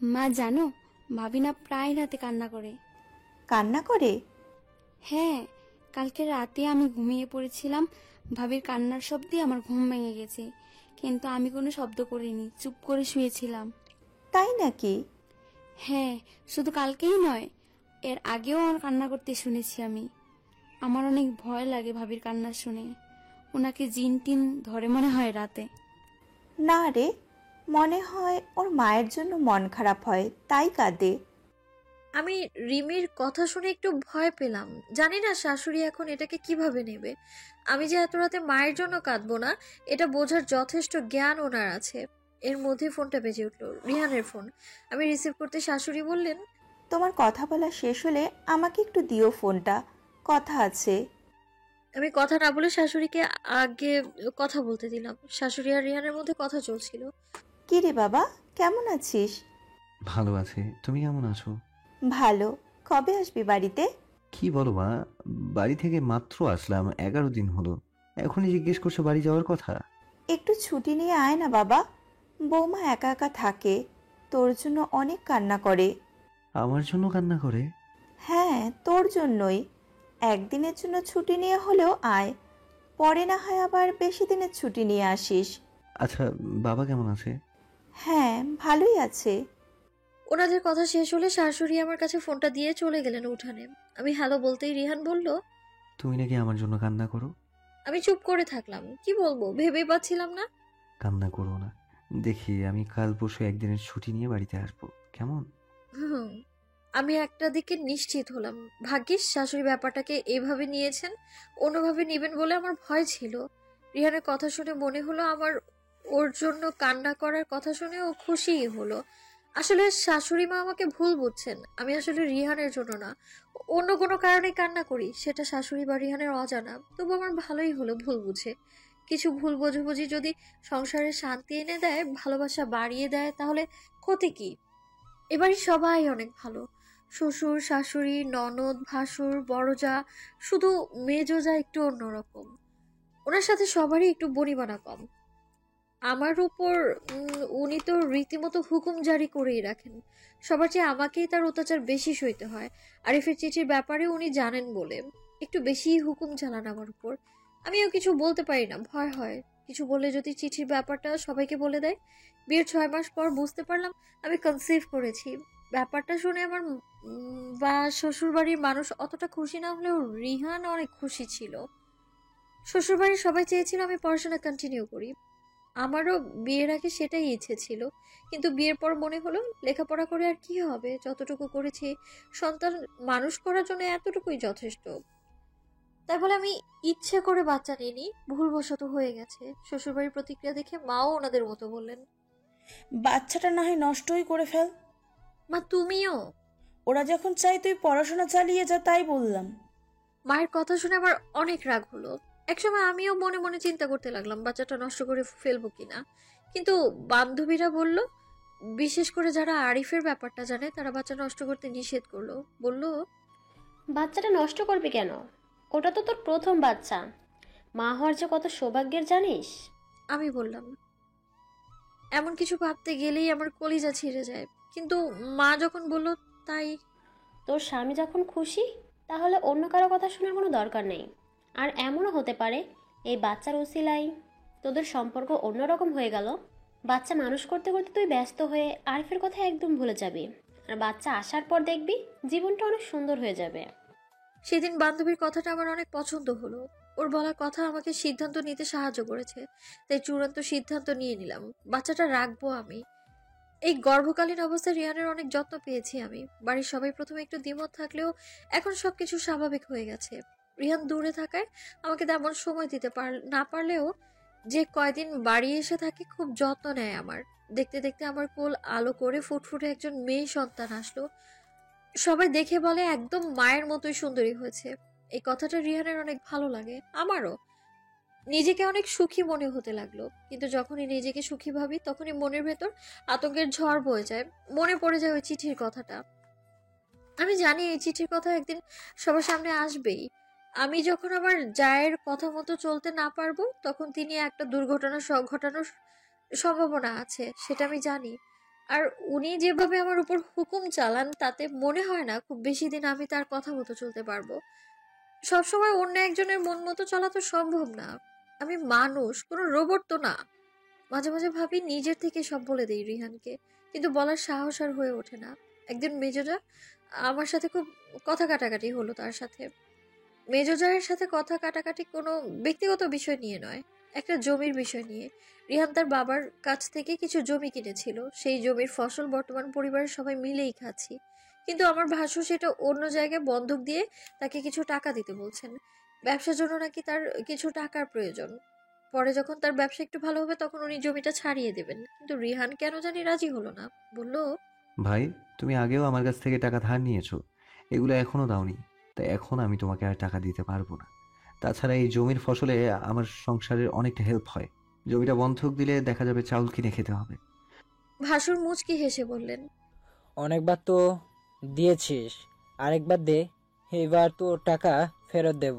মা জানো, ভাবি না প্রায় রাতে কান্না করে। কান্না করে? হ্যাঁ, কালকে রাতে আমি ঘুমিয়ে পড়েছিলাম, ভাবির কান্নার শব্দে আমার ঘুম ভেঙে গেছে, কিন্তু আমি কোনো শব্দ করিনি, চুপ করে শুয়েছিলাম। তাই নাকি? হ্যাঁ, শুধু কালকেই নয়, এর আগেও আমার কান্না করতে শুনেছি আমি। আমার অনেক ভয় লাগে ভাবির কান্না শুনে। ওনাকে জিন টিন ধরে মনে হয় রাতে। না রে, মনে হয় ওর মায়ের জন্য মন খারাপ হয়, তাই কাঁদে। আমি রিমির কথা শুনে একটু ভয় পেলাম। জানি না শাশুড়ি এখন এটাকে কিভাবে নেবে। আমি যে এত রাতে মায়ের জন্য কাঁদবো না, এটা বোঝার যথেষ্ট জ্ঞান ওনার আছে। এর মধ্যে ফোনটা বেজে উঠল, রিহানের ফোন। আমি রিসিভ করতে শাশুড়ি বললেন, তোমার কথা বলা শেষ হলে আমাকে একটু দিও ফোনটা, কথা আছে। আমি কথা না বলে শাশুড়িকে আগে কথা বলতে দিলাম। শাশুড়ি আর রিহানের মধ্যে কথা চলছিল। কি রে বাবা, কেমন আছিস? ভালো আছি, তুমি কেমন আছো? ভালো। কবে আসবি বাড়িতে? কি বলো মা, বাড়ি থেকে মাত্র আসলাম, 11 দিন হলো। এখনই জিজ্ঞেস করছো বাড়ি যাওয়ার কথা? একটু ছুটি নিয়ে আয় না বাবা। বৌমা একা একা থাকে, তোর জন্য অনেক কান্না করে। আমার জন্য কান্না করে? হ্যাঁ, তোর জন্যই। একদিনের জন্য ছুটি নিয়ে হলেও আয়, পরে না হয় আবার বেশি দিনের ছুটি নিয়ে আসিস। আচ্ছা, বাবা কেমন আছে? হ্যাঁ, ভালোই আছে। ওনাদের কথা শেষ হলে শাশুড়ি আমার কাছে ফোনটা দিয়ে চলে গেলেন উঠানে। আমি হ্যালো বলতেই রিহান বলল, তুমি নাকি আমার জন্য কান্না করো? আমি চুপ করে থাকলাম। কি বলবো ভেবেই পাচ্ছিলাম না। কান্না করো না, দেখি আমি কাল পরশু একদিনের ছুটি নিয়ে বাড়িতে আসবো, কেমন? হুম। আমি একটা দিকে নিশ্চিত হলাম। ভাগ্যিস শাশুড়ি ব্যাপারটাকে এভাবে নিয়েছেন, অন্যভাবে নেবেন বলে আমার ভয় ছিল। রিহানের কথা শুনে মনে হলো আমার ওর জন্য কান্না করার কথা শুনে ও খুশিই হলো। আসলে শাশুড়ি মা আমাকে ভুল বুঝছেন। আমি আসলে রিহানের জন্য না, অন্য কোনো কারণে কান্না করি, সেটা শাশুড়ি বা রিহানের অজানা। তবু আমার ভালোই হলো ভুল বুঝে। কিছু ভুল বোঝাবুঝি যদি সংসারে শান্তি এনে দেয়, ভালোবাসা বাড়িয়ে দেয়, তাহলে ক্ষতি কি? এবারই সবাই অনেক ভালো। শ্বশুর শাশুড়ি ননদ ভাসুর বড় যা, শুধু মেজো যা একটু অন্যরকম। ওনার সাথে সবারই একটু বনিবনা কম। আমার উপর উনি তো রীতিমতো হুকুম জারি করেই রাখেন। সবার চেয়ে আমাকেই তার অত্যাচার বেশি সইতে হয়। আরিফের চিঠির ব্যাপারে উনি জানেন বলে একটু বেশি হুকুম চালান আমার উপর। আমিও কিছু বলতে পারি না, ভয় হয় কিছু বললে যদি চিঠির ব্যাপারটা সবাইকে বলে দেয়। বিয়ের 6 মাস পর বুঝতে পারলাম আমি কনসিভ করেছি। ব্যাপারটা শুনে আমার বা শ্বশুর বাড়ির মানুষ অতটা খুশি না হলেও রিহান অনেক খুশি ছিল। শ্বশুর বাড়ির সবাই চেয়েছিল আমি পড়াশোনা কন্টিনিউ করি। আমারও বিয়ের আগে সেটাই ইচ্ছে ছিল, কিন্তু বিয়ের পর মনে হলো লেখাপড়া করে আর কি হবে, যতটুকু করেছি সন্তান মানুষ করার জন্য এতটুকুই যথেষ্ট। তাই বলে আমি ইচ্ছে করে বাচ্চা নিইনি, ভুলবশত হয়ে গেছে। শ্বশুরবাড়ির প্রতিক্রিয়া দেখে মাও ওনাদের মতো বললেন, বাচ্চাটা না হয় নষ্টই করে ফেল। মা তুমিও। ওরা যখন চাই তুই পড়াশোনা চালিয়ে যা, তাই বললাম। মায়ের কথা শুনে আমার অনেক রাগ হলো। একসময় আমিও মনে মনে চিন্তা করতে লাগলাম বাচ্চাটা নষ্ট করে ফেলবো কিনা, কিন্তু বান্ধবীরা বলল, বিশেষ করে যারা আরিফের ব্যাপারটা জানে, তারা বাচ্চা নষ্ট করতে নিষেধ করলো। বলল, বাচ্চাটা নষ্ট করবি কেন? ওটা তো তোর প্রথম বাচ্চা। মা হওয়ার যে কত সৌভাগ্যের জানিস? আমি বললাম, এমন কিছু ভাবতে গেলেই আমার কলিজা ছিঁড়ে যায়। কিন্তু মা যখন বলল, তাই। তোর স্বামী যখন খুশি, তাহলে অন্য কারো কথা শোনার কোনো দরকার নেই। আর এমনও হতে পারে এই বাচ্চার উসিলাই তোদের সম্পর্ক অন্যরকম হয়ে গেল। বাচ্চা মানুষ করতে করতে তুই ব্যস্ত হয়ে আরিফের কথা একদম ভুলে যাবি। আর বাচ্চা আসার পর দেখবি জীবনটা অনেক সুন্দর হয়ে যাবে। সেদিন বান্ধবীর কথাটা আমার অনেক পছন্দ হলো। ওর বলা কথা আমাকে সিদ্ধান্ত নিতে সাহায্য করেছে। তাই চূড়ান্ত সিদ্ধান্ত নিয়ে নিলাম, বাচ্চাটা রাখবো আমি। এই গর্ভকালীন অবস্থায় রিয়ানের অনেক যত্ন পেয়েছি আমি। বাড়ির সবাই প্রথমে একটু দ্বিমত থাকলেও এখন সবকিছু স্বাভাবিক হয়ে গেছে। রিহান দূরে থাকায় আমাকে তেমন সময় দিতে না পারলেও যে কয়দিন বাড়ি এসে থাকে খুব যত্ন নেয় আমার। দেখতে দেখতে আমার কোল আলো করে ফুটফুটে একজন মেয়ে সন্তান আসলো। সবাই দেখে বলে একদম মায়ের মতোই সুন্দরী হয়েছে। এই কথাটা রিহানের অনেক ভালো লাগে, আমারও। নিজেকে অনেক সুখী মনে হতে লাগলো। কিন্তু যখনই নিজেকে সুখী ভাবি, তখনই মনের ভেতর আতঙ্কের ঝড় বয়ে যায়। মনে পড়ে যায় ওই চিঠির কথাটা। আমি জানি এই চিঠির কথা একদিন সবার সামনে আসবেই। আমি যখন আমার জায়ের কথা মতো চলতে না পারবো, তখন তিনি একটা দুর্ঘটনা ঘটানোর সম্ভাবনা আছে, সেটা আমি জানি। আর উনি যেভাবে আমার উপর হুকুম চালান তাতে মনে হয় না খুব বেশি দিন আমি তার কথা মতো চলতে পারবো। সবসময় অন্য একজনের মন মতো চলা তো সম্ভব না। আমি মানুষ, কোনো রোবট তো না। মাঝে মাঝে ভাবি নিজের থেকে সব বলে দেই রিহানকে, কিন্তু বলার সাহস আর হয়ে ওঠে না। একদিন মেজোরা আমার সাথে খুব কথা কাটাকাটি হলো তার সাথে। মেজো জায়ের সাথে কথা কাটাকাটি কোনো ব্যক্তিগত বিষয় নিয়ে নয়, একটা জমির বিষয় নিয়ে। রিহান তার বাবার কাছ থেকে কিছু জমি কিনেছিল, সেই জমির ফসল বর্তমান পরিবারের সবাই মিলেই খাচ্ছি। কিন্তু আমার ভাসুর সেটা অন্য জায়গায় বন্ধক দিয়ে তাকে কিছু টাকা দিতে বলছেন। ব্যবসার জন্য নাকি তার কিছু টাকার প্রয়োজন। পরে যখন তার ব্যবসা একটু ভালো হবে তখন উনি জমিটা ছাড়িয়ে দেবেন। কিন্তু রিহান কেন জানি রাজি হলো না। বলল, ভাই, তুমি আগেও আমার কাছ থেকে টাকা ধার নিয়েছো, এগুলো এখনো দাওনি, তাই এখন আমি তোমাকে আর টাকা দিতে পারবো না। তাছাড়া এই জমির ফসলে আমার সংসারের অনেকটা হেল্প হয়। জমিটা বন্ধক দিলে দেখা যাবে চাউল কিনে খেতে হবে। ভাসুর মুচকি হেসে বললেন, অনেকবার তো দিয়েছিস, আরেকবার দে। এবার তো টাকা ফেরত দেব,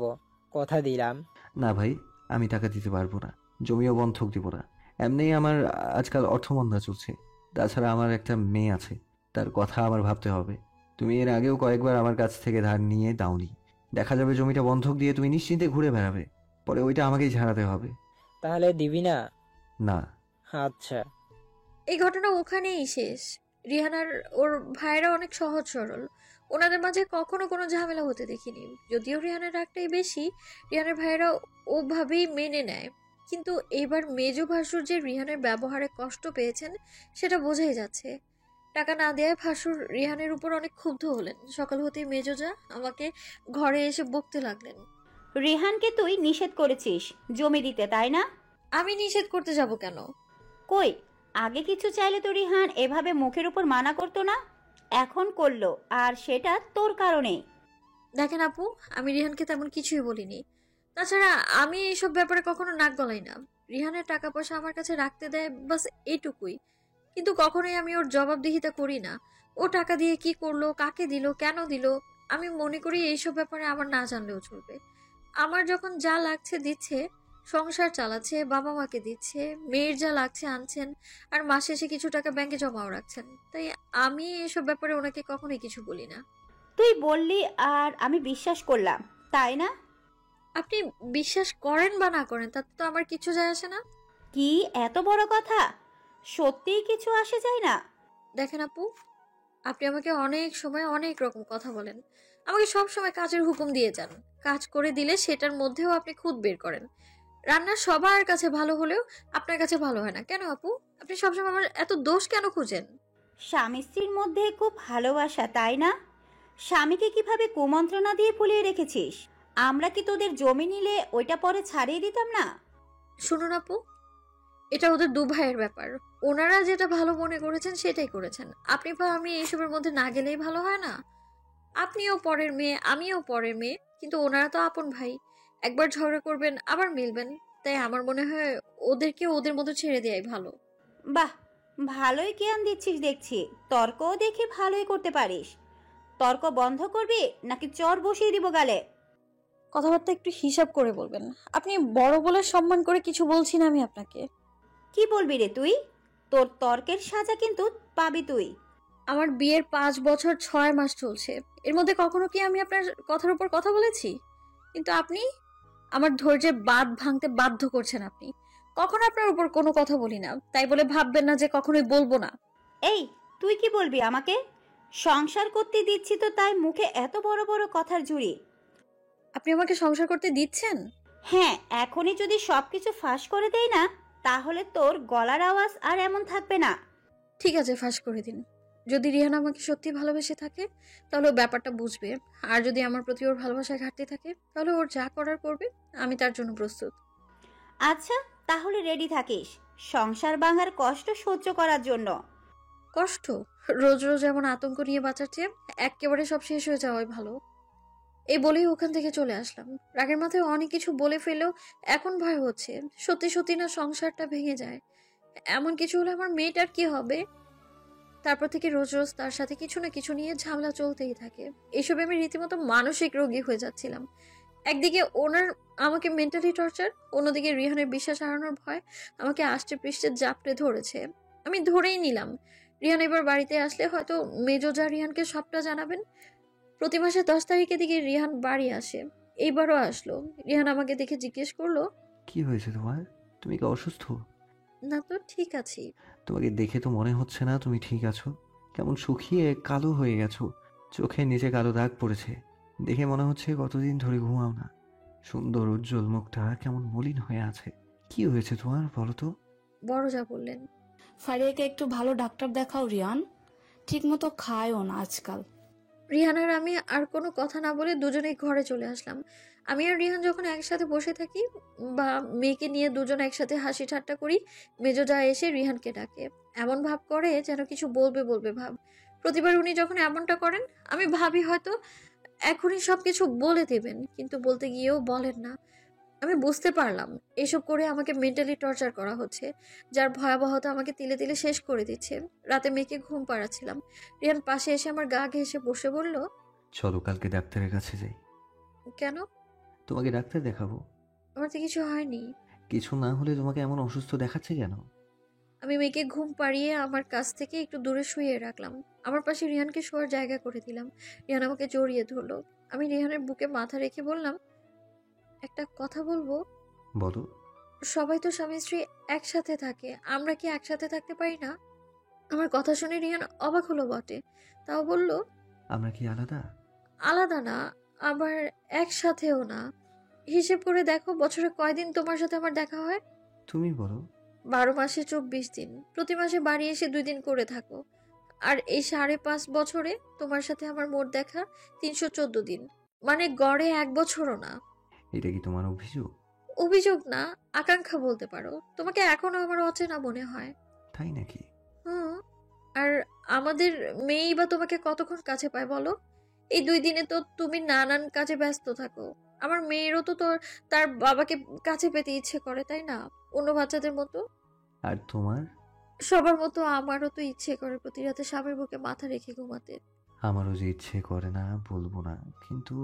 কথা দিলাম। না ভাই, আমি টাকা দিতে পারবো না, জমিও বন্ধক দিব না। এমনিই আমার আজকাল অর্থমন্দা চলছে। তাছাড়া আমার একটা মেয়ে আছে, তার কথা আমার ভাবতে হবে। তুমি এর আগেও কয়েকবার আমার কাছ থেকে ধার নিয়ে দাওনি। দেখা যাবে জমিটা বন্ধক দিয়ে তুমি নিশ্চিন্তে ঘুরে বেড়াবে, পরে ওইটা আমাকেই ঝাড়াতে হবে। তাহলে দিবি না? না। আচ্ছা। এই ঘটনা ওখানেই শেষ। রিহান আর ওর ভাইয়েরা অনেক সহজ সরল, ওনাদের মাঝে কখনো কোনো ঝামেলা হতে দেখিনি। যদিও রিহানের রাগটাই বেশি, রিহানের ভাইয়েরা ওভাবেই মেনে নেয়। কিন্তু এইবার মেজো ভাসুর যে রিহানের ব্যবহারে কষ্ট পেয়েছেন সেটা বোঝাই যাচ্ছে। টাকা না দেওয়ায় ভাসুর রিহানের উপর অনেক ক্ষুব্ধ হলেন। সকাল হতেই মেজো যা আমাকে ঘরে এসে বকতে লাগলেন। রেহানকে তুই নিষেধ করেছিস জমি দিতে, তাই না? আমি নিষেধ করতে যাব কেন? কই, আগে কিছু চাইলে তো রিহান এভাবে মুখের উপর মানা করতো না, এখন করলো, আর সেটা তোর কারণে। দেখেন আপু, আমি রিহানকে তেমন কিছুই বলিনি। তাছাড়া আমি এইসব ব্যাপারে কখনো নাক গলাই না। রিহানের টাকা পয়সা আমার কাছে রাখতে দেয়, বাস এইটুকুই। কিন্তু কখনোই আমি ওর জবাবদিহিতা করি না। ও টাকা দিয়ে কি করলো, কাকে দিল, কেন দিল, আমি মনে করি এইসব ব্যাপারে আমার না জানলেও চলবে। আমার যখন যা লাগছে দিচ্ছে, সংসার চালাচ্ছে, বাবা মাকে দিচ্ছে, মেয়ের যা লাগছে আনছেন, আর মাসে এসে কিছু টাকা ব্যাংকে জমাও রাখছেন। তাই আমি এসব ব্যাপারে ওনাকে কখনোই কিছু বলি না। তুই বললি আর আমি বিশ্বাস করলাম, তাই না? আপনি বিশ্বাস করেন বা না করেন তাতে তো আমার কিছু যায় আসে না। কি এত বড় কথা, সত্যিই কিছু আসে যায় না? দেখেন আপু, আপনি আমাকে অনেক সময় অনেক রকম কথা বলেন, আমাকে সব সময় কাজের হুকুম দিয়ে যান। কাজ করে দিলে সেটার মধ্যেও আপনি খুদ বের করেন। রান্না সবার কাছে ভালো হলেও আপনার কাছে ভালো হয় না কেন আপু? আপনি সবসময় আমার এত দোষ কেন খুঁজেন? স্বামী স্ত্রীর মধ্যে খুব ভালোবাসা, তাই না? স্বামীকে কিভাবে কুমন্ত্রণা দিয়ে ভুলিয়ে রেখেছিস। আমরা কি তোদের জমি নিলে ওইটা পরে ছাড়িয়ে দিতাম না? শুনুন আপু, এটা ওদের দু ভাইয়ের ব্যাপার। ওনারা যেটা ভালো মনে করেছেন সেটাই করেছেন। আপনি বা আমি এইসবের মধ্যে না গেলেই ভালো হয় না? আপনিও পরের মেয়ে, আমিও পরের মেয়ে, কিন্তু ওনারা তো আপন ভাই। একবার ঝগড়া করবেন আবার মিলবেন। তাই আমার মনে হয় ওদেরকে ওদের মতো ছেড়ে দেয়াই ভালো। বাহ, ভালোই জ্ঞান দিচ্ছিস দেখছি। তর্কও দেখি ভালোই করতে পারিস। তর্ক বন্ধ করবি নাকি চর বসিয়ে দিব গালে? কথাবার্তা একটু হিসাব করে বলবেন। আপনি বড় বলে সম্মান করে কিছু বলছি না আমি আপনাকে। কি বলবি রে তুই? তোর তর্কের সাজা কিন্তু পাবি তুই। আমার বিয়ের 5 বছর 6 মাস চলছে, এর মধ্যে কখনো কি আমি আপনার কথার উপর কথা বলেছি? কিন্তু আপনি আমার ধৈর্যের বাঁধ ভাঙতে বাধ্য করছেন। আপনি কখনো আপনার উপর কোনো কথা বলি না, তাই বলে ভাববেন না যে কখনোই বলবো না। এই, তুই কি বলবি আমাকে? সংসার করতে দিচ্ছি তো তাই মুখে এত বড় বড় কথার ঝুড়ি। আপনি আমাকে সংসার করতে দিচ্ছেন? হ্যাঁ, এখনই যদি সবকিছু ফাঁস করে দেই না, তাহলে তোর গলার আওয়াজ আর এমন থাকবে না। ঠিক আছে, ফাঁস করে দিন। যদি রিহান আমাকে সত্যি ভালোবেসে থাকে তাহলে ও ব্যাপারটা বুঝবে, আর যদি আমার প্রতি ওর ভালোবাসায় ঘাটতি থাকে তাহলে ওর যা করার করবে, আমি তার জন্য প্রস্তুত। আচ্ছা, তাহলে রেডি থাকিস সংসার ভাঙার কষ্ট সহ্য করার জন্য। কষ্ট? রোজ রোজ এমন আতঙ্ক নিয়ে বাঁচার চেয়ে একেবারে সব শেষ হয়ে যাওয়াই ভালো। এই বলেই ওখান থেকে চলে আসলাম। রাগের মাথায় অনেক কিছু বলে ফেলেও এখন ভয় হচ্ছে সত্যি সত্যি না সংসারটা ভেঙে যায়। এমন কিছু হলে আমার মেয়েটার কি হবে? তারপর থেকে রোজ রোজ তার সাথে কিছু না কিছু নিয়ে ঝামেলা চলতেই থাকে। এইসবে আমি রীতিমতো মানসিক রোগী হয়ে যাচ্ছিলাম। একদিকে ওনার আমাকে মেন্টালি টর্চার, অন্যদিকে রিহানের বিশ্বাস হারানোর ভয় আমাকে আষ্টে পৃষ্ঠে জাপটে ধরেছে। আমি ধরেই নিলাম রিহান এবার বাড়িতে আসলে হয়তো মেজোজা রিহানকে সবটা জানাবেন। প্রতি মাসে 10 তারিখের দিকে রিহান বাড়ি আসে। এইবারও আসলো। রিহান আমাকে দেখে জিজ্ঞেস করলো, কি হয়েছে তোমার? তুমি কি অসুস্থ? না তো, ঠিক আছি। তোমাকে দেখে তো মনে হচ্ছে না তুমি ঠিক আছো। কেমন শুকিয়ে কালো হয়ে গেছো, চোখের নিচে কালো দাগ পড়েছে। দেখে মনে হচ্ছে কতদিন ধরে ঘুমাও না। সুন্দর উজ্জ্বল মুখটা কেমন মলিন হয়ে আছে। কি হয়েছে তোমার বলো তো? বড় যা বললেন। ফারিয়াকে একটু ভালো ডাক্তার দেখাও রিয়ান, ঠিক মতো খায়ও না আজকাল। রিহান আর আমি আর কোনো কথা না বলে দুজনেই ঘরে চলে আসলাম। আমি আর রিহান যখন একসাথে বসে থাকি বা মেয়েকে নিয়ে দুজন একসাথে হাসি ঠাট্টা করি, মেজোজা এসে রিহানকে ডাকে। এমন ভাব করে যেন কিছু বলবে বলবে ভাব। প্রতিবার উনি যখন এমনটা করেন, আমি ভাবি হয়তো এখনই সবকিছু বলে দেবেন, কিন্তু বলতে গিয়েও বলেন না। আমি বুঝতে পারলাম এসব করে আমাকে মেন্টালি টর্চার করা হচ্ছে, যার ভয়াবহতা আমাকে তিলে তিলে শেষ করে দিচ্ছে। রাতে মেয়েকে ঘুম পাড়াচ্ছিলাম, রিয়ান পাশে এসে আমার গা ঘেঁষে বসে বলল, চলো কালকে ডাক্তারের কাছে যাই। কেন? তোমাকে ডাক্তার দেখাবো। আমার তো কিছু হয়নি। কিছু না হলে তোমাকে এমন অসুস্থ দেখাচ্ছে কেন? আমি মেয়েকে ঘুম পাড়িয়ে আমার কাছ থেকে একটু দূরে শুয়ে রাখলাম। আমার পাশে রিহানকে শোয়ার জায়গা করে দিলাম। রিহান আমাকে জড়িয়ে ধরলো। আমি রিহানের বুকে মাথা রেখে বললাম, একটা কথা বলবো? বলো। সবাই তো স্বামী স্ত্রী একসাথে থাকে, আমরা কি একসাথে থাকতে পারি না? আমার কথা শুনে রিহান অবাক হলো বটে, তাও বলল, আমরা কি আলাদা? আলাদা না, আবার একসাথেও না। হিসেব করে দেখো, বছরে কয়দিন তোমার সাথে আমার দেখা হয়? তুমি বলো। 12 মাসে 24 দিন। প্রতি মাসে বাড়ি এসে 2 দিন করে থাকো। আর এই 5.5 বছরে তোমার সাথে আমার মোট দেখা 314 দিন, মানে গড়ে 1 বছরও না। এটা কি তোমার অভিযোগ? অভিযোগ না, আকাঙ্ক্ষা বলতে পারো। তোমাকে এখনো আমার অচেনা মনে হয়। তাই নাকি? হুম। আর আমাদের মেয়েই বা তোমাকে কতক্ষণ কাছে পায় বলো? এই 2 দিনে তো তুমি নানান কাজে ব্যস্ত থাকো। আমার মেয়েরও তো তার বাবাকে কাছে পেতে ইচ্ছে করে, তাই না? অন্য বাচ্চাদের মতো। আর তোমার? সবার মতো আমারও তো ইচ্ছে করে প্রতি রাতে স্বামীর বুকে মাথা রেখে ঘুমাতে। আমারও যে ইচ্ছে করে না বলবো না, কিন্তু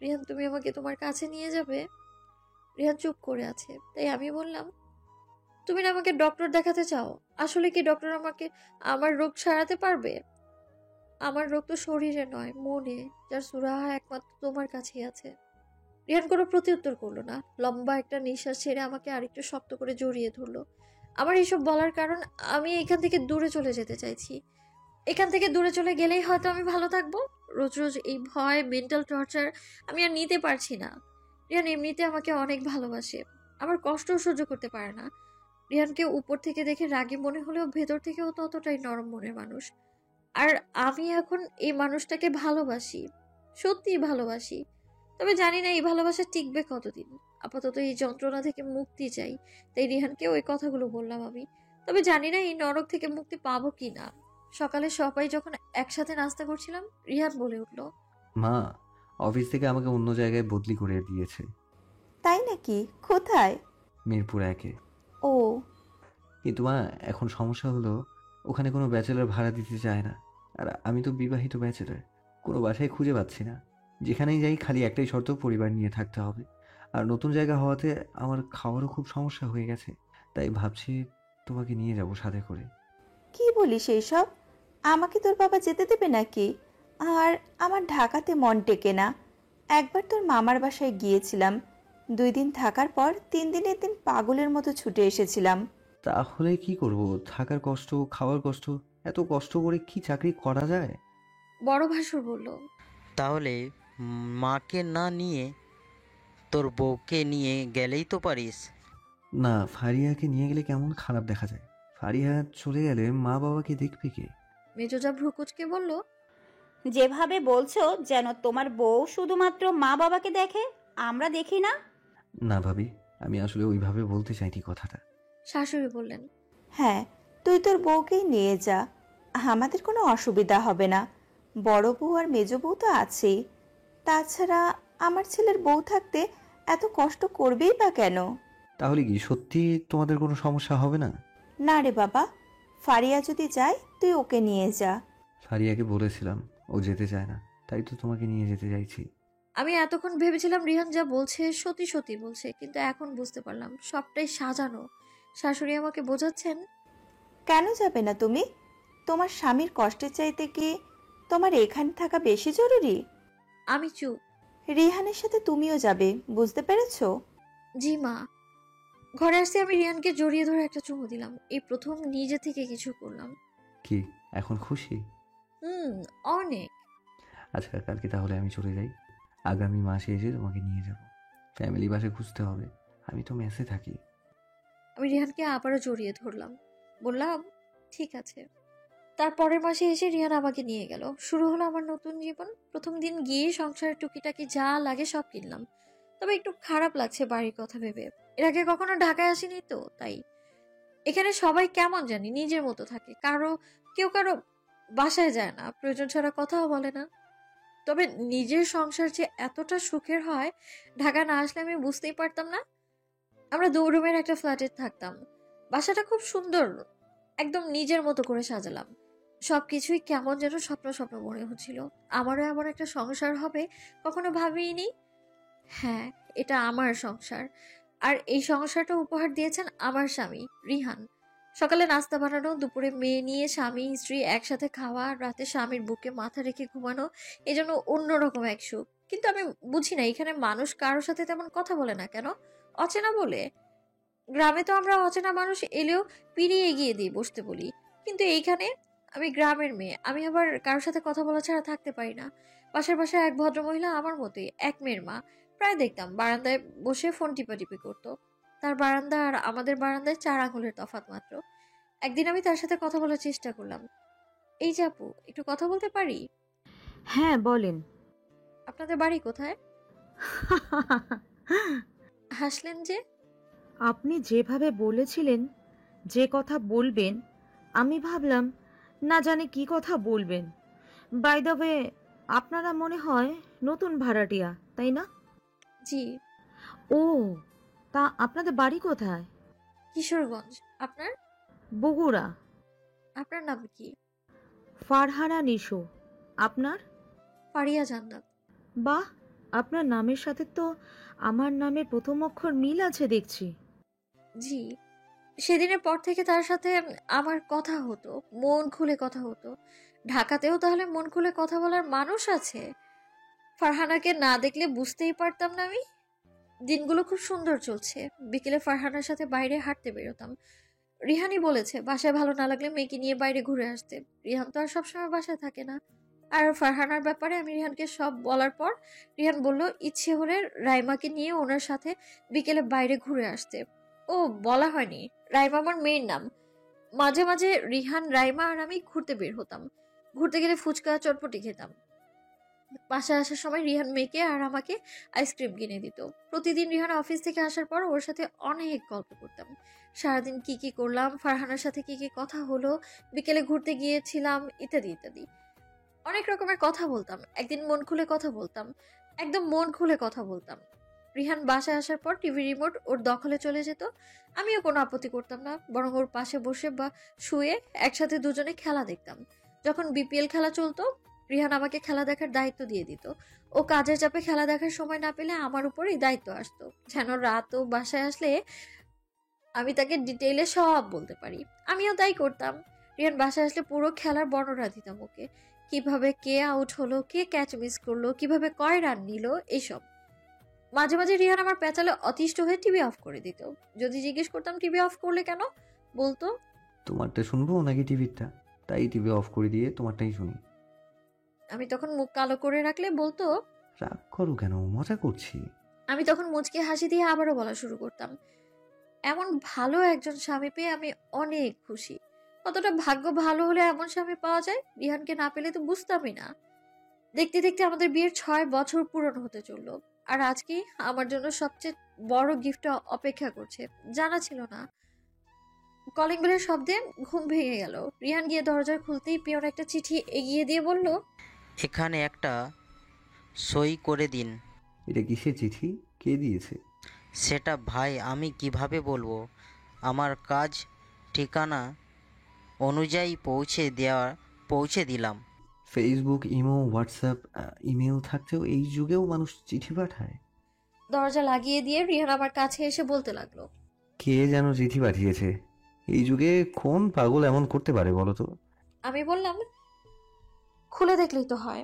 রিহান, তুমি আমাকে তোমার কাছে নিয়ে যাবে? রিহান চুপ করে আছে, তাই আমি বললাম, তুমি না আমাকে ডক্টর দেখাতে চাও? আসলে কি ডক্টর আমাকে আমার রোগ সারাতে পারবে? আমার রোগ তো শরীরে নয়, মনে, যার সুরাহা একমাত্র তোমার কাছেই আছে। রিহান কোনো প্রত্যুত্তর করলো না। লম্বা একটা নিঃশ্বাস ছেড়ে আমাকে আরেকটু শক্ত করে জড়িয়ে ধরলো। আমার এইসব বলার কারণ, আমি এখান থেকে দূরে চলে যেতে চাইছি। এখান থেকে দূরে চলে গেলেই হয়তো আমি ভালো থাকবো। রোজ রোজ এই ভয়, মেন্টাল টর্চার আমি আর নিতে পারছি না। রিহান এমনিতে আমাকে অনেক ভালোবাসে, আমার কষ্টও সহ্য করতে পারে না। রিহানকে উপর থেকে দেখে রাগী মনে হলেও ভেতর থেকেও ততটাই নরম মনের মানুষ। আর আমি এখন এই মানুষটাকে ভালোবাসি, সত্যিই ভালোবাসি। তবে জানি না এই ভালোবাসা টিকবে কতদিন। আপাতত এই যন্ত্রণা থেকে মুক্তি চাই, তাই রিহানকে ওই কথাগুলো বললাম আমি। তবে জানি না এই নরক থেকে মুক্তি পাবো কি না। সকালে সবাই যখন একসাথে নাস্তা করছিলাম, রিহান বলে উঠল, মা অফিস থেকে আমাকে অন্য জায়গায় বদলি করে দিয়েছে। তাই নাকি? কোথায়? মিরপুর 1-এ। ও, কিন্তু মা, এখন সমস্যা হলো ওখানে কোনো ব্যাচেলর ভাড়া দিতে চায় না। আর আমি তো বিবাহিত ব্যাচেলর, কোনো বাসায় খুঁজে পাচ্ছি না। যেখানেই যাই খালি একটাই শর্ত, পরিবার নিয়ে থাকতে হবে। আর নতুন জায়গা হওয়াতে আমার খাওয়ারও খুব সমস্যা হয়ে গেছে। তাই ভাবছি তোমাকে নিয়ে যাব সাথে করে। কি বলিস এইসব? আমাকে তোর বাবা যেতে দেবে নাকি? আর আমার ঢাকাতে মন টেকে না। একবার তোর মামার বাসায় গিয়েছিলাম, 2 দিন থাকার পর 3 দিনের দিন পাগলের মতো ছুটে এসেছিলাম। তাহলে কি করব? থাকার কষ্ট, খাওয়ার কষ্ট, এত কষ্ট করে কি চাকরি করা যায়? বড় ভাসুর বলল, তাহলে মাকে না নিয়ে তোর বউকে নিয়ে গেলেই তো পারিস। না, ফারিয়াকে নিয়ে গেলে কেমন খারাপ দেখা যায়। ফারিয়া চলে গেলে মা বাবাকে দেখবে কে? মেজোজা ভ্রুকুচকে বলল, যেভাবে বলছো যেন তোমার বউ শুধুমাত্র মা বাবাকে দেখে, আমরা দেখি না। না ভাবি, আমি আসলে ওইভাবে বলতে চাইনি কথাটা। শাশুড়ি বললেন, হ্যাঁ, তুই তোর বউকেই নিয়ে যা, আমাদের কোনো অসুবিধা হবে না। বড় বউ আর মেজ বউ তো আছেই। তাছাড়া আমার ছেলের বউ থাকতে এত কষ্ট করবেই বা কেন? তাহলে কি সত্যি তোমাদের কোনো সমস্যা হবে না? না রে বাবা, ফারিয়া যদি যায় তুই ওকে নিয়ে যা। ফারিয়াকে বলেছিলাম, ও যেতে চায় না, তাই তো তোমাকে নিয়ে যেতে চাইছি। আমি এতক্ষণ ভেবেছিলাম রিহান যা বলছে সত্যি সত্যি বলছে, কিন্তু এখন বুঝতে পারলাম সবটাই সাজানো। শাশুড়ি আমাকে বোঝাচ্ছেন, কেন যাবে না তুমি? তোমার স্বামীর কষ্টের চাইতে কি তোমার এখানে থাকা বেশি জরুরি? আমি চুপ। রিহানের সাথে তুমিও যাবে, বুঝতে পেরেছো? জি মা। ঘরে আসতে আমি রিয়ানকে জড়িয়ে ধরে একটা চুমু দিলাম। এই প্রথম নিজে থেকে কিছু করলাম। কি এখন খুশি? অনেক। আচ্ছা কালকে তাহলে আমি চলে যাই। আগামী মাসে এসে তোমাকে নিয়ে যাব। ফ্যামিলি বাসে খুঁজতে হবে, আমি তো মেসে থাকি। আমি রিহানকে আবারও জড়িয়ে ধরলাম, বললাম ঠিক আছে। তার পরের মাসে এসে রিহান আমাকে নিয়ে গেল। শুরু হলো আমার নতুন জীবন। প্রথম দিন গিয়ে সংসারের টুকিটাকি যা লাগে সব কিনলাম। তবে একটু খারাপ লাগছে বাড়ির কথা ভেবে। এর আগে কখনো ঢাকায় আসিনি তো, তাই। এখানে সবাই কেমন জানি নিজের মতো থাকে, কেউ কারো বাসায় যায় না, প্রয়োজন ছাড়া কথাও বলে না। তবে নিজের সংসার যে এতটা সুখের হয় ঢাকা না আসলে আমি বুঝতেই পারতাম না। আমরা 2 রুমের একটা ফ্ল্যাটে থাকতাম। বাসাটা খুব সুন্দর, একদম নিজের মতো করে সাজালাম। সবকিছুই কেমন যেন স্বপ্ন স্বপ্ন মনে হচ্ছিল। আমারও এমন একটা সংসার হবে কখনো ভাবিনি। হ্যাঁ, এটা আমার সংসার। আর এই সংসারটা উপহার দিয়েছেন আমার স্বামী রিহান। সকালে নাস্তা বানানো, দুপুরে মেয়ে নিয়ে স্বামী স্ত্রী একসাথে খাওয়া, আর রাতে স্বামীর বুকে মাথা রেখে ঘুমানো, এই জন্য অন্যরকম এক সুখ। কিন্তু আমি বুঝি না এখানে মানুষ কারোর সাথে তেমন কথা বলে না কেন? অচেনা বলে? গ্রামে তো আমরা অচেনা মানুষ এলেও পেরিয়ে এগিয়ে দিয়ে বসতে বলি, কিন্তু এইখানে আমি গ্রামের মেয়ে, আমি আবার কারোর সাথে কথা বলা ছাড়া থাকতে পারি না। বাসায় এক ভদ্রমহিলা আমার মতোই, এক মেয়ের মা। প্রায় দেখতাম বারান্দায় বসে ফোন টিপাটিপি করতো। তার বারান্দা আর আমাদের বারান্দায় 4 আঙুলের তফাৎ মাত্র। একদিন আমি তার সাথে কথা বলার চেষ্টা করলাম। এই যে আপু, একটু কথা বলতে পারি? হ্যাঁ বলেন। আপনাদের বাড়ি কোথায়? হাসলেন যে? আপনি যেভাবে বলেছিলেন যে কথা বলবেন, আমি ভাবলাম না জানি কি কথা বলবেন। বাই দ্য ওয়ে, আপনারা মনে হয় নতুন ভাড়াটিয়া, তাই না? জি। ও, তা আপনাদের বাড়ি কোথায়? কিশোরগঞ্জ। আপনার? বগুড়া। আপনার নাম কি? ফারহানা নিশো। আপনার? ফারিয়া জান্নাত। বাহ, আপনার নামের সাথে তো আমার নামের প্রথম অক্ষর মিল আছে দেখছি। জি। সেদিনের পর থেকে তার সাথে আমার কথা হতো, মন খুলে কথা হতো। ঢাকাতেও তাহলে মন খুলে কথা বলার মানুষ আছে? ফারহানাকে না দেখলে বুঝতেই পারতাম না আমি। দিনগুলো খুব সুন্দর চলছে। বিকেলে ফারহানার সাথে বাইরে হাঁটতে বেরোতাম। রিহানই বলেছে বাসায় ভালো না লাগলে মেয়েকে নিয়ে বাইরে ঘুরে আসতে। রিহান তো আর সবসময় বাসায় থাকে না। আর ফারহানার ব্যাপারে আমি রিহানকে সব বলার পর রিহান বলল ইচ্ছে হলে রাইমাকে নিয়ে ওনার সাথে বিকেলে বাইরে ঘুরে আসতে। ও, বলা হয়নি, রাইমা আমার মেয়ের নাম। মাঝে মাঝে রিহান, রাইমা আর আমি ঘুরতে বের হতাম। ঘুরতে গেলে ফুচকা চটপটি খেতাম। বাসায় আসার সময় রিহান মেয়েকে আর আমাকে আইসক্রিম কিনে দিত। প্রতিদিন রিহান অফিস থেকে আসার পর ওর সাথে অনেক গল্প করতাম। সারাদিন কি কি করলাম, ফারহানার সাথে কি কি কথা হলো, বিকেলে ঘুরতে গিয়েছিলাম, ইত্যাদি ইত্যাদি। অনেক রকমের কথা বলতাম। একদিন মন খুলে কথা বলতাম, একদম মন খুলে কথা বলতাম। রিহান বাসায় আসার পর টিভি রিমোট ওর দখলে চলে যেত। আমিও কোনো আপত্তি করতাম না, বরং ওর পাশে বসে বা শুয়ে একসাথে দুজনে খেলা দেখতাম। যখন বিপিএল খেলা চলতো, রিহান আমাকে খেলা দেখার দায়িত্ব দিয়ে দিত। ও কাজের চাপে খেলা দেখার সময় না পেলে আমার উপরেই দায়িত্ব আসতো, যেন রাতও বাসায় আসলে আমি তাকে ডিটেইলে সব বলতে পারি। আমিও তাই করতাম। রিহান বাসায় আসলে পুরো খেলার বর্ণনা দিতাম ওকে। কিভাবে কে আউট হলো, কে ক্যাচ মিস করলো, কিভাবে কয় রান নিল, এইসব। মাঝে মাঝে রিহান আমার পেঁচালে অতিষ্ঠ হয়ে টিভি অফ করে দিত। যদি জিজ্ঞেস করতাম টিভি অফ করলে কেন, বলতো তোমারটা শুনবো নাকি টিভিটা, তাই টিভি অফ করে দিয়ে তোমারটাই শুনি। আমি তখন মুখ কালো করে রাখলে বলতো রাগ করো কেন, মজা করছি। আমি তখন মুচকে হাসি দিয়ে আবারও বলা শুরু করতাম, এমন ভালো একজন স্বামী পেয়ে আমি অনেক খুশি। কতটা ভাগ্য ভালো হলে এমন স্বামী পাওয়া যায়, রিহানকে না পেলে তো বুঝতামই না। দেখতে দেখতে আমাদের বিয়ের 6 বছর পূরণ হতে চললো। আর আজকে আমার জন্য সবচেয়ে বড় গিফটটা অপেক্ষা করছে, জানা ছিল না। কলিং বেলের শব্দে ঘুম ভেঙে গেল। রিহান গিয়ে দরজা খুলতেই পিয়ন একটা চিঠি এগিয়ে দিয়ে বলল, এখানে একটা সই করে দিন। এটা কিসের চিঠি, কে দিয়েছে? সেটা ভাই আমি কিভাবে বলবো? আমার কাজ ঠিকানা অনুযায়ী পৌঁছে দিলাম। ফেসবুক, ইমো, হোয়াটসঅ্যাপ, ইমেল থাকতেও এই যুগেও মানুষ চিঠি পাঠায়? দরজা লাগিয়ে দিয়ে রিহান আমার কাছে এসে বলতে লাগলো, কে যেন চিঠি পাঠিয়েছে? এই যুগে কোন পাগল এমন করতে পারে বলো তো? আমি বললাম, খুলে দেখলেই তো হয়।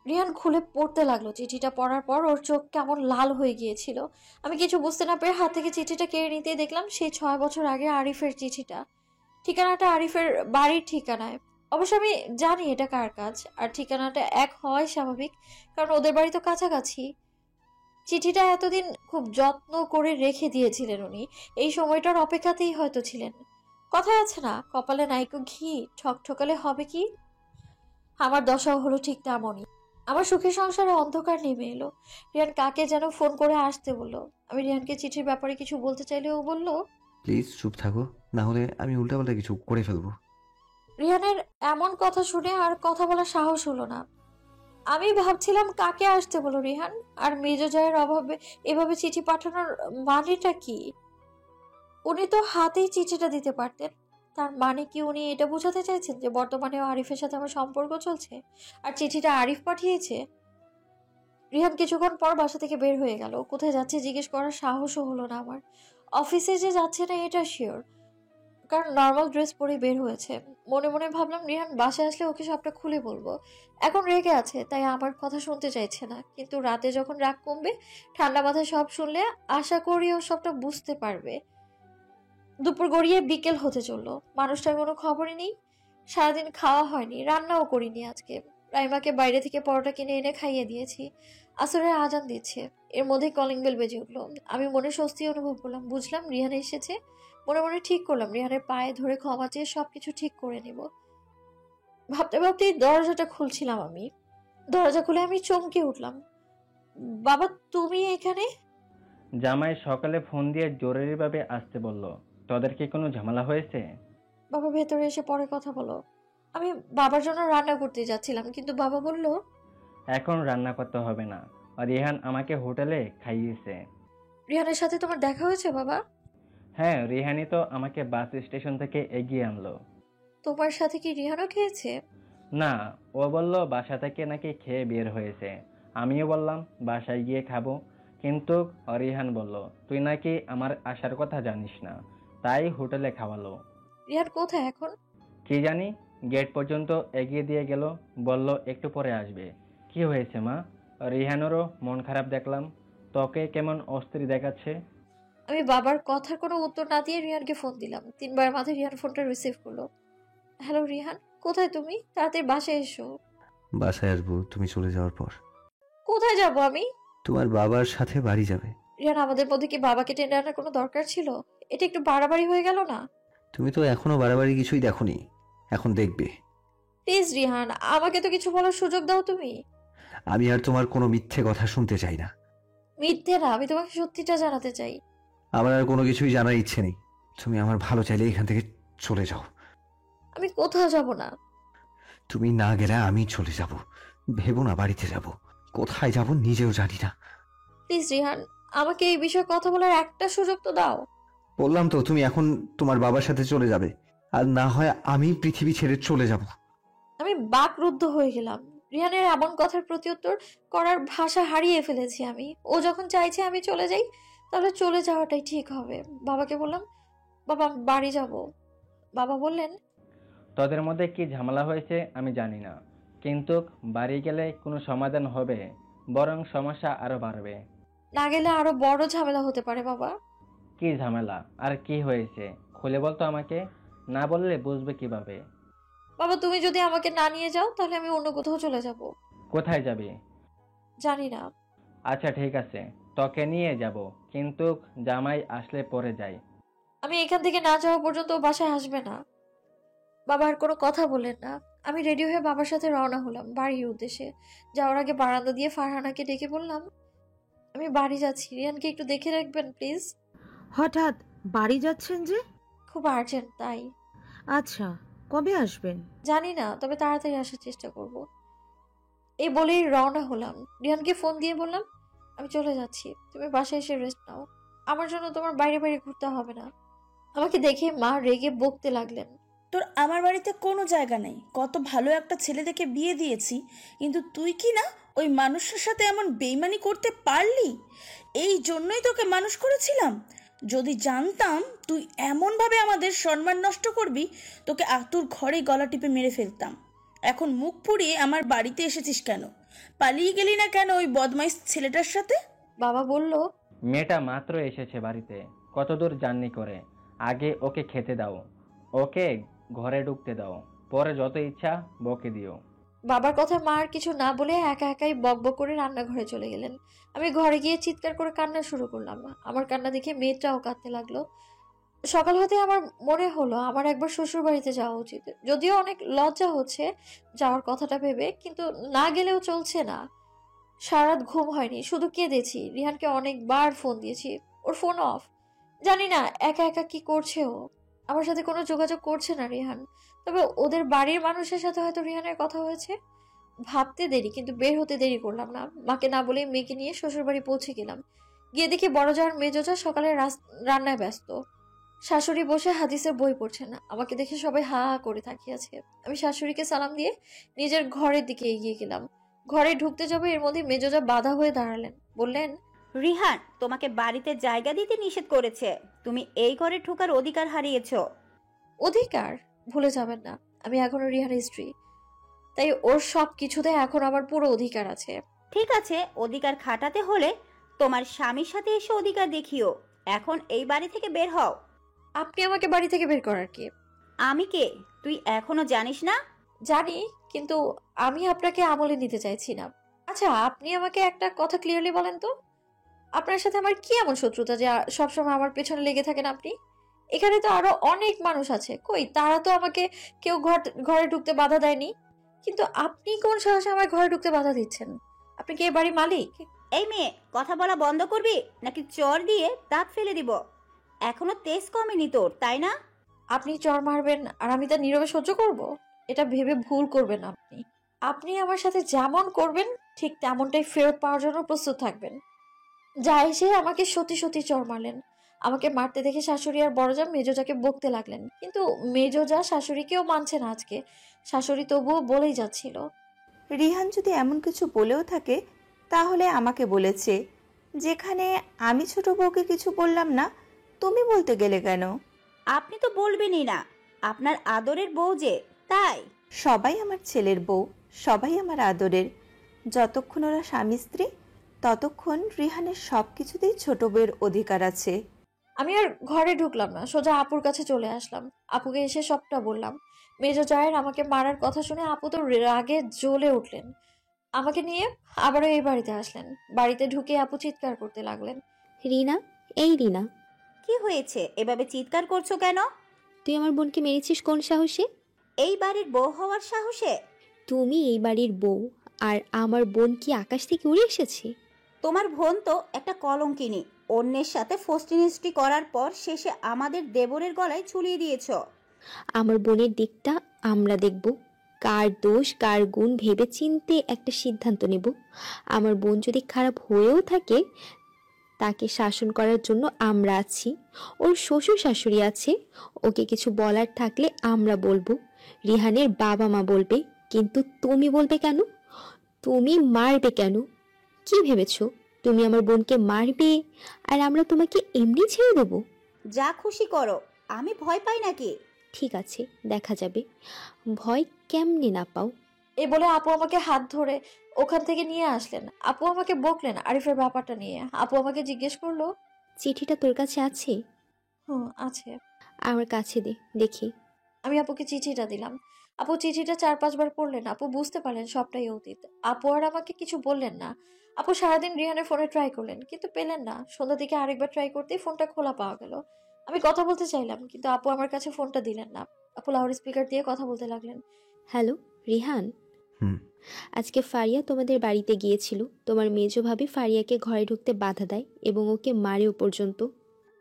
রিহান খুলে পড়তে লাগলো। চিঠিটা পড়ার পর ওর চোখ কেমন লাল হয়ে গিয়েছিল। আমি কিছু বুঝতে না পেরে হাত থেকে চিঠিটা কেড়ে নিতেই দেখলাম সেই 6 বছর আগে আরিফের চিঠিটা। ঠিকানাটা আরিফের বাড়ির ঠিকানায়। অবশ্য আমি জানি এটা কার কাজ, আর ঠিকানাটা এক হওয়াই স্বাভাবিক, কারণ ওদের বাড়ি তো কাছাকাছি। চিঠিটা এতদিন খুব যত্ন করে রেখে দিয়েছিলেন উনি। এই সময়টার অপেক্ষাতেই হয়তো ছিলেন। কথায় আছে না, কপালে নাইকো ঘি, ঠকঠকালে হবে কি। আমার দশাও হলো ঠিক তেমনই। আমার সুখের সংসারে অন্ধকার নেমে এলো। রিহান কাকে যেন ফোন করে আসতে বললো। আমি রিহানকে চিঠির ব্যাপারে কিছু বলতে চাইলে ও বলল, প্লিজ চুপ থাকো, না হলে আমি উল্টাপাল্টা কিছু করে ফেলবো। রিহানের এমন কথা শুনে আর কথা বলার সাহস হলো না। আমি ভাবছিলাম কাকে আসতে বলো রিহান, আর মেজো জায়ের অভাবে এভাবে চিঠি পাঠানোর মানেটা কি। উনি তো হাতেই চিঠিটা দিতে পারতেন। তার মানে কি উনি এটা বোঝাতে চাইছেন যে বর্তমানেও আরিফের সাথে আমার সম্পর্ক চলছে, আর চিঠিটা আরিফ পাঠিয়েছে? রিহান কিছুক্ষণ পর বাসা থেকে বের হয়ে গেল। কোথায় যাচ্ছে জিজ্ঞেস করার সাহসও হলো না আমার। অফিসে যে যাচ্ছে না এটা শিওর, কারণ নর্মাল ড্রেস পরে বের হয়েছে। মনে মনে ভাবলাম রিহান বাসায় আসলে ওকে সবটা খুলে বলবো। এখন রেগে আছে, তাই আমার কথা শুনতে চাইছে না। কিন্তু রাতে যখন রাগ কমবে, ঠান্ডা মাথায় সব শুনলে আশা করি ও সবটা বুঝতে পারবে। দুপুর গড়িয়ে বিকেল হতে চললো, মানুষটার কোনো খবরই নেই। সারাদিন খাওয়া হয়নি, রান্নাও করিনি আজকে। রাইমাকে বাইরে থেকে পরোটা কিনে এনে খাইয়ে দিয়েছি। আসরের আজান দিচ্ছে, এর মধ্যে কলিং বেল বেজে উঠলো। আমি মনে স্বস্তি অনুভব করলাম, বুঝলাম রিহান এসেছে। মনে মনে ঠিক করলাম রিহানের পায়ে ধরে ক্ষমা চেয়ে সবকিছু ঠিক করে নিব। ভাবতে ভাবতেই দরজাটা খুলছিলাম আমি। দরজা খুলে আমি চমকে উঠলাম। বাবা, তুমি এখানে? জামাই সকালে ফোন দিয়ে জরুরিভাবে আসতে বলল। তোদের কি কোনো ঝামেলা হয়েছে? বাবা ভেতরে এসে পরে কথা বলো। আমি বাবার জন্য রান্না করতে যাচ্ছিলাম, কিন্তু বাবা বলল, এখন রান্না করতে হবে না, রিহান আমাকে হোটেলে খাইয়েছে। রিহানের সাথে তোমার দেখা হয়েছে বাবা? হ্যাঁ, রিহানি তো আমাকে বাস স্টেশন থেকে এগিয়ে আনলো। তোমার সাথে কি রিহানও খেয়েছে? না, ও বলল বাসা থেকে নাকি খেয়ে বের হয়েছে। আমিও বললাম বাসায় গিয়ে খাবো, কিন্তু রিহান বলল তুই নাকি আমার আসার কথা জানিস না, তাই হোটেলে খাওয়ালো। রিহান কোথায় এখন? কি জানি, গেট পর্যন্ত এগিয়ে দিয়ে গেল, বলল একটু পরে আসবে। কি হয়েছে মা? রিহানেরও মন খারাপ দেখলাম, তোকে কেমন অস্থির দেখাচ্ছে। আমি বাবার কথার কোনো উত্তর না দিয়ে রিহানকে ফোন দিলাম। 3বার মাথায় রিহান ফোনটা রিসিভ করলো। হ্যালো রিহান, কোথায় তুমি? তাড়াতাড়ি বাসায় এসো। বাসায় আসবো তুমি চলে যাওয়ার পর। কোথায় যাব আমি? তোমার বাবার সাথে বাড়ি যাবে। রিহান, আমাদের মধ্যে কি বাবাকে টেনে আনার কোনো দরকার ছিল? এটা একটু বাড়াবাড়ি হয়ে গেল না? তুমি তো এখনো বাড়াবাড়ি কিছুই দেখোনি, এখন দেখবে। প্লিজ রিহান, আমাকে তো কিছু বলার সুযোগ দাও তুমি। আমি আর তোমার কোনো মিথ্যে কথা শুনতে চাই না। মিথ্যে না, আমি তোমাকে সত্যিটা জানাতে চাই। আমার আর কোনো কিছুই জানার ইচ্ছে নেই। তুমি আমার ভালো চাইলে এখান থেকে চলে যাও। আমি কোথাও যাব না। তুমি না গেলে আমি চলে যাব। ভেবো না বাড়িতে যাব, কোথায় যাব নিজেও জানি না। প্লিজ রিহান, আমাকে এই বিষয়ে কথা বলার একটা সুযোগ তো দাও। বললাম তো তুমি এখন তোমার বাবার সাথে চলে যাবে, আর না হয় আমি পৃথিবী ছেড়ে চলে যাব। আমি বাকরুদ্ধ হয়ে গেলাম। রিহানের এমন কথার প্রত্যুত্তর করার ভাষা হারিয়ে ফেলেছি আমি। ও যখন চাইছে আমি চলে যাই, তাহলে চলে যাওয়াটাই ঠিক হবে। বাবাকে বললাম, বাবা আমি বাড়ি যাব। বাবা বললেন, তোদের মধ্যে কি ঝামেলা হয়েছে আমি জানি না, কিন্তু বাড়ি গেলে কোনো সমাধান হবে, বরং সমস্যা আরো বাড়বে। না গেলে আরো বড় ঝামেলা হতে পারে বাবা। কি ঝামেলা আর কি হয়েছে খুলে বলতো আমাকে, না বললে বুঝবে কিভাবে? বাবা, তুমি যদি আমাকে না নিয়ে যাও তাহলে আমি অন্য কোথাও চলে যাব। কোথায় যাবি? জানি না। আচ্ছা ঠিক আছে, তোকে নিয়ে যাব, কিন্তু জামাই আসলে পরে যাই। আমি এখান থেকে না যাওয়া পর্যন্ত ও বাসায় আসবে না। বাবা আর কোনো কথা বললেন না। আমি রেডি হয়ে বাবার সাথে রওনা হলাম বাড়ির উদ্দেশ্যে। যাওয়ার আগে বারান্দা দিয়ে ফারহানাকে ডেকে বললাম, আমি বাড়ি যাচ্ছি, রিয়ানকে একটু দেখে রাখবেন প্লিজ। হঠাৎ বাড়ি যাচ্ছেন যে? খুব আর্জেন্ট তাই। আচ্ছা, কবে আসবেন? জানি না, তবে তাড়াতাড়ি আসার চেষ্টা করব। এই বলেই রওনা হলাম। রিয়ানকে ফোন দিয়ে বললাম, আমি চলে যাচ্ছি, তুমি বাসায় এসে রেস্ট নাও। আমার জন্য তোমার বাইরে বাইরে ঘুরতে হবে না। আমাকে দেখে মা রেগে বকতে লাগলেন, তোর আমার বাড়িতে কোনো জায়গা নেই। কত ভালো একটা ছেলে দেখে বিয়ে দিয়েছি, কিন্তু তুই কি না ওই মানুষের সাথে এমন বেইমানি করতে পারলি? এই জন্যই তোকে মানুষ করেছিলাম। যদি জানতাম তুই এমনভাবে আমাদের সম্মান নষ্ট করবি, তোকে আতুর ঘরে গলা টিপে মেরে ফেলতাম। এখন মুখ পুড়িয়ে আমার বাড়িতে এসেছিস কেন? পালিয়ে গেলি না কেন ওই বদমাইশ ছেলেটার সাথে? বাবা বলল, মেয়েটা মাত্র এসেছে বাড়িতে, কতদূর জার্নি করে, আগে ওকে খেতে দাও, ওকে ঘরে ঢুকতে দাও, পরে যত ইচ্ছা বকে দিও। বাবার কথা মা আর কিছু না বলে একা একাই বকবক করে রান্নাঘরে চলে গেলেন। আমি ঘরে গিয়ে চিৎকার করে কান্না শুরু করলাম। আমার কান্না দেখে মেয়েটাও কাঁদতে লাগলো। সকাল হতে আমার মনে হলো আমার একবার শ্বশুর বাড়িতে যাওয়া উচিত, যদিও অনেক লজ্জা হচ্ছে যাওয়ার কথাটা ভেবে, কিন্তু না গেলেও চলছে না। সারা রাত ঘুম হয়নি, শুধু কেঁদেছি। রিহানকে অনেকবার ফোন দিয়েছি, ওর ফোন অফ। জানি না একা একা কি করছে ও। আমার সাথে কোনো যোগাযোগ করছে না রিহান। তবে ওদের বাড়ির মানুষের সাথে হয়তো রিহানের কথা হয়েছে। ভাবতে দেরি, কিন্তু বের হতে দেরি করলাম না। মাকে না বলে মেয়েকে নিয়ে শ্বশুর বাড়ি পৌঁছে গেলাম। গিয়ে দেখি বড় যা আর মেজো যা সকালে রান্নায় ব্যস্ত। শাশুড়ি বসে হাদিসের বই পড়ছেন। আমাকে দেখে সবাই হা হা করে তাকিয়ে আছে। আমি শাশুড়িকে সালাম দিয়ে নিজের ঘরের দিকে এগিয়ে গেলাম। ঘরে ঢুকতে যাবে এর মধ্যে মেজোজা বাধা হয়ে দাঁড়ালেন, বললেন, রিহান তোমাকে বাড়িতে জায়গা দিতে নিষেধ করেছে, তুমি এই ঘরে ঢোকার অধিকার হারিয়েছো। অধিকার? ভুলে যাবেন না আমি এখনো রিহানের স্ত্রী, তাই ওর সব কিছুতে এখন আমার পুরো অধিকার আছে। ঠিক আছে, অধিকার খাটাতে হলে তোমার স্বামীর সাথে এসে অধিকার দেখিও। এখন এই বাড়ি থেকে বের হও। আপনি আমাকে বাড়ি থেকে বের করার কে? আমি কে তুই এখনো জানিস না? জানি, কিন্তু আমি আপনাকে আমলে নিতে চাইছি না। আচ্ছা, আপনি আমাকে একটা কথা ক্লিয়ারলি বলেন তো, আপনার সাথে আমার কি এমন শত্রুতা যে সবসময় আমার পেছনে লেগে থাকেন আপনি? এখানে তো আরো অনেক মানুষ আছে, কই তারা তো আমাকে কেউ ঘরে ঢুকতে বাধা দেয়নি, কিন্তু আপনি কোন সাহসে আমার ঘরে ঢুকতে বাধা দিচ্ছেন? আপনি কি এই বাড়ির মালিক? এই মেয়ে, কথা বলা বন্ধ করবি নাকি চর দিয়ে দাঁত ফেলে দিব? এখনো তেজ কমেনি তোর, তাই না? আপনি চর মারবেন আর আমি তা নীরবে সহ্য করব? এটা ভেবে ভুল করবেন আপনি। আপনি আমার সাথে যেমন করবেন ঠিক তেমনটাই ফেরত পাওয়ার জন্য প্রস্তুত থাকবেন। যা এসে আমাকে সত্যি সত্যি চর মারলেন। আমাকে মারতে দেখে শাশুড়ি আর বড়জা মেজোজাকে বকতে লাগলেন, কিন্তু মেজোজা শাশুড়িকেও মানছে না আজকে। শাশুড়ি তবুও বলেই যাচ্ছিল। রিহান যদি এমন কিছু বলেও থাকে তাহলে আমাকে বলেছে। যেখানে আমি ছোট বউকে কিছু বললাম না, তুমি বলতে গেলে কেন? আপনি তো বলবেনই না, আপনার আদরের বউ যে, তাই। সবাই আমার ছেলের বউ, সবাই আমার আদরের। যতক্ষণ ওরা স্বামী স্ত্রী ততক্ষণ রিহানের সব কিছুতেই ছোট বউয়ের অধিকার আছে। আমি আর ঘরে ঢুকলাম না, সোজা আপুর কাছে চলে আসলাম। আপুকে এসে সবটা বললাম। মেজো জায়ের আমাকে মারার কথা শুনে আপু তো রাগে জ্বলে উঠলেন। আমাকে নিয়ে আবারও এই বাড়িতে আসলেন। বাড়িতে ঢুকে আপু চিৎকার করতে লাগলেন, রিনা, এই রিনা, কি হয়েছে? এভাবে চিৎকার করছো কেন? তুই আমার বোনকে মেরেছিস কোন সাহসে? এই বাড়ির বউ হওয়ার সাহসে? তুমি এই বাড়ির বউ, আর আমার বোন কি আকাশ থেকে উড়ে এসেছে? তোমার বোন তো একটা কলঙ্কিনী। অন্যের সাথে ফষ্টিনষ্টি করার পর শেষে আমাদের দেবরের গলায় ঝুলিয়ে দিয়েছ। আমার বোনের দিকটা আমরা দেখব, কার দোষ কার গুণ ভেবে চিনতে একটা সিদ্ধান্ত নেব। আমার বোন যদি খারাপ হয়েও থাকে তাকে শাসন করার জন্য আমরা আছি, ওর শ্বশুর শাশুড়ি আছে, ওকে কিছু বলার থাকলে আমরা বলবো, রিহানের বাবা মা বলবে, কিন্তু তুমি বলবে কেন? তুমি মারবে কেন? কি ভেবেছো তুমি আমার বোনকে মারবে আর আমরা তোমাকে এমনি ছেড়ে দেবো? যা খুশি করো, আমি ভয় পাই নাকি? ঠিক আছে, দেখা যাবে ভয় কেমনে না পাও। এই বলে আপু আমাকে হাত ধরে ওখান থেকে নিয়ে আসলেন। আপু আমাকে বকলেন আরিফের ব্যাপারটা নিয়ে। আপু আমাকে জিজ্ঞেস করলো, চিঠিটা তোর কাছে আছে? হুম, আছে। আমার কাছে দে, দেখি। আমি আপুকে চিঠিটা দিলাম। আপু চিঠিটা 4-5 বার পড়লেন। আপু বুঝতে পারলেন সবটাই অতীত। আপু আর আমাকে কিছু বললেন না। আপু সারাদিন রিহানের ফোনে ট্রাই করলেন, কিন্তু পেলেন না। সন্ধ্যার দিকে আরেকবার ট্রাই করতেই ফোনটা খোলা পাওয়া গেল। আমি কথা বলতে চাইলাম, কিন্তু আপু আমার কাছে ফোনটা দিলেন না। আপু লাউড স্পিকার দিয়ে কথা বলতে লাগলেন। হ্যালো রিহান, হুম। আজকে ফারিয়া তোমাদের বাড়িতে গিয়েছিল। তোমার মেজো ভাবি ফারিয়াকে ঘরে ঢুকতে বাধা দেয় এবং ওকে মারেও পর্যন্ত।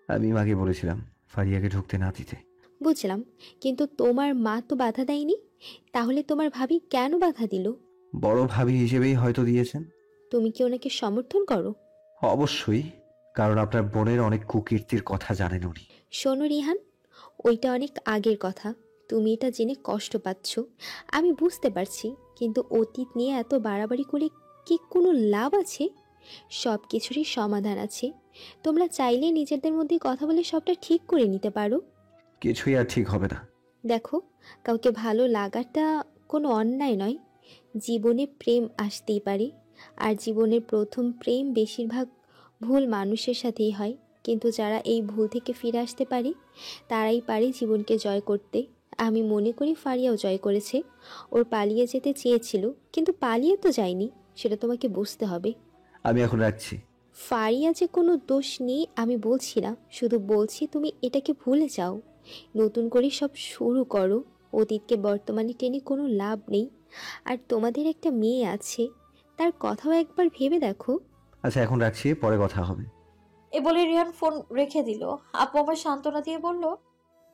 আমি মাকে বলেছিলাম ফারিয়াকে ঢুকতে না দিতে। বুঝলাম, কিন্তু তোমার মা তো বাধা দেয়নি, তাহলে তোমার ভাবি কেন বাধা দিল? বড় ভাবি হিসেবেই হয়তো দিয়েছেন। তুমি কি ওনাকে সমর্থন করো? অবশ্যই, কারণ আপনার বোনের অনেক কুকীর্তির কথা জানেন উনি। শোনো রিহান, ওইটা অনেক আগের কথা। তুমি এটা জেনে কষ্ট পাচ্ছ, আমি বুঝতে পারছি, কিন্তু অতীত নিয়ে এত বাড়াবাড়ি করে কি কোনো লাভ আছে? সব কিছুরই সমাধান আছে। তোমরা চাইলে নিজেদের মধ্যে কথা বলে সবটা ঠিক করে নিতে পারো। কিছুই আর ঠিক হবে না। দেখো, কাউকে ভালো লাগাটা কোনো অন্যায় নয়। জীবনে প্রেম আসতেই পারে, আর জীবনের প্রথম প্রেম বেশিরভাগ ভুল মানুষের সাথেই হয়, কিন্তু যারা এই ভুল থেকে ফিরে আসতে পারে তারাই পারে জীবনকে জয় করতে। আমি মনে করি ফারিয়াও জয় করেছে। ওর পালিয়ে যেতে চেয়েছিল, কিন্তু পালিয়ে তো যায়নি, সেটা তোমাকে বুঝতে হবে। আমি এখন রাখছি। ফারিয়া যে কোনো দোষ নেই আমি বলছি না, শুধু বলছি তুমি এটাকে ভুলে যাও, নতুন করে সব শুরু করো। অতীতকে বর্তমানে টেনে কোনো লাভ নেই। আর তোমাদের একটা মেয়ে আছে, তার কথাও একবার ভেবে দেখো। আচ্ছা, এখন রাখছি, পরে কথা হবে। এ বলে রিহান ফোন রেখে দিল। আপু আমার সান্ত্বনা দিয়ে বলল,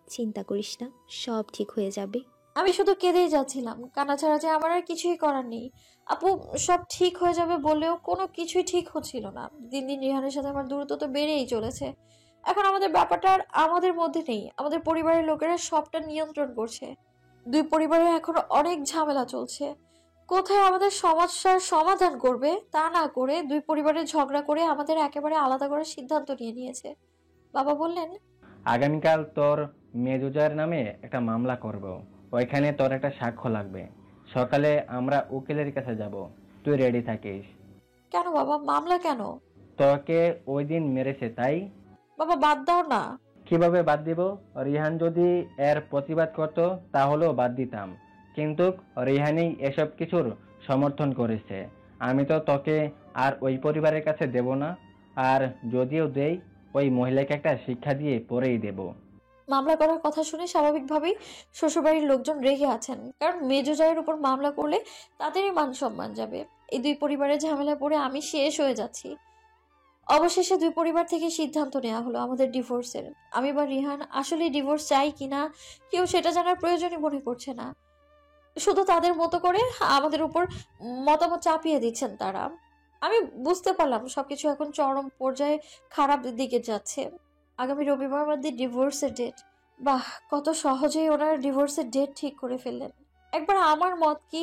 চিন্তা করিস না, সব ঠিক হয়ে যাবে। আমি শুধু কেঁদেই যাচ্ছিলাম। কান্না ছাড়া যে আমার আর কিছুই করার নেই। আপু সব ঠিক হয়ে যাবে বললেও কোনো কিছুই ঠিক হচ্ছিল না। দিন দিন রিহানের সাথে আমার দূরত্ব তো বেড়েই চলেছে। এখন আমাদের ব্যাপারটা আর আমাদের মধ্যে নেই, আমাদের পরিবারের লোকেরা সবটা নিয়ন্ত্রণ করছে। দুই পরিবারে এখন অনেক ঝামেলা চলছে। কোথায় আমাদের সমস্যার সমাধান করবে তা না করে দুই পরিবারে ঝগড়া করে আমাদের একেবারে আলাদা করার সিদ্ধান্ত নিয়েছে। বাবা বললেন, আগামীকাল তোর মেজুজার নামে একটা মামলা করব। ওইখানে তোর একটা সাক্ষ্য লাগবে। সকালে আমরা উকিলের কাছে যাব, তুই রেডি থাকিস। কেন বাবা, মামলা কেন? তোকে ওই দিন মেরেছে তাই। বাবা বাদ দাও না। কিভাবে বাদ দিব? রিহান যদি এর প্রতিবাদ করতো তাহলেও বাদ দিতাম, কিন্তু রিহানই এসব কিছুর সমর্থন করেছে। আমি তো তোকে আর ওই পরিবারের কাছে দেব না, আর যদিও দেই ওই মহিলাকে একটা শিক্ষা দিয়ে পরেই দেব। মামলা করার কথা শুনে স্বাভাবিকভাবেই শ্বশুরবাড়ির লোকজন রেগে আছেন, কারণ মেজো জায়ের উপর মামলা করলে তাদেরই মান সম্মান যাবে। এই দুই পরিবারের ঝামেলায় পড়ে আমি শেষ হয়ে যাচ্ছি। অবশেষে দুই পরিবার থেকে সিদ্ধান্ত নেওয়া হলো আমাদের ডিভোর্সের। আমি বা রিহান আসলে ডিভোর্স চাই কিনা কেউ সেটা জানার প্রয়োজনই মনে করছে না। শুধু তাদের মতো করে আমাদের উপর মতামত চাপিয়ে দিচ্ছেন তারা। আমি বুঝতে পারলাম সবকিছু এখন চরম পর্যায়ে খারাপ দিকে যাচ্ছে। আগামী রবিবার আমাদের ডিভোর্সের ডেট। বাহ, কত সহজেই ওনারা ডিভোর্সের ডেট ঠিক করে ফেললেন। একবার আমার মত কি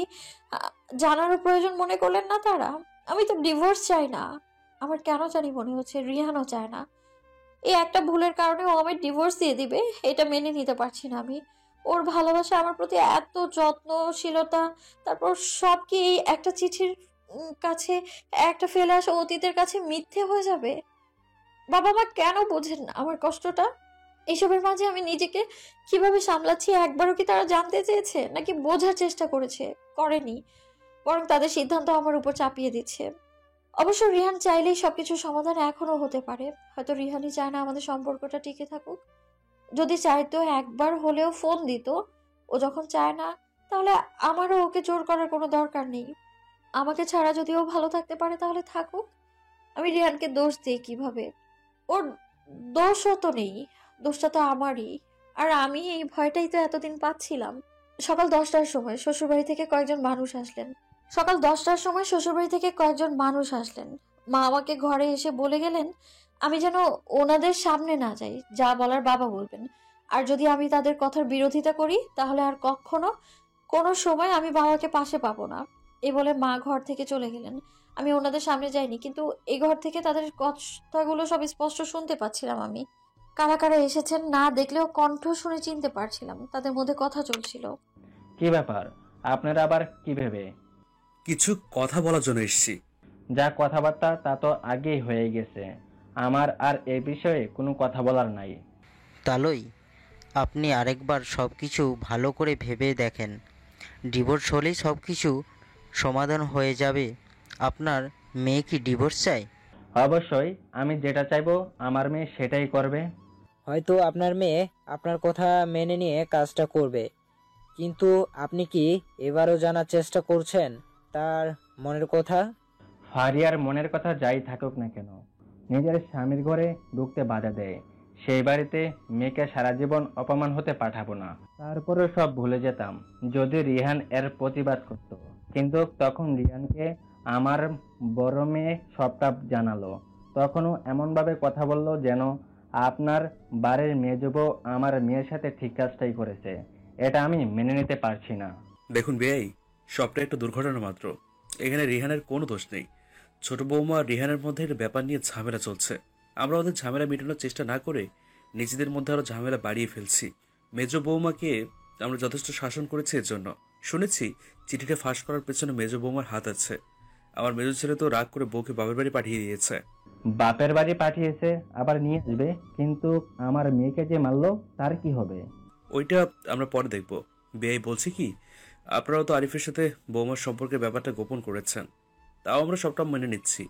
জানারও প্রয়োজন মনে করলেন না তারা? আমি তো ডিভোর্স চাই না। আমার কেন জানি মনে হচ্ছে রিহানও চায় না। এই একটা ভুলের কারণে ও আমায় ডিভোর্স দিয়ে দিবে, এটা মেনে নিতে পারছি না আমি। ওর ভালোবাসা, আমার প্রতি এত যত্নশীলতা, তারপর সব কি এই একটা চিঠির কাছে, একটা ফেলে আসা অতীতের কাছে মিথ্যে হয়ে যাবে? বাবা মা কেন বোঝেন না আমার কষ্টটা? এসবের মাঝে আমি নিজেকে কিভাবে সামলাচ্ছি একবারও কি তারা জানতে চেয়েছে, নাকি বোঝার চেষ্টা করেনি, বরং তাদের সিদ্ধান্ত আমার উপর চাপিয়ে দিচ্ছে। অবশ্য রিহান চাইলেই সবকিছু সমাধান এখনো হতে পারে। হয়তো রিহানই চায় না আমাদের সম্পর্কটা টিকে থাকুক। যদি চাইতো একবার হলেও ফোন দিত। ও যখন চায় না, তাহলে আমারও ওকে জোর করার কোনো দরকার নেই। আমাকে ছাড়া যদি ও ভালো থাকতে পারে তাহলে থাকুক। আমি রিহানকে দোষ দিই কিভাবে? ওর দোষও তো নেই, দোষটা তো আমারই। আর আমি এই ভয়টাই তো এতদিন পাচ্ছিলাম। সকাল 10টার সময় শ্বশুরবাড়ি থেকে কয়েকজন মানুষ আসলেন। মা আমাকে ঘরে এসে বলে গেলেন আমি যেন ওনাদের সামনে না যাই, যা বলার বাবা বলবেন। আর যদি আমি তাদের কথার বিরোধিতা করি তাহলে আর কখনো কোনো সময় আমি বাবাকে পাশে পাবো না। এই বলে মা ঘর থেকে চলে গেলেন। আমি ওনাদের সামনে যাইনি, কিন্তু এই ঘর থেকে তাদের কথাগুলো সব স্পষ্ট শুনতে পাচ্ছিলাম আমি। কারা কারা এসেছেন না দেখলেও কণ্ঠ শুনে চিনতে পারছিলাম, তাদের মধ্যে কথা চলছিল। কি ব্যাপার, আপনারা আবার কি ভেবে? কিছু কথা বলার জন্য এসেছি। যা কথাবার্তা তা তো আগেই হয়ে গেছে। আমার আর এই বিষয়ে কোনো কথা বলার নাই। তালই আপনি আরেকবার সব কিছু ভালো করে ভেবে দেখেন। ডিভোর্স হলেই সব কিছু সমাধান হয়ে যাবে। আপনার মেয়ে কি ডিভোর্স চায়? অবশ্যই, আমি যেটা চাইবো আমার মেয়ে সেটাই করবে। হয়তো আপনার মেয়ে আপনার কথা মেনে নিয়ে কাজটা করবে, কিন্তু আপনি কি এবারও জানার চেষ্টা করছেন তার মনের কথা? ফারিয়ার মনের কথা যাই থাকুক না কেন, নিজের স্বামীর ঘরে ঢুকতে বাধা দেয়। সেই বাড়িতে মেয়েকে সারা জীবন অপমান হতে পাঠাবো না। তারপরে সব ভুলে যেতাম যদি রিহান এর প্রতিবাদ করত, কিন্তু তখন রিহানকে আমার বড় মেয়ে সবটা জানালো। তখনও এমনভাবে কথা বলল যেন আপনার বাড়ির মেজবউ আমার মেয়ের সাথে ঠিক কাজটাই করেছে। এটা আমি মেনে নিতে পারছি না। দেখুন বেয়াই, সবটা একটা দুর্ঘটনা মাত্র। এখানে রিহানের কোনো দোষ নেই। ছোট বৌমা রিহানের মধ্যে একটা ব্যাপার নিয়ে ঝামেলা চলছে। আমরা ওদের ঝামেলা মেটানোর চেষ্টা না করে নিজেদের মধ্যে আরো ঝামেলা বাড়িয়ে ফেলছি। মেজ বৌমাকে আমরা যথেষ্ট শাসন করেছি এর জন্য। শুনেছি চিঠিটা ফাঁস করার পেছনে মেজ বৌমার হাত আছে। আমার মেজ ছেলে তো রাগ করে বউকে বাপের বাড়ি পাঠিয়ে দিয়েছে। বাপের বাড়ি পাঠিয়েছে, আবার নিয়ে আসবে, কিন্তু আমার মেয়েকে যে মারলো তার কি হবে? ওইটা আমরা পরে দেখব। বেআই বলছি কি, আপনারাও তো আরিফের সাথে বৌমার সম্পর্কের ব্যাপারটা গোপন করেছেন, তাও আমরা সবটা মেনে নিচ্ছি,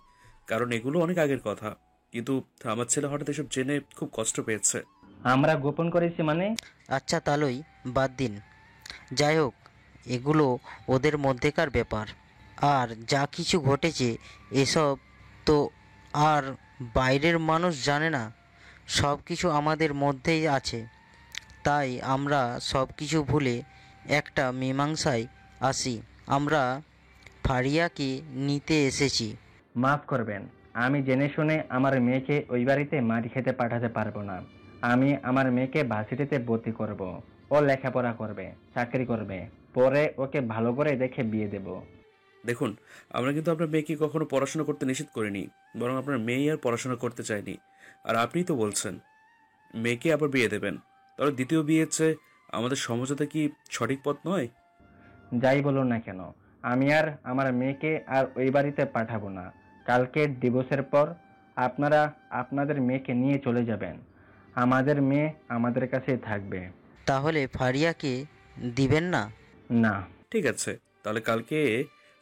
কারণ এগুলো অনেক আগের কথা। কিন্তু আমার ছেলে হঠাৎ এসব জেনে খুব কষ্ট পেয়েছে। আমরা গোপন করেছি মানে? আচ্ছা তালই বাদ দিন, যাই হোক এগুলো ওদের মধ্যেকার ব্যাপার। আর যা কিছু ঘটেছে এসব তো আর বাইরের মানুষ জানে না, সব কিছু আমাদের মধ্যেই আছে। তাই আমরা সব কিছু ভুলে একটা মীমাংসায় আসি। আমরা ফারিয়াকে নিতে এসেছি। মাফ করবেন, আমি জেনে শুনে আমার মেয়েকে ওই বাড়িতে মাটি খেতে পাঠাতে পারবো না। আমি আমার মেয়েকে ভার্সিটিতে ভর্তি করব। ও লেখাপড়া করবে, চাকরি করবে, পরে ওকে ভালো করে দেখে বিয়ে দেব। দেখুন, আমরা কিন্তু আপনার মেয়েকে কখনো পড়াশোনা করতে নিষেধ করিনি, বরং আপনার মেয়ে আর পড়াশোনা করতে চায়নি। আর আপনিই তো বলছেন মেয়েকে আবার বিয়ে দেবেন, তাহলে দ্বিতীয় বিয়ের চেয়ে আমাদের সমঝোতা কি সঠিক পথ নয়? যাই বলুন না কেন, আমি আর আমার মেয়েকে আর ওই বাড়িতে পাঠাবো না। কালকে ডিভোর্সের পর আপনারা আপনাদের মেয়েকে নিয়ে চলে যাবেন, আমাদের মেয়ে আমাদের কাছেই থাকবে। তাহলে ফারিয়াকে দিবেন না? না। ঠিক আছে, তাহলে কালকে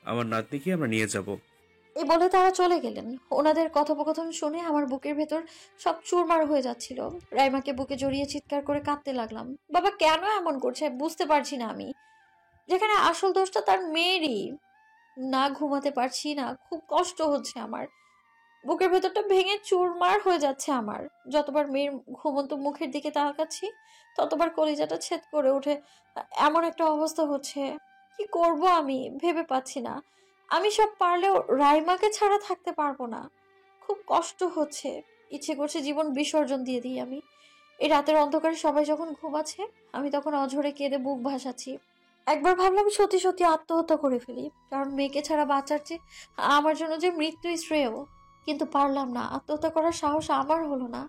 আমার নাতনিকে আমরা নিয়ে যাব। এই বলে তারা চলে গেলেন। ওনাদের কথোপকথন শুনে আমার বুকের ভেতর সব চুরমার হয়ে যাচ্ছিল। রাইমাকে বুকে জড়িয়ে চিৎকার করে কাঁদতে লাগলাম। বাবা কেন এমন করছে বুঝতে পারছি না আমি, যেখানে আসল দোষটা তার মেয়েরই। না ঘুমাতে পারছি না, খুব কষ্ট হচ্ছে আমার। বুকের ভেতরটা ভেঙে চুরমার হয়ে যাচ্ছে আমার। যতবার মেয়ের ঘুমন্ত মুখের দিকে তাকাচ্ছি ততবার কলিজাটা ছেদ করে ওঠে। এমন একটা অবস্থা হচ্ছে, কি করব আমি ভেবে পাচ্ছি না। আমি সব পারলেও রাইমাকে ছাড়া থাকতে পারবো না। খুব কষ্ট হচ্ছে, ইচ্ছে করছে জীবন বিসর্জন দিয়ে দিই আমি। এই রাতের অন্ধকারে সবাই যখন ঘুমাচ্ছে আমি তখন অঝরে কেঁদে বুক ভাসাচ্ছি। একবার ভাবলাম সত্যি সত্যি আত্মহত্যা করে ফেলি, কারণ মেয়েকে ছাড়া বাঁচার চেয়ে আমার জন্য যে মৃত্যুই শ্রেয়। কিন্তু পারলাম না, আত্মহত্যা করার সাহস আমার হলো না।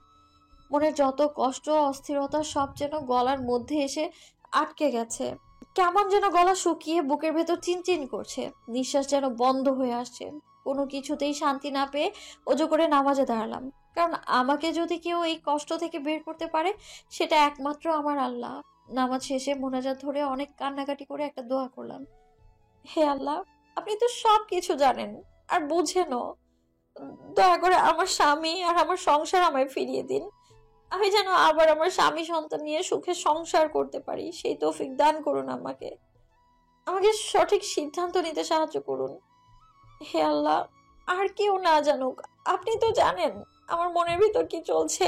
মনের যত কষ্ট অস্থিরতা সব যেন গলার মধ্যে এসে আটকে গেছে। কেমন যেন গলা শুকিয়ে বুকের ভেতর চিনচিন করছে, নিঃশ্বাস যেন বন্ধ হয়ে আসছে। কোনো কিছুতেই শান্তি না পেয়ে ওজো করে নামাজে দাঁড়ালাম, কারণ আমাকে যদি কেউ এই কষ্ট থেকে বের করতে পারে সেটা একমাত্র আমার আল্লাহ। নামাজ শেষে মোনাজাত ধরে অনেক কান্নাকাটি করে একটা দোয়া করলাম। হে আল্লাহ, আপনি তো সব কিছু জানেন আর বুঝেনও, দয়া করে আমার স্বামী আর আমার সংসার আমায় ফিরিয়ে দিন। আমি যেন আবার আমার স্বামী সন্তান নিয়ে সুখে সংসার করতে পারি, সেই তৌফিক দান করুন আমাকে। আমাকে সঠিক সিদ্ধান্ত নিতে সাহায্য করুন। হে আল্লাহ, আর কেউ না জানুক, আপনি তো জানেন আমার মনের ভিতর কি চলছে।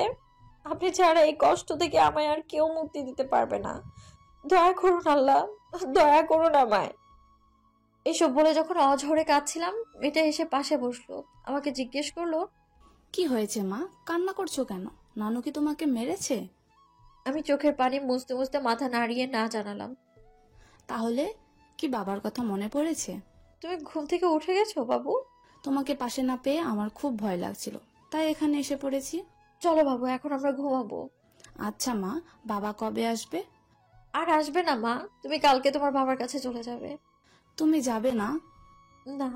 আপনি ছাড়া এই কষ্ট থেকে আমায় আর কেউ মুক্তি দিতে পারবে না। দয়া করুন আল্লাহ, দয়া করুন আমায়। এসব বলে যখন অঝরে কাঁদছিলাম, মেয়েটা এসে পাশে বসলো, আমাকে জিজ্ঞেস করলো, কি হয়েছে মা, কান্না করছো কেন? নানু কি তোমাকে মেরেছে? আমি চোখের পানি মুছতে মুছতে মাথা নাড়িয়ে না জানালাম। তাহলে কি বাবার কথা মনে পড়েছে? তুমি ঘুম থেকে উঠে গেছো বাবু? তোমাকে পাশে না পেয়ে আমার খুব ভয় লাগছিল, তাই এখানে এসে পড়েছি। চলো বাবু, এখন আমরা ঘুমাবো। আচ্ছা মা, বাবা কবে আসবে? আর আসবে না মা, তুমি কালকে তোমার বাবার কাছে চলে যাবে। তুমি যাবে না? না।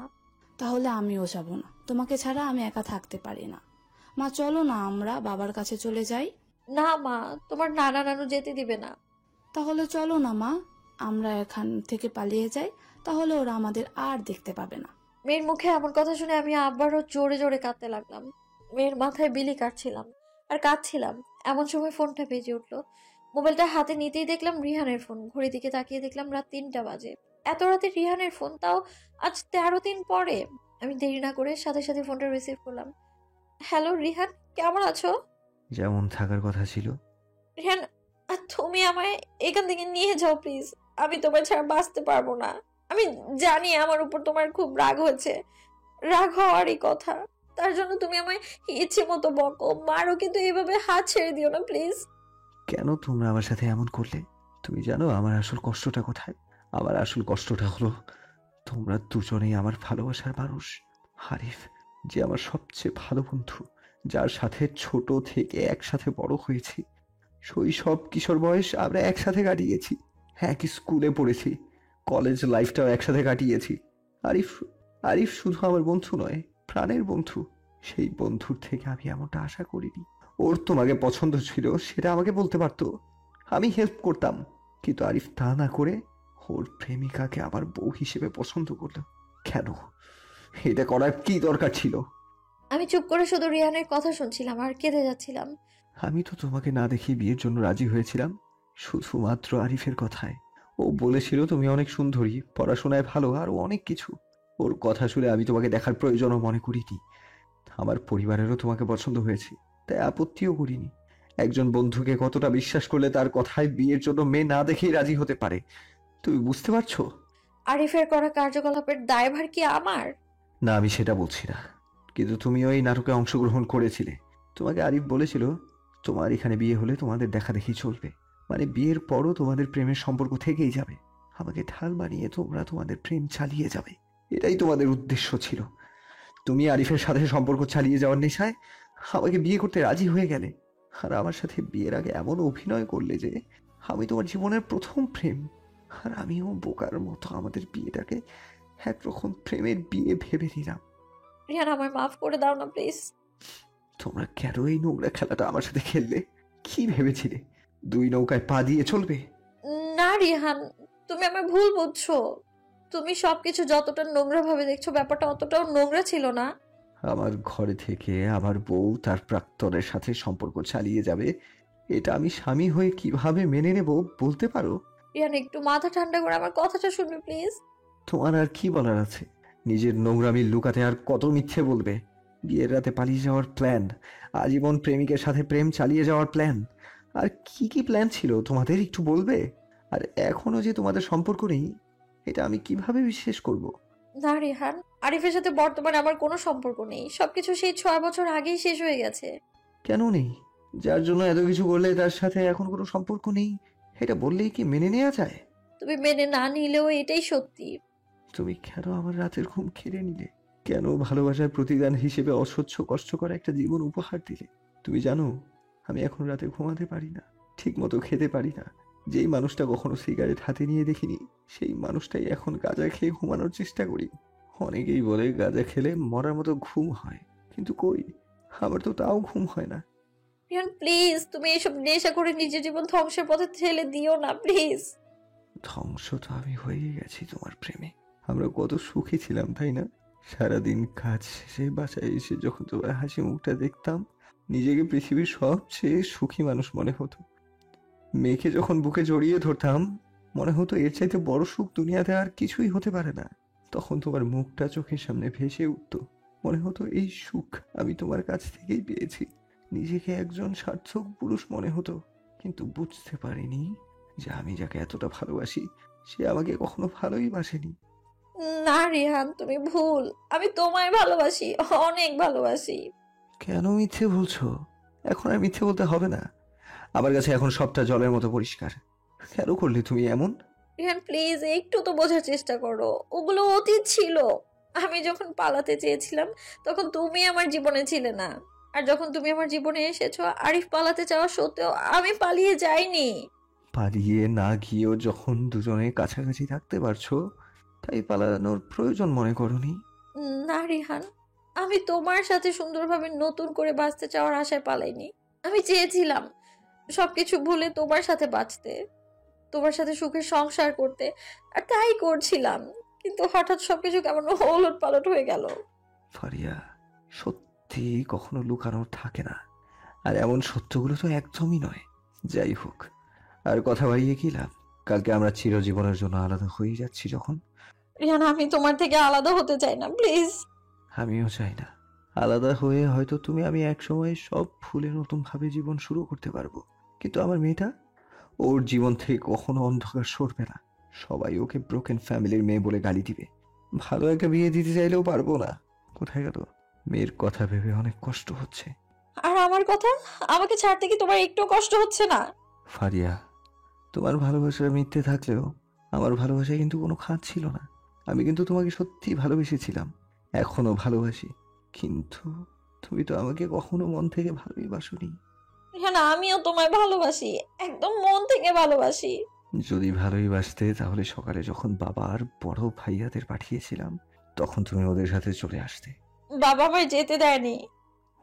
তাহলে আমিও যাব না, তোমাকে ছাড়া আমি একা থাকতে পারি না। মা চলো না আমরা বাবার কাছে চলে যাই। না মা, তোমার নানা নানু যেতে দিবে না। তাহলে চলো না মা, আমরা এখান থেকে পালিয়ে যাই, তাহলে ওরা আমাদের আর দেখতে পাবে না। মেয়ের মুখে এমন কথা শুনে আমি আবারও জোরে জোরে কাঁদতে লাগলাম। মেয়ের মাথায় বিলি কাটছিলাম আর কাঁদছিলাম, এমন সময় ফোনটা বেজে উঠলো। মোবাইলটা হাতে নিতেই দেখলাম রিহানের ফোন। ঘড়ির দিকে তাকিয়ে দেখলাম রাত 3টা বাজে। এত রাতে রিহানের ফোন, তাও আজ 13 দিন পরে। আমি দেরি না করে সাথে সাথে ফোনটা রিসিভ করলাম। হ্যালো রিহান, কেমন আছো? যেমন থাকার কথা ছিল। রিহান, তুমি আমায় এখান থেকে নিয়ে যাও প্লিজ, আমি তোমার ছাড়া বাঁচতে পারবো না। আমি জানি আমার উপর তোমার খুব রাগ হয়েছে, রাগ হওয়ারই কথা, তার জন্য তুমি আমায় ইচ্ছে মতো বকো, মারো, কিন্তু এইভাবে হাত ছেড়ে দিও না প্লিজ। কেন তোমরা আমার সাথে এমন করলে? তুমি জানো আমার আসল কষ্টটা কোথায়? আমার আসল কষ্টটা হলো তোমরা দুজনেই আমার ভালোবাসার মানুষ। আরিফ যে আমার সবচেয়ে ভালো বন্ধু, যার সাথে ছোট থেকে একসাথে বড় হয়েছি। শৈশব কিশোর বয়স আমরা একসাথে কাটিয়েছি, এক স্কুলে পড়েছি, কলেজ লাইফটাও একসাথে কাটিয়েছি। আরিফ আরিফ শুধু আমার বন্ধু নয়, প্রাণের বন্ধু। সেই বন্ধুর থেকে আমি এমনটা আশা করিনি। ওর তোমাকে পছন্দ ছিল সেটা আমাকে বলতে পারতো, আমি হেল্প করতাম। কিন্তু আরিফ তা না করে ওর প্রেমিকাকে আমার বউ হিসেবে পছন্দ করলো। কেন? এটা করার কি দরকার ছিল? আমি চুপ করে শুধু রিহানের কথা শুনছিলাম আর কেঁদে যাচ্ছিলাম। আমি তো তোমাকে না দেখে বিয়ের জন্য রাজি হয়েছিলাম শুধুমাত্র আরিফের কথায়। ও বলেছিল তুমি অনেক সুন্দরী, পড়াশোনায় ভালো, আরো অনেক কিছু। ওর কথা শুনে আমি তোমাকে দেখার প্রয়োজনও মনে করিনি। আমার পরিবারেরও তোমাকে পছন্দ হয়েছে, তাই আপত্তিও করিনি। একজন বন্ধুকে কতটা বিশ্বাস করলে তার কথায় বিয়ের জন্য মেয়ে না দেখেই রাজি হতে পারে, তুমি বুঝতে পারছো? আরিফের করা কার্যকলাপের দায়ভার কি আমার? না, আমি সেটা বলছি না, কিন্তু তুমিও এই নাটকে অংশগ্রহণ করেছিলে। তোমাকে আরিফ বলেছিল তোমার এখানে বিয়ে হলে তোমাদের দেখা দেখি চলবে, মানে বিয়ের পরও তোমাদের প্রেমের সম্পর্ক থেকেই যাবে। আমাকে ঢাল বানিয়ে তোমরা তোমাদের প্রেম চালিয়ে যাবে, এটাই তোমাদের উদ্দেশ্য ছিল। তুমি আরিফের সাথে সম্পর্ক চালিয়ে যাওয়ার নেশায় আমাকে বিয়ে করতে রাজি হয়ে গেলে, আর আমার সাথে বিয়ের আগে এমন অভিনয় করলে যে আমি তোমার জীবনের প্রথম প্রেম। আর আমিও বোকার মতো আমাদের বিয়েটাকে একরকম প্রেমের বিয়ে ভেবে নিলাম। রিহান, আমায় মাফ করে দাও না প্লিজ। তোমরা কেন এই নোংরা খেলাটা আমার সাথে খেললে? কি ভেবেছিলে দুই নৌকায় পা দিয়ে চলবে? না রিহান, তুমি আমার ভুল বুঝছো। তুমি সবকিছু যতটা নোংরা ভাবে দেখছো, ব্যাপারটা অতটাও নোংরা ছিল না। আমার ঘরে থেকে আমার বউ তার প্রাক্তনের সাথে সম্পর্ক চালিয়ে যাবে, এটা আমি স্বামী হয়ে কিভাবে মেনে নেব বলতে পারো? রিহান, একটু মাথা ঠান্ডা করে আমার কথাটা শুনবে প্লিজ। তোমার আর কি বলার আছে? নিজের নোংরামি লুকাতে আর কত মিথ্যে বলবে? বিয়ের রাতে পালিয়ে যাওয়ার প্ল্যান, আজীবন প্রেমিকের সাথে প্রেম চালিয়ে যাওয়ার প্ল্যান, আর কি কি প্ল্যান ছিল তোমাদের একটু বলবে? আর এখনো যে তোমাদের সম্পর্ক নেই, এটা আমি কিভাবে বিশ্বাস করব? না রিহান, আরিফের সাথে বর্তমানে আমার কোনো সম্পর্ক নেই। সবকিছু সেই 6 বছর আগেই শেষ হয়ে গেছে। কেন নেই? যার জন্য এত কিছু করলে তার সাথে এখন কোনো সম্পর্ক নেই, এটা বললেই কি মেনে নেওয়া যায়? তুমি মেনে না নিলেও এটাই সত্যি। তুমি কেন আমার রাতের ঘুম কেড়ে নিলে? কেন ভালোবাসার প্রতিদান হিসেবে অসহ্য কষ্টকর একটা জীবন উপহার দিলে? তুমি জানো আমি এখন রাতে ঘুমাতে পারি না, ঠিক মতো খেতে পারি না। যেই মানুষটা কখনো সিগারেট হাতে নিয়ে দেখিনি, সেই মানুষটাই এখন গাঁজা খেয়ে ঘুমানোর চেষ্টা করি। অনেকেই বলে গাঁজা খেলে মরার মতো ঘুম হয়, কিন্তু কই, আমার তো তাও ঘুম হয় না। রিহান প্লিজ, তুমি এসব নেশা করে নিজের জীবন ধ্বংসের পথে ঠেলে দিও না প্লিজ। ধ্বংস তো আমি হয়ে গেছি তোমার প্রেমে। আমরা কত সুখী ছিলাম, তাই না? সারাদিন কাজ শেষে বাসায় এসে যখন তোমার হাসি মুখটা দেখতাম, নিজেকে পৃথিবীর সবচেয়ে সুখী মানুষ মনে হতো। মেয়েকে যখন বুকে জড়িয়ে ধরতাম, মনে হতো এর চাইতে বড় সুখ দুনিয়াতে আর কিছুই হতে পারে না। তখন তোমার মুখটা চোখের সামনে ভেসে উঠত, মনে হতো এই সুখ আমি তোমার কাছ থেকেই পেয়েছি। নিজেকে একজন সার্থক পুরুষ মনে হতো, কিন্তু বুঝতে পারিনি যে আমি যাকে এতটা ভালোবাসি সে আমাকে কখনো ভালোই বাসেনি। না রিহান, তুমি ভুল। আমি তোমায় ভালোবাসি, অনেক ভালোবাসি। কেন মিথ্যে বলছো? এখন আর মিথ্যে বলতে হবে না, আমার কাছে এখন সবটা জলের মতো পরিষ্কার। কেন করলে তুমি এমন? রিহান প্লিজ, একটু তো বোঝার চেষ্টা করো। ওগুলো অতীত ছিল। আমি যখন পালাতে চেয়েছিলাম তখন তুমি আমার জীবনে ছিলে না। আর যখন তুমি আমার জীবনে এসেছো, আরিফ পালাতে চাওয়া সত্ত্বেও আমি পালিয়ে যাইনি। পালিয়ে না গিয়েও যখন দুজনে কাছাকাছি থাকতে পারছো, তাই পালানোর প্রয়োজন মনে করনি? না রিহান, আমি তোমার সাথে সুন্দরভাবে নতুন করে বাঁচতে চাওয়ার আশায় পালাইনি। আমি চেয়েছিলাম সবকিছু ভুলে তোমার সাথে বাঁচতে, তোমার সাথে সুখের সংসার করতে, আর তাই করছিলাম। কিন্তু হঠাৎ সবকিছু কেমন ওলট পালট হয়ে গেল। ফারিয়া, সত্যি কখনো লুকানোর থাকে না, আর এমন সত্যগুলো তো একদমই নয়। যাই হোক, আর কথা বাড়িয়ে কি লাভ? কালকে আমরা চিরজীবনের জন্য আলাদা হয়ে যাচ্ছি যখন। রিহান, আমি তোমার থেকে আলাদা হতে চাই না, প্লিজ। আমিও চাই না। আলাদা হয়ে হয়তো তুমি আমি একসময় সব ভুলে নতুন ভাবে জীবন শুরু করতে পারবো, কিন্তু আমার মেয়েটা, ওর জীবন থেকে কখনো অন্ধকার সরবে না। সবাই ওকে ব্রোকেন ফ্যামিলির মেয়ে বলে গালি দিবে। ভালো একটা বিয়ে দিতে চাইলেও পারবো না। কোথায় গেল? মেয়ের কথা ভেবে অনেক কষ্ট হচ্ছে। আর আমার কথা, আমাকে ছাড়তে কি তোমার একটু কষ্ট হচ্ছে না? ফারিয়া, তোমার ভালোবাসার মিথ্যে থাকলেও আমার ভালোবাসায় কিন্তু কোনো খাঁজ ছিল না। আমি কিন্তু তোমাকে সত্যি ভালোবেসেছিলাম, এখনো ভালোবাসি, কিন্তু তুমি তো আমাকে কখনো মন থেকে ভালোই বাসোনি। রিহান, আমিও তোমায় ভালোবাসি, একদম মন থেকে ভালোবাসি। যদি ভালোই বাসতে তাহলে সকালে যখন বাবা আর বড় ভাইয়াদের পাঠিয়েছিলাম তখন তুমি ওদের সাথে চলে আসতে। বাবা আমায় যেতে দেয়নি।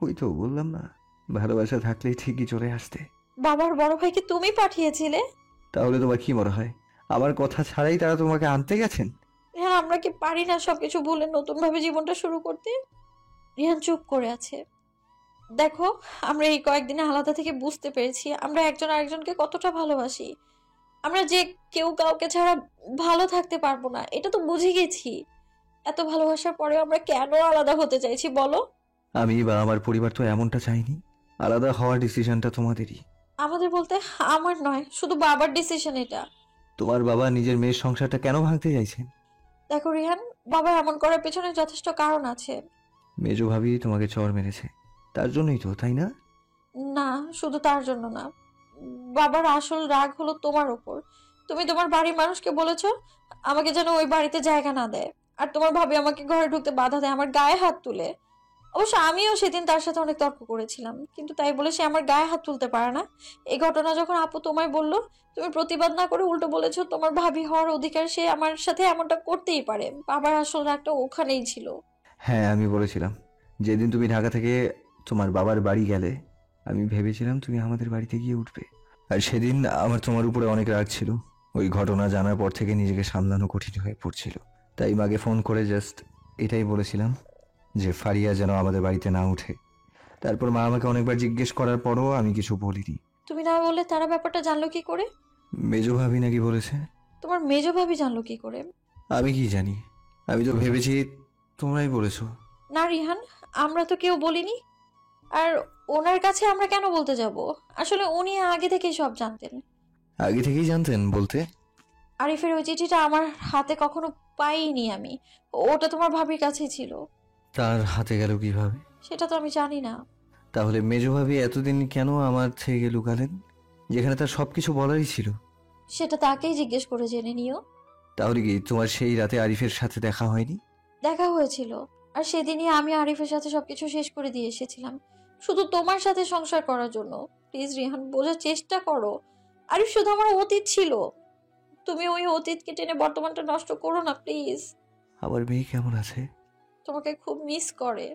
ওই তো বললাম না, ভালোবাসা থাকলেই ঠিকই চলে আসতে। বাবার বড় ভাইকে তুমি পাঠিয়েছিলে? তাহলে তোমার কি মনে হয় আমার কথা ছাড়াই তারা তোমাকে আনতে গেছেন? রিহান, আমরা কি পারি না সবকিছু ভুলে নতুন ভাবে জীবনটা শুরু করতে? রিহান চুপ করে আছে। দেখো, আমরা এই কয়েকদিনে আলাদা থেকে বুঝতে পেরেছি আমরা একজন আরেকজনকে কতটা ভালোবাসি। আমরা যে কেউ কাউকে ছাড়া ভালো থাকতে পারবো না, এটা তো বুঝে গেছি। এত ভালোবাসার পরে আমরা কেন আলাদা হতে চাইছি বলো? আমি বা আমার পরিবার তো এমনটা চাইনি। আলাদা হওয়ার ডিসিশনটা তোমাদেরই। আমাদের বলতে আমার নয়, শুধু বাবার ডিসিশন এটা। তোমার বাবা নিজের মেয়ের সংসারটা কেন ভাঙতে চাইছেন? দেখো রিহান, বাবা এমন করার পেছনে যথেষ্ট কারণ আছে। মেজো ভাবি তোমাকে চড় মেরেছে, তার জন্যই তো, তাই না? না, শুধু তার জন্য না। বাবার আসল রাগ হলো তোমার উপর। তুমি তোমার বাড়ির মানুষকে বলেছো আমাকে যেন ওই বাড়িতে জায়গা না দেয়, আর তোমার ভাবি আমাকে ঘরে ঢুকতে বাধা দেয়, আমার গায়ে হাত তুলে। অবশ্য আমিও সেদিন তার সাথে অনেক তর্ক করেছিলাম, কিন্তু তাই বলে সে আমার গায়ে হাত তুলতে পারে না। এই ঘটনা যখন আপু তোমায় বললো, তুমি প্রতিবাদ না করে উল্টো বলেছো তোমার ভাবি হওয়ার অধিকার, সে আমার সাথে এমনটা করতেই পারে। বাবার আসল রাগটা ওখানেই ছিল। হ্যাঁ, আমি বলেছিলাম যেদিন তুমি ঢাকা থেকে তোমার বাবার বাড়ি গেলে আমি ভেবেছিলাম তুমি আমাদের বাড়িতে গিয়ে উঠবে। আর সেদিন আমার তোমার উপরে অনেক রাগ ছিল। ওই ঘটনা জানার পর থেকে নিজেকে সামলানো কঠিন হয়ে পড়ছিল। তাই মাকে ফোন করে জাস্ট এটাই বলেছিলাম যে ফারিয়া যেন আমাদের বাড়িতে না উঠে। তারপর মা আমাকে অনেকবার জিজ্ঞেস করার পরও আমি কিছু বলিনি। তুমি না বললে তারা ব্যাপারটা জানলো কি করে? মেজো ভাবি নাকি বলেছে। তোমার মেজো ভাবি জানলো কি করে? আমি কি জানি, আমি তো ভেবেছি তোমরাই বলেছো। না রিহান, আমরা তো কেউ বলিনি। আর ওনার কাছে আমরা কেন বলতে যাব? আসলে উনি আগে থেকেই সব জানতেন। আগে থেকেই জানতেন বলতে? আরিফের ওই চিঠিটা আমার হাতে কখনো পাইনি আমি, ওটা তোমার ভাবির কাছেই ছিল। তার হাতে গেল কিভাবে? সেটা তো আমি জানি না। তাহলে মেজো ভাবি এতদিন কেন আমার থেকে লুকালেন, যেখানে তার সবকিছু বলারই ছিল? সেটা তাকেই জিজ্ঞেস করে জেনে নিও। তাহলে কি তোমার সেই রাতে আরিফের সাথে দেখা হয়নি? দেখা হয়েছিল, আর সেদিনই আমি আরিফের সাথে সবকিছু শেষ করে দিয়ে এসেছিলাম, শুধু তোমার সাথে সংসার করার জন্য। প্লিজ রিহান, বোঝার চেষ্টা করো। আরিফ শুধু আমার অতীত ছিল, তুমি ওই অতীতকে টেনে বর্তমানটা নষ্ট করো না প্লিজ। আমার মেয়ে কেমন আছে? তোমাকে খুব মিস করে।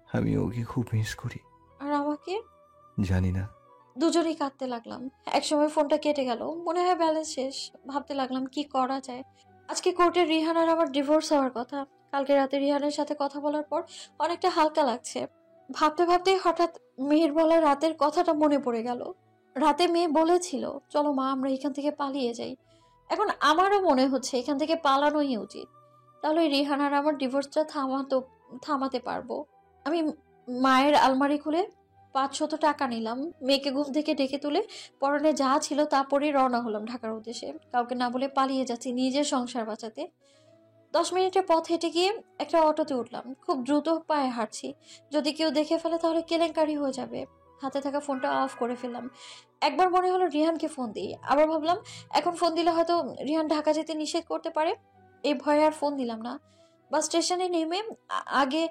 আমি ওকে খুব মিস করি। আর আমাকে? জানি না। দুজনেই কাঁদতে লাগলাম। একসময় ফোনটা কেটে গেল, মনে হয় ব্যালেন্স শেষ। ভাবতে লাগলাম কি করা যায়। আজকে কোর্টে রিহান আর আমার ডিভোর্স হওয়ার কথা। কালকে রাতে রিহানের সাথে কথা বলার পর অনেকটা হালকা লাগছে। ভাবতে ভাবতে হঠাৎ মেয়ের বলা রাতের কথাটা মনে পড়ে গেল। রাতে মেয়ে বলেছিল চলো মা আমরা এখান থেকে পালিয়ে যাই। এখন আমারও মনে হচ্ছে এখান থেকে পালানোই উচিত, তাহলে রিহান আর আমার ডিভোর্সটা থামাতে পারবো। আমি মায়ের আলমারি খুলে 500 টাকা নিলাম, মেয়েকে ঘুম থেকে ডেকে তুলে পরনে যা ছিল তা পরে রওনা হলাম ঢাকার উদ্দেশ্যে। কাউকে না বলে পালিয়ে যাচ্ছি নিজের সংসার বাঁচাতে। 10 মিনিটের পথ হেঁটে গিয়ে একটা অটোতে উঠলাম। খুব দ্রুত পায়ে হাঁটছি, যদি কেউ দেখে ফেলে তাহলে কেলেঙ্কারি হয়ে যাবে। হাতে থাকা ফোনটা অফ করে ফেললাম। একবার মনে হলো রিহানকে ফোন দিই, আবার ভাবলাম এখন ফোন দিলে হয়তো রিহান ঢাকা যেতে নিষেধ করতে পারে। এই ভয়ে আর ফোন দিলাম না। বাস স্টেশনে নেমে আগে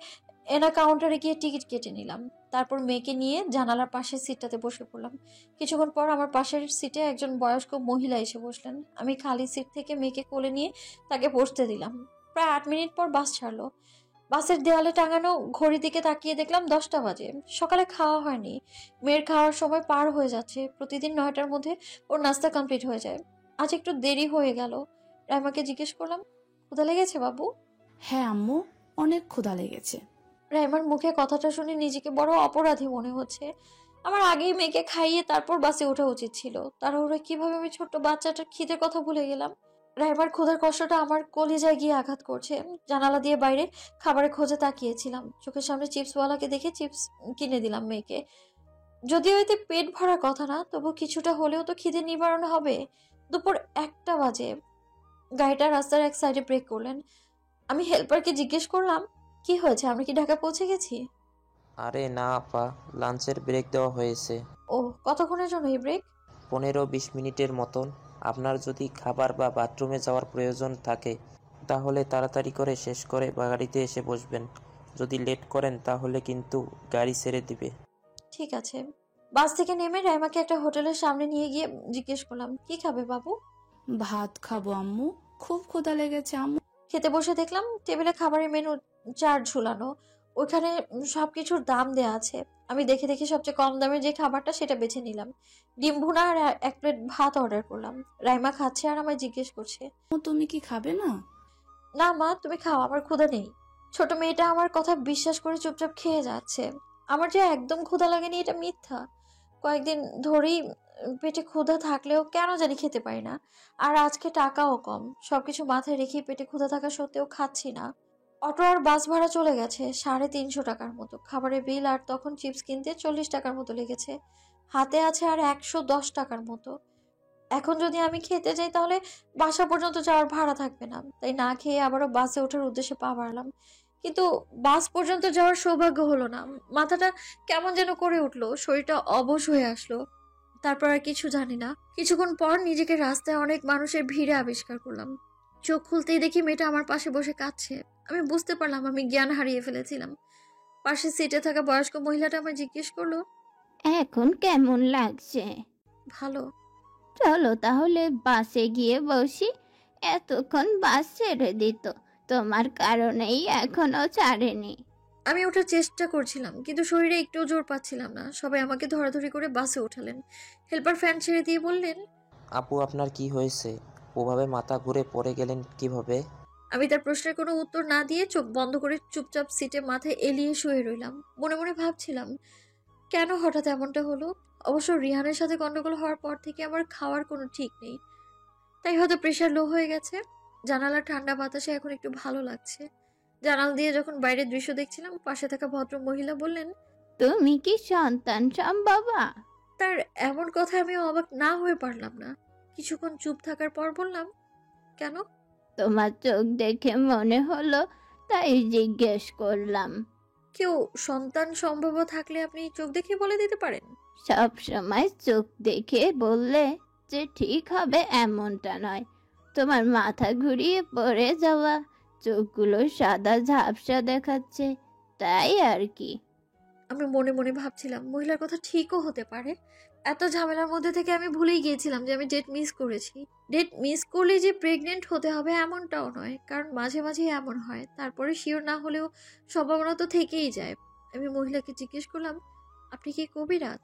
এনা কাউন্টারে গিয়ে টিকিট কেটে নিলাম। তারপর মেয়েকে নিয়ে জানালার পাশের সিটটাতে বসে পড়লাম। কিছুক্ষণ পর আমার পাশের সিটে একজন বয়স্ক মহিলা এসে বসলেন। আমি খালি সিট থেকে মেয়েকে কোলে নিয়ে তাকে বসতে দিলাম। প্রায় 8 মিনিট পর বাস ছাড়লো। বাসের দেওয়ালে টাঙানো ঘড়ির দিকে তাকিয়ে দেখলাম 10টা বাজে। সকালে খাওয়া হয়নি, মেয়ের খাওয়ার সময় পার হয়ে যাচ্ছে। প্রতিদিন 9টার মধ্যে ওর নাস্তা কমপ্লিট হয়ে যায়, আজ একটু দেরি হয়ে গেল। রাইমাকে জিজ্ঞেস করলাম ক্ষুধা লেগেছে বাবু? হ্যাঁ আম্মু, অনেক ক্ষুধা লেগেছে। রাইমার মুখে কথাটা শুনে নিজেকে বড় অপরাধী মনে হচ্ছে। আমার আগেই মেয়েকে খাইয়ে তারপর বাসে ওঠা উচিত ছিল। তাড়াহুড়ো কিভাবে আমি ছোট্ট বাচ্চাটার খিদের কথা ভুলে গেলাম। রাইমার ক্ষুধার কষ্টটা আমার কলিজায় গিয়ে আঘাত করছে। জানালা দিয়ে বাইরে খাবারের খোঁজে তাকিয়েছিলাম, চোখের সামনে চিপসওয়ালাকে দেখে চিপস কিনে দিলাম মেয়েকে। যদিও এতে পেট ভরার কথা না, তবু কিছুটা হলেও তো খিদে নিবারণ হবে। দুপুর 1টা বাজে। গাড়িটা রাস্তার এক সাইডে ব্রেক করলেন। আমি হেল্পারকে জিজ্ঞেস করলাম কি হয়েছে, আমরা কি ঢাকা পৌঁছে গেছি? আরে না আপা, লাঞ্চের ব্রেক দেওয়া হয়েছে। ও, কতক্ষণের জন্য এই ব্রেক? 15-20 মিনিটের মতন। আপনার যদি খাবার বা বাথরুমে যাওয়ার প্রয়োজন থাকে তাহলে তাড়াতাড়ি করে শেষ করে গাড়িতে এসে বসবেন। যদি লেট করেন তাহলে কিন্তু গাড়ি ছেড়ে দিবে। ঠিক আছে। বাস থেকে নেমে রাইমাকে একটা হোটেলের সামনে নিয়ে গিয়ে জিজ্ঞেস করলাম, কি খাবে বাবু? ভাত খাবো আম্মু, খুব ক্ষুধা লেগেছে আম্মু। খেতে বসে দেখলাম টেবিলে খাবারের মেনু চার্ট ঝুলানো, ওইখানে সবকিছুর দাম দেয়া আছে। আমি দেখে দেখে সবচেয়ে কম দামের যে খাবারটা সেটা বেছে নিলাম। ডিম ভুনা আর এক প্লেট ভাত অর্ডার করলাম। রাইমা খাচ্ছে আর আমায় জিজ্ঞেস করছে, তুমি কি খাবে না? না মা, তুমি খাও, আমার ক্ষুধা নেই। ছোট মেয়েটা আমার কথা বিশ্বাস করে চুপচাপ খেয়ে যাচ্ছে। আমার যে একদম ক্ষুধা লাগেনি এটা মিথ্যা। কয়েকদিন ধরেই পেটে ক্ষুধা থাকলেও কেন জানি খেতে পারি না। আর আজকে টাকাও কম, সবকিছু মাথায় রেখে পেটে ক্ষুধা থাকা সত্ত্বেও খাচ্ছি না। অটো আর বাস ভাড়া চলে গেছে 350 টাকার মতো। খাবারের বিল আর তখন চিপস কিনতে 40 টাকার মতো লেগেছে। হাতে আছে আর 110 টাকার মতো। এখন যদি আমি খেতে যাই তাহলে বাসা পর্যন্ত যাওয়ার ভাড়া থাকবে না। তাই না খেয়ে আবারও বাসে ওঠার উদ্দেশ্যে পা বাড়ালাম, কিন্তু বাস পর্যন্ত যাওয়ার সৌভাগ্য হলো না। মাথাটা কেমন যেন করে উঠলো, শরীরটা অবশ হয়ে আসলো। তারপর আর কিছু জানি না। কিছুক্ষণ পর নিজেকে রাস্তায় অনেক মানুষের ভিড়ে আবিষ্কার করলাম। চোখ খুলতেই দেখি মেয়েটা আমার পাশে বসে কাঁদছে। আমি বুঝতে পারলাম আমি জ্ঞান হারিয়ে ফেলেছিলাম। পাশের সিটে থাকা বয়স্ক মহিলাটা আমায় জিজ্ঞেস করলো, এখন কেমন লাগছে? ভালো। চলো তাহলে বাসে গিয়ে বসি। এতক্ষণ বাস ছেড়ে দিত, তোমার কারণেই এখনো ছাড়েনি। আমি ওঠার চেষ্টা করছিলাম, কিন্তু শরীরে একটু জোর পাচ্ছিলাম না। সবাই আমাকে ধরাধরি করে বাসে উঠালেন। হেল্পার ফ্যান ছেড়ে দিয়ে বললেন, আপু আপনার কি হয়েছে? ওভাবে মাথা ঘুরে পড়ে গেলেন কিভাবে? আমি তার প্রশ্নের কোনো উত্তর না দিয়ে চোখ বন্ধ করে চুপচাপ সিটে মাথায় এলিয়ে শুয়ে রইলাম। মনে মনে ভাবছিলাম কেন হঠাৎ এমনটা হলো। অবশ্য রিহানের সাথে গন্ডগোল হওয়ার পর থেকে আমার খাওয়ার কোনো ঠিক নেই, তাই হয়তো প্রেশার লো হয়ে গেছে। জানালার ঠান্ডা বাতাসে এখন একটু ভালো লাগছে। জানাল দিয়ে যখন বাইরের দৃশ্য দেখছিলাম, পাশে থাকা ভদ্র মহিলা বললেন, তুমি কি সন্তান বাবা? তার এমন কথা আমি অবাক না হয়ে পারলাম না। কিছুক্ষণ চুপ থাকার পর বললাম, কেন? তোমার চোখ দেখে মনে হলো, তাই জিজ্ঞেস করলাম। কেউ সন্তান সম্ভব থাকলে আপনি চোখ দেখে বলে দিতে পারেন? সব সময় চোখ দেখে বললে যে ঠিক হবে এমনটা নয়। তোমার মাথা ঘুরিয়ে পড়ে যাওয়া, চোখগুলো সাদা ঝাপসা দেখাচ্ছে, তাই আর কি। আমি মনে মনে ভাবছিলাম মহিলার কথা ঠিকও হতে পারে। এত ঝামেলার মধ্যে থেকে আমি ভুলেই গিয়েছিলাম যে আমি ডেট মিস করেছি। ডেট মিস করলে যে প্রেগনেন্ট হতে হবে এমনটাও নয়, কারণ মাঝে মাঝে এমন হয়। তারপরে শিওর না হলেও সম্ভাবনা তো থেকেই যায়। আমি মহিলাকে জিজ্ঞেস করলাম, আপনি কি কবিরাজ?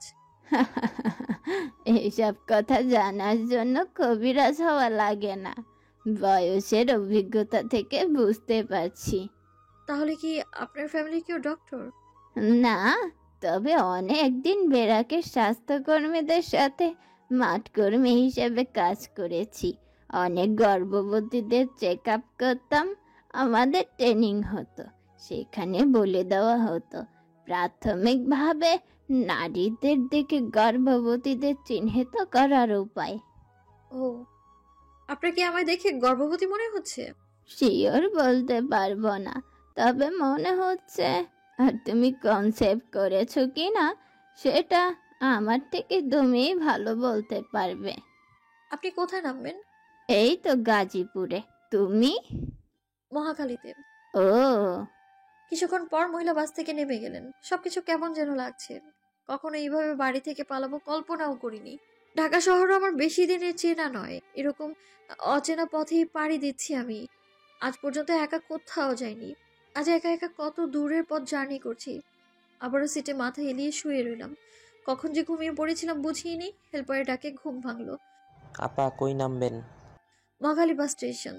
এইসব কথা জানার জন্য কবিরাজ হওয়া লাগে না, বয়সের অভিজ্ঞতা থেকে বুঝতে পারছি। তাহলে কি আপনার ফ্যামিলি কেউ ডক্টর? না, তবে অনেক দিন বেরাকের স্বাস্থ্যকর্মীদের সাথে মাঠকর্মী হিসেবে কাজ করেছি। অনেক গর্ভবতীদের চেক আপ করতাম। আমাদের ট্রেনিং হতো, সেখানে বলে দেওয়া হতো প্রাথমিকভাবে নারীদের দিকে গর্ভবতীদের চিহ্নিত করার উপায়। ও, আপনার কি আমায় দেখে গর্ভবতী মনে হচ্ছে? শিওর বলতে পারবো না, তবে মনে হচ্ছে। আর তুমি কনসেপ্ট করেছো কি না সেটা আমার থেকে তুমি ভালো বলতে পারবে। আপনি কোথায় নামবেন? এই তো গাজীপুরে। তুমি? মহাখালীতে। ও। কিছুক্ষণ পর মহিলা বাস থেকে নেমে গেলেন। সবকিছু কেমন যেন লাগছে। কখনো এইভাবে বাড়ি থেকে পালাবো কল্পনাও করিনি। ঢাকা শহরও আমার বেশি দিনের চেনা নয়। এরকম অচেনা পথেই পাড়ি দিচ্ছি আমি। আজ পর্যন্ত একা কোথাও যাইনি। আজ একা একা কত দূরের পথ জার্নি করছি। আবারও সিটে মাথা এলিয়ে শুয়ে রইলাম। কখন যে ঘুমিয়ে পড়েছিলাম বুঝিনি। হেল্পারের ডাকে ঘুম ভাঙলো। আপা কই নামবেন? Mohakhali bus station.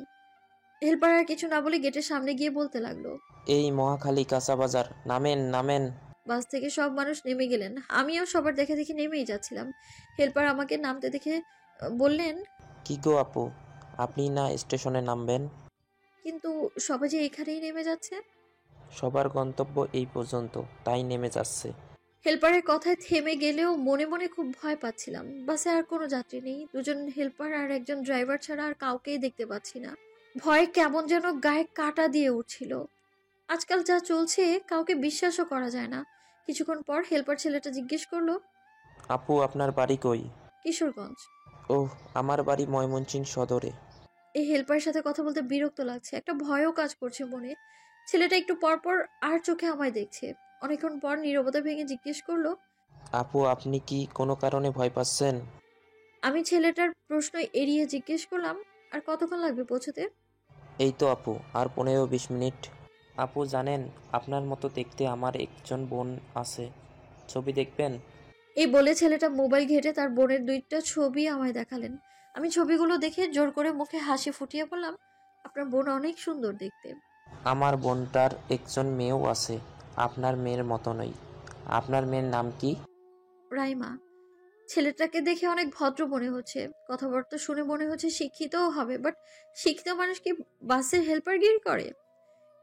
হেল্পার আর কিছু না বলে গেটের সামনে গিয়ে বলতে লাগলো, এই মহাখালী কাঁচা বাজার, নামেন নামেন। বাস থেকে সব মানুষ নেমে গেলেন। আমিও সবার দেখে দেখে নেমেই যাচ্ছিলাম। হেল্পার আমাকে নামতে দেখে বললেন, কি গো আপু, আপনি না স্টেশনে নামবেন? কিন্তু সবাই যে এখানেই নেমে যাচ্ছে। সবার গন্তব্য এই পর্যন্ত, তাই নেমে যাচ্ছে। হেল্পারের কথায় থেমে গেলেও মনে মনে খুব ভয় পাচ্ছিলাম। বাসে আর কোনো যাত্রী নেই। দুজন হেল্পার আর একজন ড্রাইভার ছাড়া আর কাউকেই দেখতে পাচ্ছি না। ভয়ে কেমন যেন গায়ে কাঁটা দিয়ে উঠছিল। আজকাল যা চলছে কাউকে বিশ্বাসও করা যায় না। কিছুক্ষণ পর হেল্পার ছেলেটা জিজ্ঞেস করলো, আপু আপনার বাড়ি কই? কিশোরগঞ্জ। ওহ, আমার বাড়ি ময়মনসিংহ সদরে। এই হেল্পারের সাথে কথা বলতে বিরক্ত লাগছে, একটা ভয়ও কাজ করছে মনে। ছেলেটা একটু পর পর আর চোখে আমায় দেখছে। অনেকক্ষণ পর নীরবতা ভেঙে জিজ্ঞেস করলো, আপু আপনি কি কোনো কারণে ভয় পাচ্ছেন? আমি ছেলেটার প্রশ্ন এড়িয়ে জিজ্ঞেস করলাম, আর কতক্ষণ লাগবে পৌঁছতে? এই তো আপু, আর 15-20 মিনিট। আপু জানেন, আপনার মতো দেখতে আমার একজন বোন আছে, ছবি দেখবেন? এই বলে ছেলেটা মোবাইল ঘেঁটে তার বোনের 2টা ছবি আমায় দেখালেন। আমি ছবিগুলো দেখে জোর করে মুখে হাসি ফুটিয়ে বললাম, আপনার বোন অনেক সুন্দর দেখতে। আমার বোনটার একজন মেয়েও আছে, আপনার মেয়ের মতো নয়। আপনার মেয়ের নাম কি? রাইমা। ছেলেটাকে দেখে অনেক ভদ্র মনে হচ্ছে, কথাবার্তা শুনে মনে হচ্ছে শিক্ষিতও হবে, বাট শিক্ষিত মানুষ কি বাসের হেল্পারগিরি করে?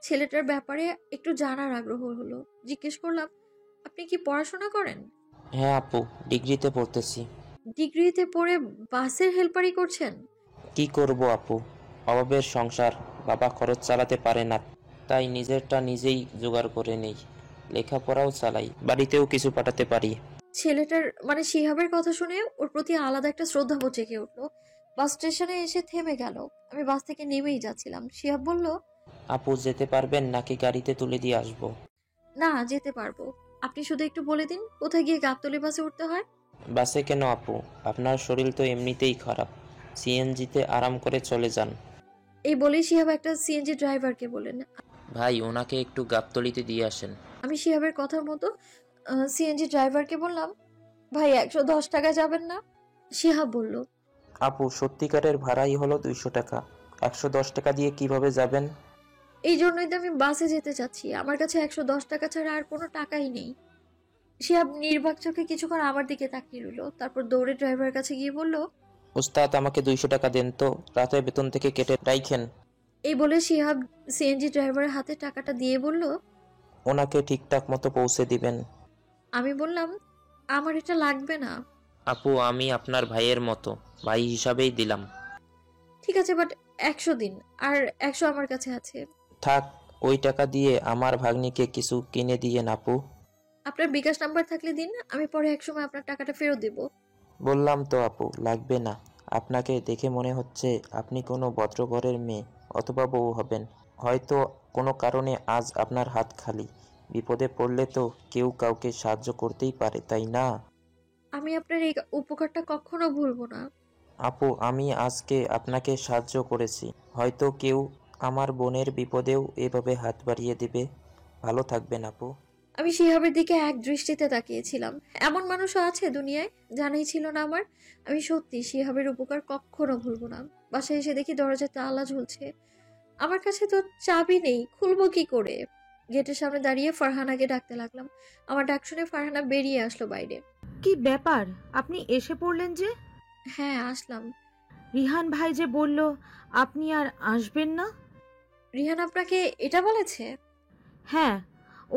ছেলেটার ব্যাপারে একটু জানার আগ্রহ হলো। জিজ্ঞেস করলাম, আপনি কি পড়াশোনা করেন? হ্যাঁ আপু, ডিগ্রিতে পড়তেছি। ডিগ্রিতে পড়ে বাসের হেল্পারই করছেন? কি করব আপু, অভাবের সংসার, বাবা খরচ চালাতে পারে না, তাই নিজেরটা নিজেই জোগাড় করে নেই। লেখাপড়াও চালাই, বাড়িতেও কিছু পাঠাতে পারি। ছেলেটার মানে শিহাবের কথা শুনে ওর প্রতি আলাদা একটা শ্রদ্ধাবোধ জেগে উঠলো। বাস স্টেশনে এসে থেমে গেল। আমি বাস থেকে নেমেই যাচ্ছিলাম। শিহাব বলল, আপু যেতে পারবেন নাকি গাড়িতে তুলে দিয়ে আসবো? না, যেতে পারবো। আপনি শুধু একটু বলে দিন কোথায় গিয়ে গাবতলী বাসে উঠতে হয়। বাসে কেন আপু, আপনার শরীর তো এমনিতেই খারাপ, সিএনজিতে আরাম করে চলে যান। এই বলেই শিহাব একটা সিএনজি ড্রাইভারকে বললেন। ভাই ওনাকে একটু গাবতলিতে দিয়ে আসেন। আমি শিহাবের কথার মতো সিএনজি ড্রাইভারকে বললাম, ভাই 110 টাকা যাবেন না? শিহাব বলল, আপু সত্যিকারের ভাড়াই হলো 200 টাকা, 110 টাকা দিয়ে কিভাবে যাবেন? এই জন্যই তো আমি বাসে যেতে চাচ্ছি, আমার কাছে 110 টাকা ছাড়া আর কোনো টাকাই নেই। শিহাব নির্বাক চোখে কিছুক্ষণ আমার দিকে তাকিয়ে রইল, তারপর দৌড়ে ড্রাইভারের কাছে গিয়ে বলল, উস্তাদ আমাকে 200 টাকা দেন তো, রাতের বেতন থেকে কেটে রাইখেন। এই বলে শিহাব সিএনজি ড্রাইভারের হাতে টাকাটা দিয়ে বলল, ওনাকে ঠিকঠাক মতো পৌঁছে দিবেন। আমি বললাম, আমার এটা লাগবে না। আপু আমি আপনার ভাইয়ের মতো, ভাই হিসাবেই দিলাম। ঠিক আছে, বাট 100 দিন, আর 100 আমার কাছে আছে। থাক, ওই টাকা দিয়ে আমার ভাগ্নিকে কিছু কিনে দিয়ে আপু। আপনার বিকাশ নাম্বার থাকলে দিন, আমি পরে এক সময় আপনার টাকাটা ফেরত দেব। বললাম তো আপু, লাগবে না। আপনাকে দেখে মনে হচ্ছে আপনি কোনো ভদ্রঘরের মেয়ে অথবা বউ হবেন। হয়তো কোনো কারণে আজ আপনার হাত খালি, বিপদে পড়লে তো কেউ কাউকে সাহায্য করতেই পারে, তাই না? আমি আপনার এই উপকারটা কখনো ভুলবো না। আপু আমি আজকে আপনাকে সাহায্য করেছি, হয়তো কেউ আমার বোনের বিপদেও এভাবে হাত বাড়িয়ে দেবে। ভালো থাকবেন আপু। আমি শিহাবের দিকে এক দৃষ্টিতে তাকিয়েছিলাম। এমন মানুষও আছে দুনিয়ায়, জানাই ছিল না আমার। আমি সত্যি শিহাবের উপকার কখনো ভুলবো না। বাসায় এসে দেখি দরজায় তালা ঝুলছে। আমার কাছে তো চাবি নেই, খুলবো কি করে? গেটের সামনে দাঁড়িয়ে ফারহানাকে ডাকতে লাগলাম। আমার ডাক শুনে ফারহানা বেরিয়ে আসলো বাইরে। কি ব্যাপার, আপনি এসে পড়লেন যে? হ্যাঁ, আসলাম। রিহান ভাই যে বলল আপনি আর আসবেন না। রিহান আপনাকে এটা বলেছে? হ্যাঁ,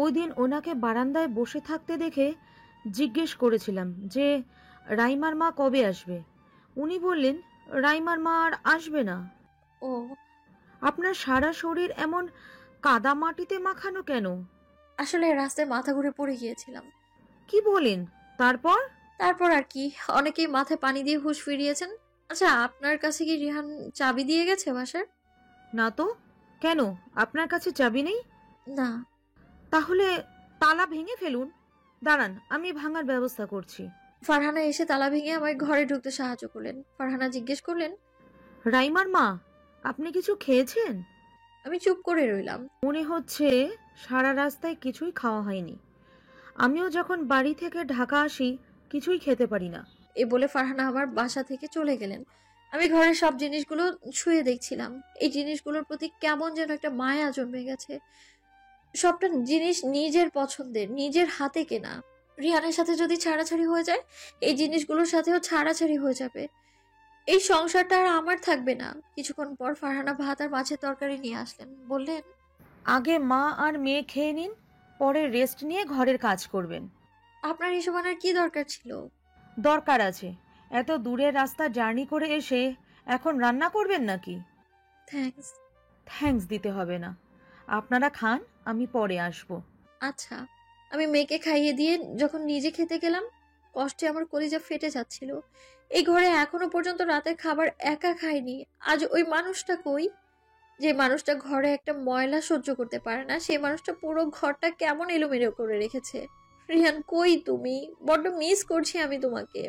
ওই দিন ওনাকে বারান্দায় বসে থাকতে দেখে জিজ্ঞেস করেছিলাম যে রাইমার মা কবে আসবে। উনি বললেন রাইমার মা আর আসবে না। ও, আপনার সারা শরীর এমন কাদা মাটিতে মাখানো কেন? আসলে রাস্তায় মাথা ঘুরে পড়ে গিয়েছিলাম। কি বলেন? তারপর? তারপর আর কি, অনেকেই মাথায় পানি দিয়ে হুঁশ ফিরিয়েছেন। আচ্ছা, আপনার কাছে কি রিহান চাবি দিয়ে গেছে বাসার? না তো। কেন, আপনার কাছে চাবি নেই? না। তাহলে তালা ভেঙে ফেলুন। দাঁড়ান, আমি ভাঙার ব্যবস্থা করছি। ফারহানা এসে তালা ভেঙে আমায় ঘরে ঢুকতে সাহায্য করলেন। ফারহানা জিজ্ঞেস করলেন, রাইমার মা, আপনি কিছু খেয়েছেন? আমি চুপ করে রইলাম। মনে হচ্ছে সারা রাস্তায় কিছুই খাওয়া হয়নি। আমিও যখন বাড়ি থেকে ঢাকা আসি কিছুই খেতে পারি না। এ বলে ফারহানা আমার বাসা থেকে চলে গেলেন। আমি ঘরের সব জিনিসগুলো ছুঁয়ে দেখছিলাম। এই জিনিসগুলোর প্রতি কেমন যেন একটা মায়া জন্মে গেছে। সবটা জিনিস নিজের পছন্দের, নিজের হাতে কেনা। রিহানের সাথে যদি ছাড়াছাড়ি হয়ে যায়, এই জিনিসগুলোর সাথেও ছাড়াছাড়ি হয়ে যাবে। এই সংসারটা আর আমার থাকবে না। কিছুক্ষণ পর ফারহানা ভাত আর মাছের তরকারি নিয়ে আসলেন। বললেন, আগে মা আর মেয়ে খেয়ে নিন, পরে রেস্ট নিয়ে ঘরের কাজ করবেন। আপনার এসব আনার কি দরকার ছিল? দরকার আছে। এত দূরের রাস্তা জার্নি করে এসে এখন রান্না করবেন নাকি? থ্যাঙ্কস। থ্যাঙ্কস দিতে হবে না, আপনারা খান, আমি পরে আসব। আচ্ছা। আমি মেয়েকে খাইয়ে দিয়ে যখন নিজে খেতে গেলাম, কষ্টে আমার কলিজা ফেটে যাচ্ছিল। এই ঘরে এখনো পর্যন্ত রাতের খাবার একা খাইনি। আজ ওই মানুষটা কই, যে মানুষটা ঘরে একটা ময়লা সহ্য করতে পারে না, সেই মানুষটা পুরো ঘরটা কেমন এলোমেলো করে রেখেছে। রিহান, কই তুমি? বড্ড মিস করছি আমি তোমাকে।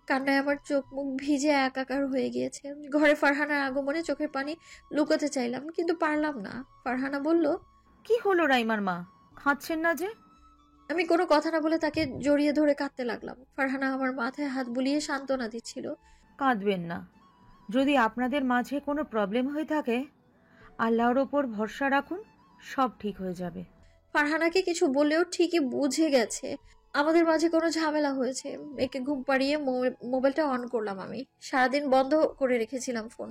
কান্নায় আমার চোখ মুখ ভিজে একাকার হয়ে গিয়েছে। ঘরে ফারহানার আগমনে চোখের পানি লুকাতে চাইলাম, কিন্তু পারলাম না। ফারহানা বলল, কি হলো রাইমার মা, খাচ্ছেন না যে? আমি কোনো কথা না বলে তাকে জড়িয়ে ধরে কাঁদতে লাগলাম। ফারহানা আমার মাথায় হাত বুলিয়ে সান্ত্বনা দিচ্ছিল। কাঁদবেন না। যদি আপনাদের মাঝে কোনো প্রবলেম হয়ে থাকে, আল্লাহর ওপর ভরসা রাখুন, সব ঠিক হয়ে যাবে। ফারহানাকে কিছু বললেও ঠিকই বুঝে গেছে আমাদের মাঝে কোনো ঝামেলা হয়েছে। মেয়েকে ঘুম পাড়িয়ে মোবাইলটা অন করলাম। আমি সারাদিন বন্ধ করে রেখেছিলাম ফোন।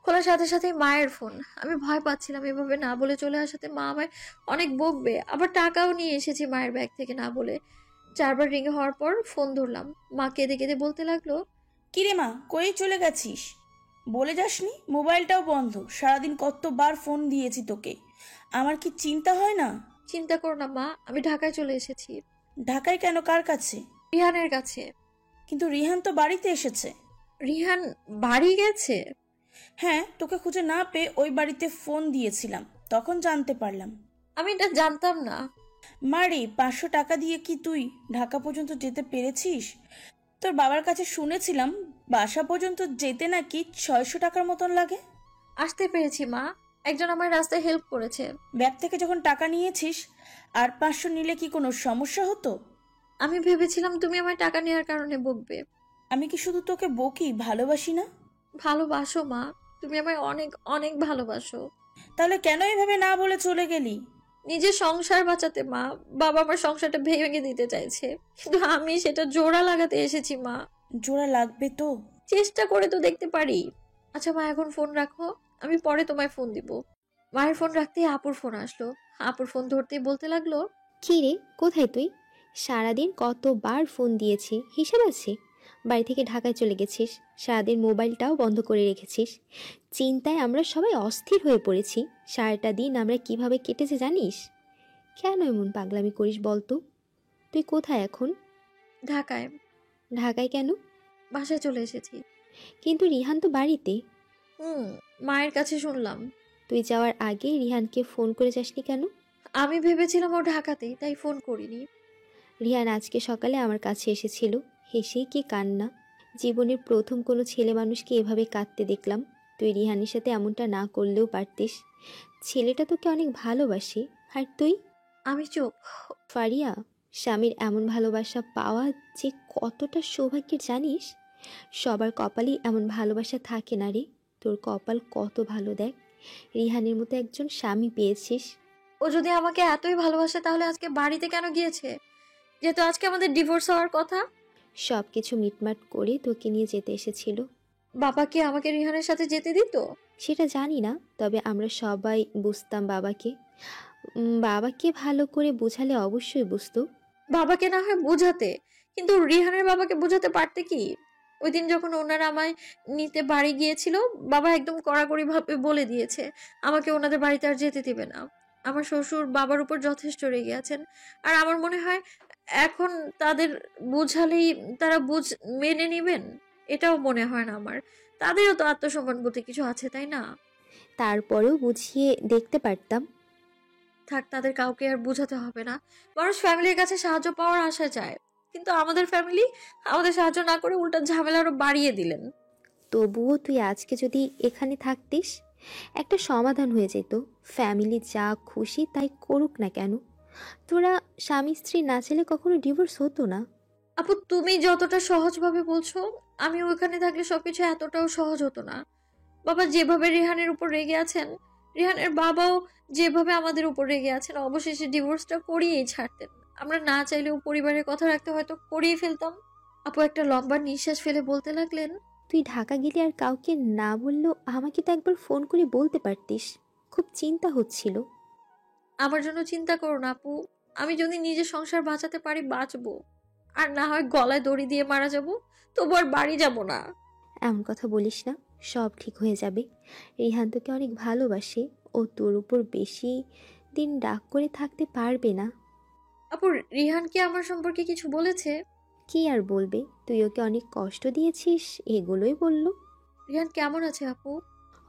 খোলার সাথে সাথে মায়ের ফোন। আমি ভয় পাচ্ছিলাম এভাবে না বলে চলে আসাতে মা আমায় অনেক বকবে। আবার টাকাও নিয়ে এসেছি মায়ের ব্যাগ থেকে না বলে। 4 বার রিং হওয়ার পর ফোন ধরলাম। মা কেঁদে কেঁদে বলতে লাগলো, কিরে মা, কই চলে গেছিস? বলে যাসনি? মোবাইলটাও বন্ধ। সারাদিন কতবার ফোন দিয়েছি তোকে, আমার কি চিন্তা হয় না? চিন্তা করো না মা, আমি ঢাকায় চলে এসেছি। ঢাকায় কেন? কার কাছে? রিহানের কাছে। কিন্তু রিহান তো বাড়িতে এসেছে। রিহান বাড়ি গেছে? হ্যাঁ, তোকে খুঁজে না পেয়ে ওই বাড়িতে ফোন দিয়েছিলাম, তখন জানতে পারলাম। আমি এটা জানতাম না। মারে, 500 টাকা দিয়ে কি তুই ঢাকা পর্যন্ত যেতে পেরেছিস? তোর বাবার কাছে শুনেছিলাম বাসা পর্যন্ত যেতে নাকি 600 টাকার মতন লাগে। আসতে পেরেছি মা, একজন আমার রাস্তায় হেল্প করেছে। ব্যাগ থেকে যখন টাকা নিয়েছিস আর 500 নিলে কি কোনো সমস্যা হতো? আমি ভেবেছিলাম তুমি আমার টাকা নেওয়ার কারণে বকবে। আমি কি শুধু তোকে বকি, ভালোবাসি না? ভালোবাসো মা, তুমি আমায় অনেক অনেক ভালোবাসো। তাহলে কেন এভাবে না বলে চলে গেলি? নিজের সংসার বাঁচাতে মা। বাবা আমার সংসারটা ভেঙে দিতে চাইছে, কিন্তু আমি সেটা জোড়া লাগাতে এসেছি মা। জোড়া লাগবে তো? চেষ্টা করে তো দেখতে পারি। আচ্ছা মা, এখন ফোন রাখো, আমি পরে তোমায় ফোন দিব। মায়ের ফোন রাখতেই আপুর ফোন আসলো। আপুর ফোন ধরতেই বলতে লাগলো, কি রে, কোথায় তুই? সারাদিন কতবার ফোন দিয়েছি, হিসাব আছে? বাড়ি থেকে ঢাকায় চলে গেছিস, সারাদিন মোবাইলটাও বন্ধ করে রেখেছিস। চিন্তায় আমরা সবাই অস্থির হয়ে পড়েছি। সারাটা দিন আমরা কিভাবে কেটেছে জানিস? কেন এমন পাগলামি করিস বলতো? তুই কোথায় এখন? ঢাকায়। ঢাকায় কেন? বাসায় চলে এসেছি। কিন্তু রিহান তো বাড়িতে। মায়ের কাছে শুনলাম। তুই যাওয়ার আগে রিহানকে ফোন করে যাসনি কেন? আমি ভেবেছিলাম ও ঢাকাতেই, তাই ফোন করিনি। রিহান আজকে সকালে আমার কাছে এসেছিল, হেসেই কি কান্না! জীবনের প্রথম কোনো ছেলে মানুষকে এভাবে কাঁদতে দেখলাম। তুই রিহানের সাথে এমনটা না করলেও পারতিস। ছেলেটা তোকে অনেক ভালোবাসে, আর তুই? আমি চুপ। ফারিয়া, স্বামীর এমন ভালোবাসা পাওয়া যে কতটা সৌভাগ্যের জানিস? সবার কপালেই এমন ভালোবাসা থাকে না রে। তোর কপাল কত ভালো দেখ, রিহানের মতো একজন স্বামী পেয়েছিস। ও যদি আমাকে এতই ভালোবাসে তাহলে আজকে বাড়িতে কেন গিয়েছে? যেহেতু আজকে আমাদের ডিভোর্স হওয়ার কথা। সব কিছু মিটমাট করে তোকে নিয়ে যেতে এসেছিল। বাবা কি আমাকে রিহানের সাথে যেতে দিত? সেটা জানি না, তবে আমরা সবাই বুঝতাম বাবাকে। বাবাকে ভালো করে বোঝালে অবশ্যই বুঝতো। বাবাকে না হয় বোঝাতে, কিন্তু রিহানের বাবাকে বোঝাতে পারতে কি? ওই দিন যখন ওনারা আমায় নিতে বাড়ি গিয়েছিল, বাবা একদম কড়াকড়ি ভাবে বলে দিয়েছে আমাকে ওনাদের বাড়িতে আর যেতে দিবে না। আমার শ্বশুর বাবার উপর যথেষ্ট রেগে আছেন, আর আমার মনে হয় এখন তাদের বোঝালেই তারা মেনে নিবেন, এটাও মনে হয় না আমার। তাদেরও তো আত্মসম্মান বলতে কিছু আছে, তাই না? তারপরেও বুঝিয়ে দেখতে পারতাম। থাক, তাদের কাউকে আর বোঝাতে হবে না। মানুষ ফ্যামিলির কাছে সাহায্য পাওয়ার আশা চায়, কিন্তু আমাদের ফ্যামিলি আমাদের সাহায্য না করে উল্টা ঝামেলা আরো বাড়িয়ে দিলেন। তবুও তুই আজকে যদি এখানে থাকতিস, একটা সমাধান হয়ে যেত। ফ্যামিলি যা খুশি তাই করুক না কেন, তোরা স্বামী স্ত্রী না চাইলে কখনো ডিভোর্স হতো না। আপু, তুমি যতটা সহজভাবে বলছো, আমি ওখানে থাকলে সবকিছু এতটাও সহজ হতো না। বাবা যেভাবে রেহানের উপর রেগে আছেন, রেহানের বাবাও যেভাবে আমাদের উপর রেগে আছেন, অবশেষে ডিভোর্সটা করিয়েই ছাড়তেন। আমরা না চাইলেও পরিবারের কথা রাখতে হয়তো করিয়ে ফেলতাম। আপু একটা লম্বা নিঃশ্বাস ফেলে বলতে লাগলেন, তুই ঢাকা গেলে আর কাউকে না বললেও আমাকে তো একবার ফোন করে বলতে পারতিস। খুব চিন্তা হচ্ছিল। আমার জন্য চিন্তা করো না আপু, আমি যদি নিজের সংসার বাঁচাতে পারি বাঁচবো, আর না হয় গলায় দড়ি দিয়ে মারা যাব, তবু আর বাড়ি যাব না। এমন কথা বলিস না, সব ঠিক হয়ে যাবে। রিহান তোকে অনেক ভালোবাসে, ও তোর উপর বেশি দিন রাগ করে থাকতে পারবে না। আপু, রিহান কি আমার সম্পর্কে কিছু বলেছে? কি আর বলবে, তুই ওকে অনেক কষ্ট দিয়েছিস, এগুলোই বলল। রিহান কেমন আছে আপু?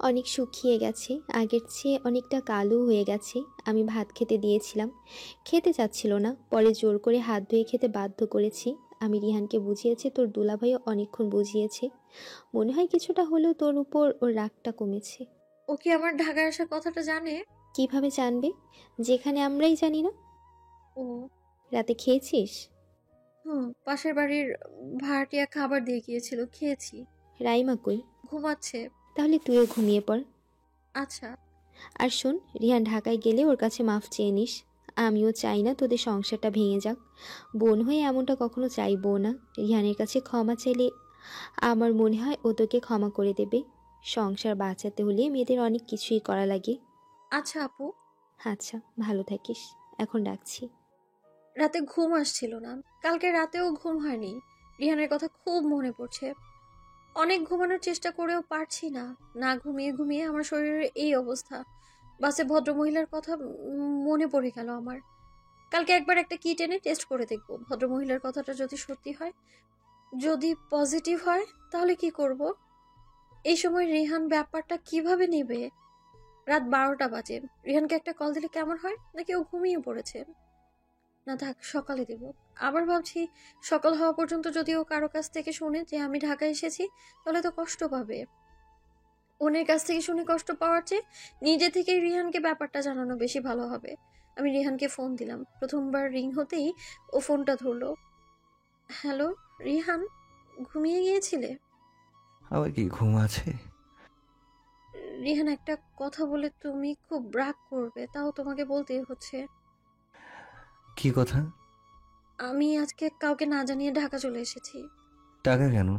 অনেক শুকিয়ে গেছে, আগের চেয়ে অনেকটা কালো হয়ে গেছে। আমি ভাত খেতে দিয়েছিলাম, খেতে চাচ্ছিল না, পরে জোর করে হাত ধুয়ে খেতে বাধ্য করেছি। আমি রিহানকে বুঝিয়েছি, তোর দুলাভাইও অনেকক্ষণ বুঝিয়েছে। মনে হয় কিছুটা হলেও তোর উপর ওর রাগটা কমেছে। ও কি আমার ঢাকায় আসার কথাটা জানে? কিভাবে জানবে, যেখানে আমরাই জানি না? ও রাতে খেয়েছিস? পাশের বাড়ির ভাড়াটিয়া খাবার দিয়ে গিয়েছিল, খেয়েছি। রাইমা কই? ঘুমাচ্ছে। তাহলে তুইও ঘুমিয়ে পড়। আচ্ছা। আর শোন, রিহান ঢাকায় গেলে ওর কাছে মাফ চেয়ে নিস। আমিও চাই না তোদের সংসারটা ভেঙে যাক। বোন হয়ে এমনটা কখনো চাইবো না। রিহানের কাছে ক্ষমা চাইলে আমার মনে হয় ও তোকে ক্ষমা করে দেবে। সংসার বাঁচাতে হলে মেয়েদের অনেক কিছুই করা লাগে। আচ্ছা আপু। আচ্ছা, ভালো থাকিস, এখন রাখছি। রাতে ঘুম আসছিল না, কালকে রাতেও ঘুম হয়নি। রিহানের কথা খুব মনে পড়ছে। অনেক ঘুমানোর চেষ্টা করেও পারছি না। না ঘুমিয়ে ঘুমিয়ে আমার শরীরের এই অবস্থা। বাসে ভদ্রমহিলার কথা মনে পড়ে গেল আমার। কালকে একবার একটা কিট এনে টেস্ট করে দেখব, ভদ্রমহিলার কথাটা যদি সত্যি হয়, যদি পজিটিভ হয় তাহলে কি করব। এই সময় রিহান ব্যাপারটা কিভাবে নেবে? রাত 12টা বাজে। রিহানকে একটা কল দিলে কেমন হয়? নাকি ও ঘুমিয়ে পড়েছে? না থাক, সকালে দিব। আবার ভাবছি, সকাল হওয়া পর্যন্ত যদি ও কারো কাছ থেকে শুনে যে আমি ঢাকা এসেছি, তাহলে তো কষ্ট পাবে। ওনের কাছ থেকে শুনে কষ্ট পাওয়ার চেয়ে নিজে থেকে রিহানকে ব্যাপারটা জানানো বেশি ভালো হবে। আমি রিহানকে ফোন দিলাম। প্রথমবার রিং হতেই ও ফোনটা ধরলো। হ্যালো রিহান, ঘুমিয়ে গিয়েছিলে? আবার কি ঘুম আছে? রিহান, একটা কথা বলে তুমি খুব রাগ করবে, তাও তোমাকে বলতেই হচ্ছে। কি কথা? আমি আজকে কাউকে না জানিয়ে ঢাকা চলে এসেছি। টাকা কেন?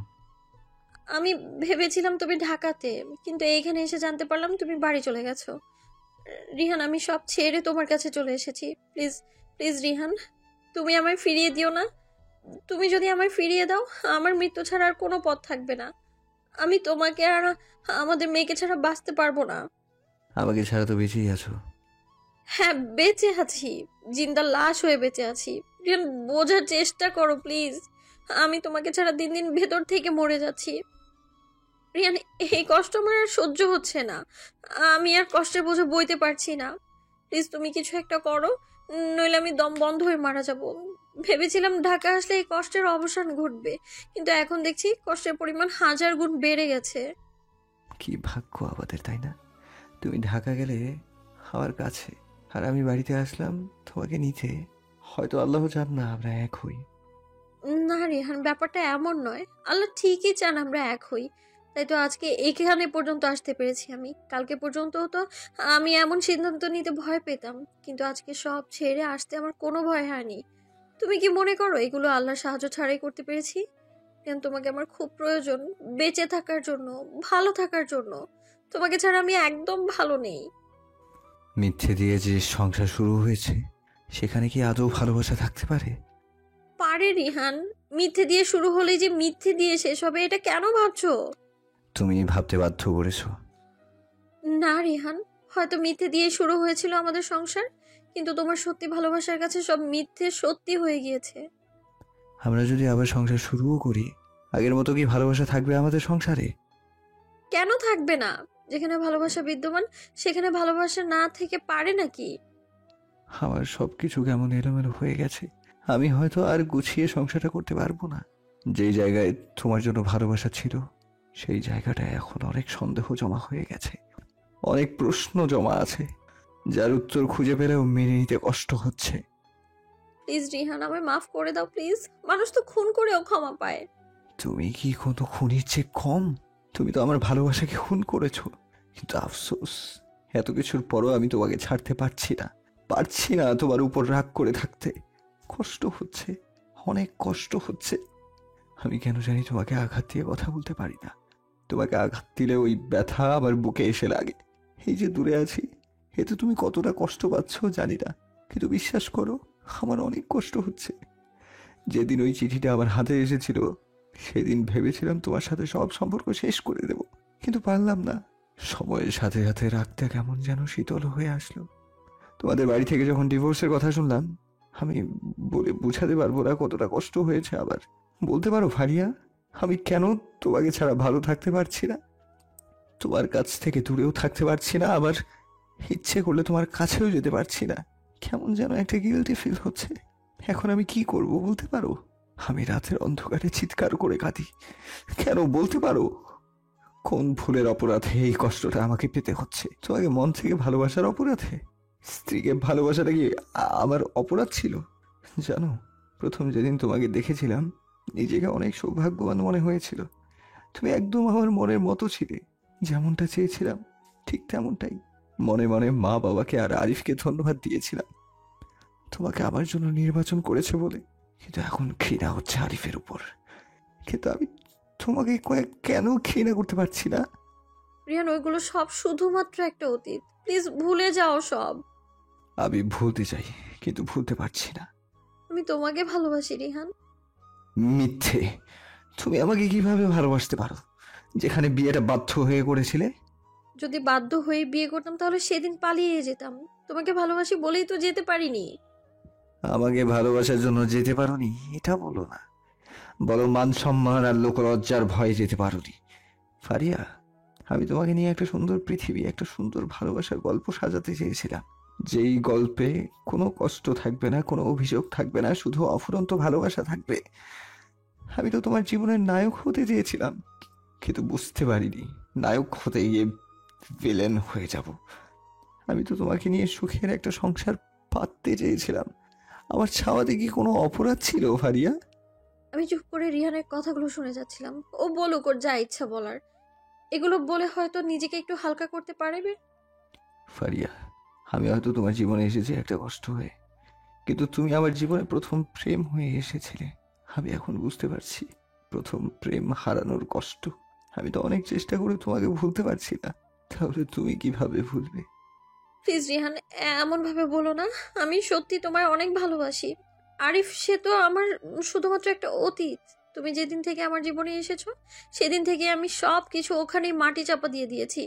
আমি ভেবেছিলাম তুমি ঢাকাতে, কিন্তু এইখানে এসে জানতে পারলাম তুমি বাড়ি চলে গেছো। রিহান, আমি সব ছেড়ে তোমার কাছে চলে এসেছি। প্লিজ প্লিজ রিহান, তুমি আমায় ফিরিয়ে দিও না। তুমি যদি আমায় ফিরিয়ে দাও, আমার মৃত্যু ছাড়া আর কোনো পথ থাকবে না। আমি তোমাকে আর আমাদের মেয়েকে ছাড়া বাঁচতে পারবো না। আমাকে ছাড়া তো বেঁচেই আছো। হ্যাঁ, বেঁচে আছি, জিন্দা লাশ হয়ে বেঁচে আছি। রিহান, বোঝার চেষ্টা করো প্লিজ। আমি তোমাকে ছাড়া দিন দিন ভেতর থেকে মরে যাচ্ছি। রিহান, এই কষ্ট আমার আর সহ্য হচ্ছে না। আমি আর কষ্টের বোঝা বইতে পারছি না। প্লিজ তুমি কিছু একটা করো, নইলে আমি দম বন্ধ হয়ে মারা যাব। ভেবেছিলাম ঢাকা আসলে এই কষ্টের অবসান ঘটবে, কিন্তু এখন দেখছি কষ্টের পরিমাণ 1000 গুণ বেড়ে গেছে। কি ভাগ্য আমাদের, তাই না? তুমি ঢাকা গেলে আমার কাছে, আর আমি বাড়িতে আসলাম তোমাকে নিতে। হয়তো আল্লাহ চান না আমরা এক হই। না রিহান, ব্যাপারটা এমন নয়। আল্লাহ ঠিকই চান আমরা এক হই, তাই তো আজকে এখানে পর্যন্ত আসতে পেরেছি। আমি কালকে পর্যন্ত তো আমি এমন সিদ্ধান্ত নিতে ভয় পেতাম, কিন্তু আজকে সব ছেড়ে আসতে আমার কোনো ভয় হয়নি। তুমি কি মনে করো এগুলো আল্লাহর সাহায্য ছাড়াই করতে পেরেছি? কেন, তোমাকে আমার খুব প্রয়োজন, বেঁচে থাকার জন্য, ভালো থাকার জন্য। তোমাকে ছাড়া আমি একদম ভালো নেই। মিথ্যে দিয়ে যে সংসার শুরু হয়েছে, সেখানে কি আদৌ ভালোবাসা থাকতে পারে? পারে রিহান, মিথ্যে দিয়ে শুরু হলে যে মিথ্যে দিয়ে শেষ হবে, এটা কেন ভাবছো? তুমি ভাবতে বাধ্য করেছো। না রিহান, হয়তো মিথ্যে দিয়ে শুরু হয়েছিল আমাদের সংসার, কিন্তু তোমার সত্যি ভালোবাসার কাছে সব মিথ্যে সত্যি হয়ে গিয়েছে। আমরা যদি আবার সংসার শুরুও করি, আগের মতো কি ভালোবাসা থাকবে আমাদের সংসারে? কেন থাকবে না? যেখানে ভালোবাসা বিদ্যমান, সেখানে ভালোবাসা না থেকে পারে নাকি? আমার সবকিছু কেমন এলোমেলো হয়ে গেছে। আমি হয়তো আর গুছিয়ে সংসারটা করতে পারবো না। যেই জায়গায় তোমার জন্য ভালোবাসা ছিল, সেই জায়গাটায় এখন অনেক সন্দেহ জমা হয়ে গেছে, অনেক প্রশ্ন জমা আছে, যার উত্তর খুঁজে পেলেও মেনে নিতে কষ্ট হচ্ছে। প্লিজ রিহান, আমায় মাফ করে দাও প্লিজ। মানুষ তো খুন করেও ক্ষমা পায়। তুমি কি কোনো খুনির চেয়ে কম? তুমি তো আমার ভালোবাসাকে খুন করেছো। কিন্তু আফসোস, এত কিছুর পরও আমি তোমাকে ছাড়তে পারছি না তোমার উপর রাগ করে থাকতে। কষ্ট হচ্ছে, অনেক কষ্ট হচ্ছে। আমি কেন জানি তোমাকে আঘাত দিয়ে কথা বলতে পারি না। তোমাকে আঘাত দিলে ওই ব্যথা আমার বুকে এসে লাগে। এই যে দূরে আছি, এতে তুমি কতটা কষ্ট পাচ্ছ জানি না, কিন্তু বিশ্বাস করো, আমার অনেক কষ্ট হচ্ছে। যেদিন ওই চিঠিটা আমার হাতে এসেছিল, সেদিন ভেবেছিলাম তোমার সাথে সব সম্পর্ক শেষ করে দেব, কিন্তু পারলাম না। সময়ের সাথে সাথে রাগটা কেমন যেন শীতল হয়ে আসলো। তোমাদের বাড়ি থেকে যখন ডিভোর্সের কথা শুনলাম, আমি বলে বোঝাতে পারবো না কতটা কষ্ট হয়েছে। আবার বলতে পারো ফারিয়া, আমি কেন তোমাকে ছাড়া ভালো থাকতে পারছি না? তোমার কাছ থেকে দূরেও থাকতে পারছি না, আবার ইচ্ছে করলে তোমার কাছেও যেতে পারছি না। কেমন যেন একটা গিল্টি ফিল হচ্ছে। এখন আমি কি করব বলতে পারো? আমি রাতের অন্ধকারে চিৎকার করে কাঁদি। কেন বলতে পারো? কোন ভুলের অপরাধে এই কষ্টটা আমাকে পেতে হচ্ছে? তোমাকে মন থেকে ভালোবাসার অপরাধে? স্ত্রীকে ভালোবাসাটা কি আমার অপরাধ ছিল? জানো, প্রথম যেদিন তোমাকে দেখেছিলাম নিজেকে অনেক সৌভাগ্যবান মনে হয়েছিল। তুমি একদম আমার মনের মতো ছিলে, যেমনটা চেয়েছিলাম ঠিক তেমনটাই। মনে মনে মা বাবাকে আর আরিফকে ধন্যবাদ দিয়েছিলাম তোমাকে আমার জন্য নির্বাচন করেছে বলে। কিন্তু এখন ঘৃণা হচ্ছে আরিফের উপর। কিন্তু আমি তোমাকে কেন ঘৃণা করতে পারছি না? রিহান, ওইগুলো সব শুধুমাত্র একটা অতীত। প্লিজ ভুলে যাও সব। আমি ভুলতে চাই কিন্তু ভুলতে পারছি না। আমি তোমাকে ভালোবাসি রিহান। মিথ্যে। তুমি আমাকে কিভাবে ভালোবাসতে পারো, যেখানে বিয়েটা বাধ্য হয়ে করেছিলে? যদি বাধ্য হয়ে বিয়ে করতাম তাহলে সেদিন পালিয়ে যেতাম। তোমাকে ভালোবাসি বলেই তো যেতে পারিনি। আমাকে ভালোবাসার জন্য যেতে পারোনি এটা বলো না, বলো মান সম্মান আর লোকলজ্জার ভয়ে যেতে পারোনি। ফারিয়া, আমি তোমাকে নিয়ে একটা সুন্দর পৃথিবী, একটা সুন্দর ভালোবাসার গল্প সাজাতে চেয়েছিলাম, যেই গল্পে কোনো কষ্ট থাকবে না, কোনো অভিযোগ থাকবে না, শুধু অফুরন্ত ভালোবাসা থাকবে। আমি তো তোমার জীবনের নায়ক হতে চেয়েছিলাম, কিন্তু বুঝতে পারিনি নায়ক হতে গিয়ে ভিলেন হয়ে যাব। আমি তো তোমাকে নিয়ে সুখের একটা সংসার পাততে চেয়েছিলাম। আমার ছাওয়াতে কি কোনো অপরাধ ছিল ফারিয়া? আমি চুপ করে রিহানের কথাগুলো শুনে যাচ্ছিলাম। ও বলুক ওর যা ইচ্ছা বলার। এগুলো বলে হয়তো নিজেকে একটু হালকা করতে পারবে। ফারিয়া, আমি হয়তো তোমার জীবনে এসেছি একটা কষ্ট হয়ে, কিন্তু তুমি আমার জীবনে প্রথম প্রেম হয়ে এসেছিলে। আমি এখন বুঝতে পারছি প্রথম প্রেম হারানোর কষ্ট। আমি তো অনেক চেষ্টা করে তোমাকে ভুলতে পারছি না, তাহলে তুমি কিভাবে ভুলবে? প্লিজ রিহান, এমন ভাবে বলো না। আমি সত্যি তোমায় অনেক ভালোবাসি। আরিফ সে তো আমার শুধুমাত্র একটা অতীত। তুমি যেদিন থেকে আমার জীবনে এসেছো সেদিন থেকে আমি সব কিছু ওখানেই মাটি চাপা দিয়ে দিয়েছি।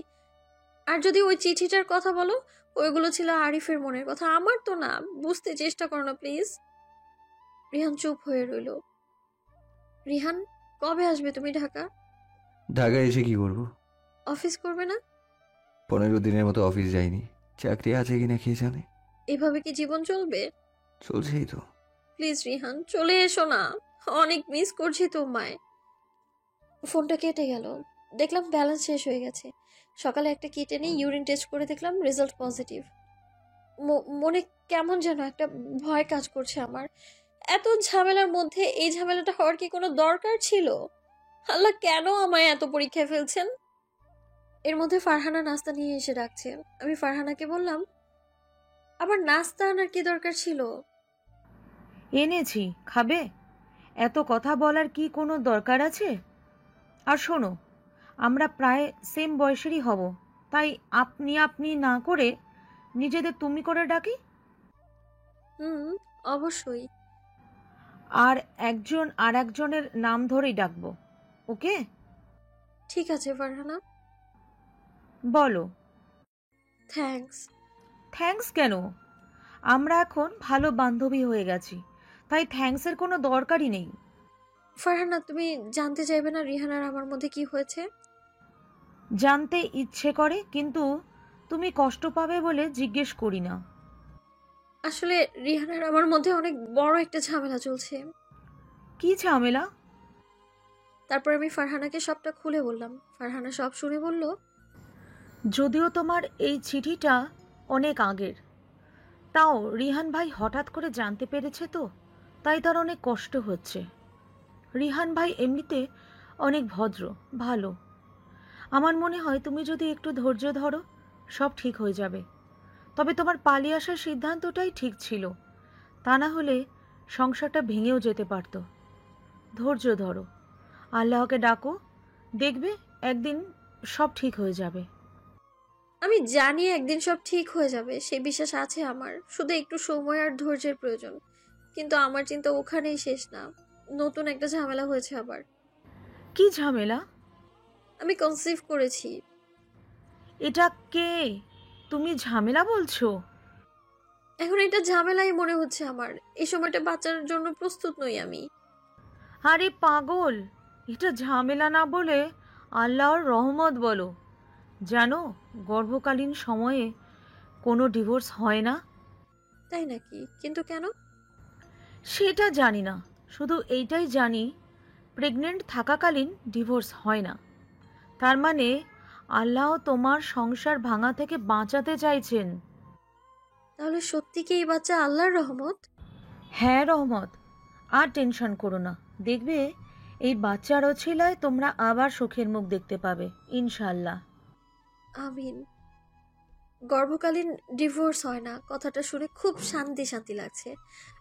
আর যদি ওই চিঠিটার কথা বলো, ওইগুলো ছিল আরিফের মনের কথা, আমার তো না। বুঝতে চেষ্টা করো না প্লিজ। রিহান চুপ হয়ে রইল। রিহান, কবে আসবে তুমি ঢাকা? ঢাকায় এসে কি করব? অফিস করবে না? 15 দিনের মতো অফিস যাইনি, চাকরি আছে কিনা কে জানে। এভাবে কি জীবন চলবে? চলছেই তো। প্লিজ রিহান, চলে এসো না। অনেক মিস করছি তোমায়। ফোনটা কেটে গেল। দেখলাম ব্যালেন্স শেষ হয়ে গেছে। সকালে একটা কিট এনে ইউরিন টেস্ট করে দেখলাম রেজাল্ট পজিটিভ। মনে কেমন যেন একটা ভয় কাজ করছে আমার। এত ঝামেলার মধ্যে এই ঝামেলাটা হওয়ার কি কোনো দরকার ছিল? আল্লাহ কেন আমায় এত পরীক্ষায় ফেলছেন? এর মধ্যে ফারহানা নাস্তা নিয়ে এসে ডাকছে। আমি ফারহানাকে বললাম, আবার নাস্তা আনার কি দরকার ছিল? এনেছি, খাবে? এত কথা বলার কি কোনো দরকার আছে? আর শোনো, আমরা প্রায় সেম বয়সেরই হব, তাই আপনি আপনি না করে নিজেদের তুমি করে ডাকি। অবশ্যই। আর একজন আর একজনের নাম ধরেই ডাকবো, ওকে? ঠিক আছে ফারহানা। বলো। থ্যাঙ্কস। থ্যাঙ্কস কেন? আমরা এখন ভালো বান্ধবী হয়ে গেছি, তাই থ্যাঙ্কসের কোনো দরকারই নেই। ফারহানা, তুমি জানতে চাইবে না রিহান আর আমার মধ্যে কি হয়েছে? জানতে ইচ্ছে করে, কিন্তু তুমি কষ্ট পাবে বলে জিজ্ঞেস করি না। আসলে রিহান আর আমার মধ্যে অনেক বড় একটা ঝামেলা চলছে। কি ঝামেলা? তারপর আমি ফারহানাকে সবটা খুলে বললাম। ফারহানা সব শুনে বলল, যদিও তোমার এই চিঠিটা অনেক আগের, তাও রিহান ভাই হঠাৎ করে জানতে পেরেছে তো, তাই তার অনেক কষ্ট হচ্ছে। রিহান ভাই এমনিতে অনেক ভদ্র, ভালো। আমার মনে হয় তুমি যদি একটু ধৈর্য ধরো সব ঠিক হয়ে যাবে। তবে তোমার পালিয়ে আসার সিদ্ধান্তটাই ঠিক ছিল, তা না হলে সংসারটা ভেঙেও যেতে পারত। ধৈর্য ধরো, আল্লাহকে ডাকো, দেখবে একদিন সব ঠিক হয়ে যাবে। আমি জানি একদিন সব ঠিক হয়ে যাবে, সে বিশ্বাস আছে আমার। শুধু একটু সময় আর ধৈর্যের প্রয়োজন। কিন্তু আমার চিন্তা ওখানেই শেষ না। নতুন একটা ঝামেলা হয়েছে আবার। কি ঝামেলা? আমি কনসিভ করেছি। এটা কে? তুমি ঝামেলা বলছো? এখন এটা ঝামেলাই মনে হচ্ছে আমার। এই সময়টা বাচ্চার জন্য প্রস্তুত নই আমি। আরে পাগল, এটা ঝামেলা না বলে আল্লাহর রহমত বলো। জানো, গর্ভকালীন সময়ে কোনো ডিভোর্স হয় না। তাই নাকি? কিন্তু কেন? সেটা জানি না, শুধু এইটাই জানি প্রেগনেন্ট থাকাকালীন ডিভোর্স হয় না। তার মানে আল্লাহ তোমার সংসার ভাঙা থেকে বাঁচাতে চাইছেন। তাহলে সত্যি কি এই বাচ্চা আল্লাহর রহমত? হ্যাঁ রহমত, আর টেনশন করো না, দেখবে এই বাচ্চার অছিলায় তোমরা আবার সুখের মুখ দেখতে পাবে ইনশাল্লাহ। আমিন। গর্ভকালীন ডিভোর্স হয় না, কথাটা শুনে খুব শান্তি শান্তি লাগছে।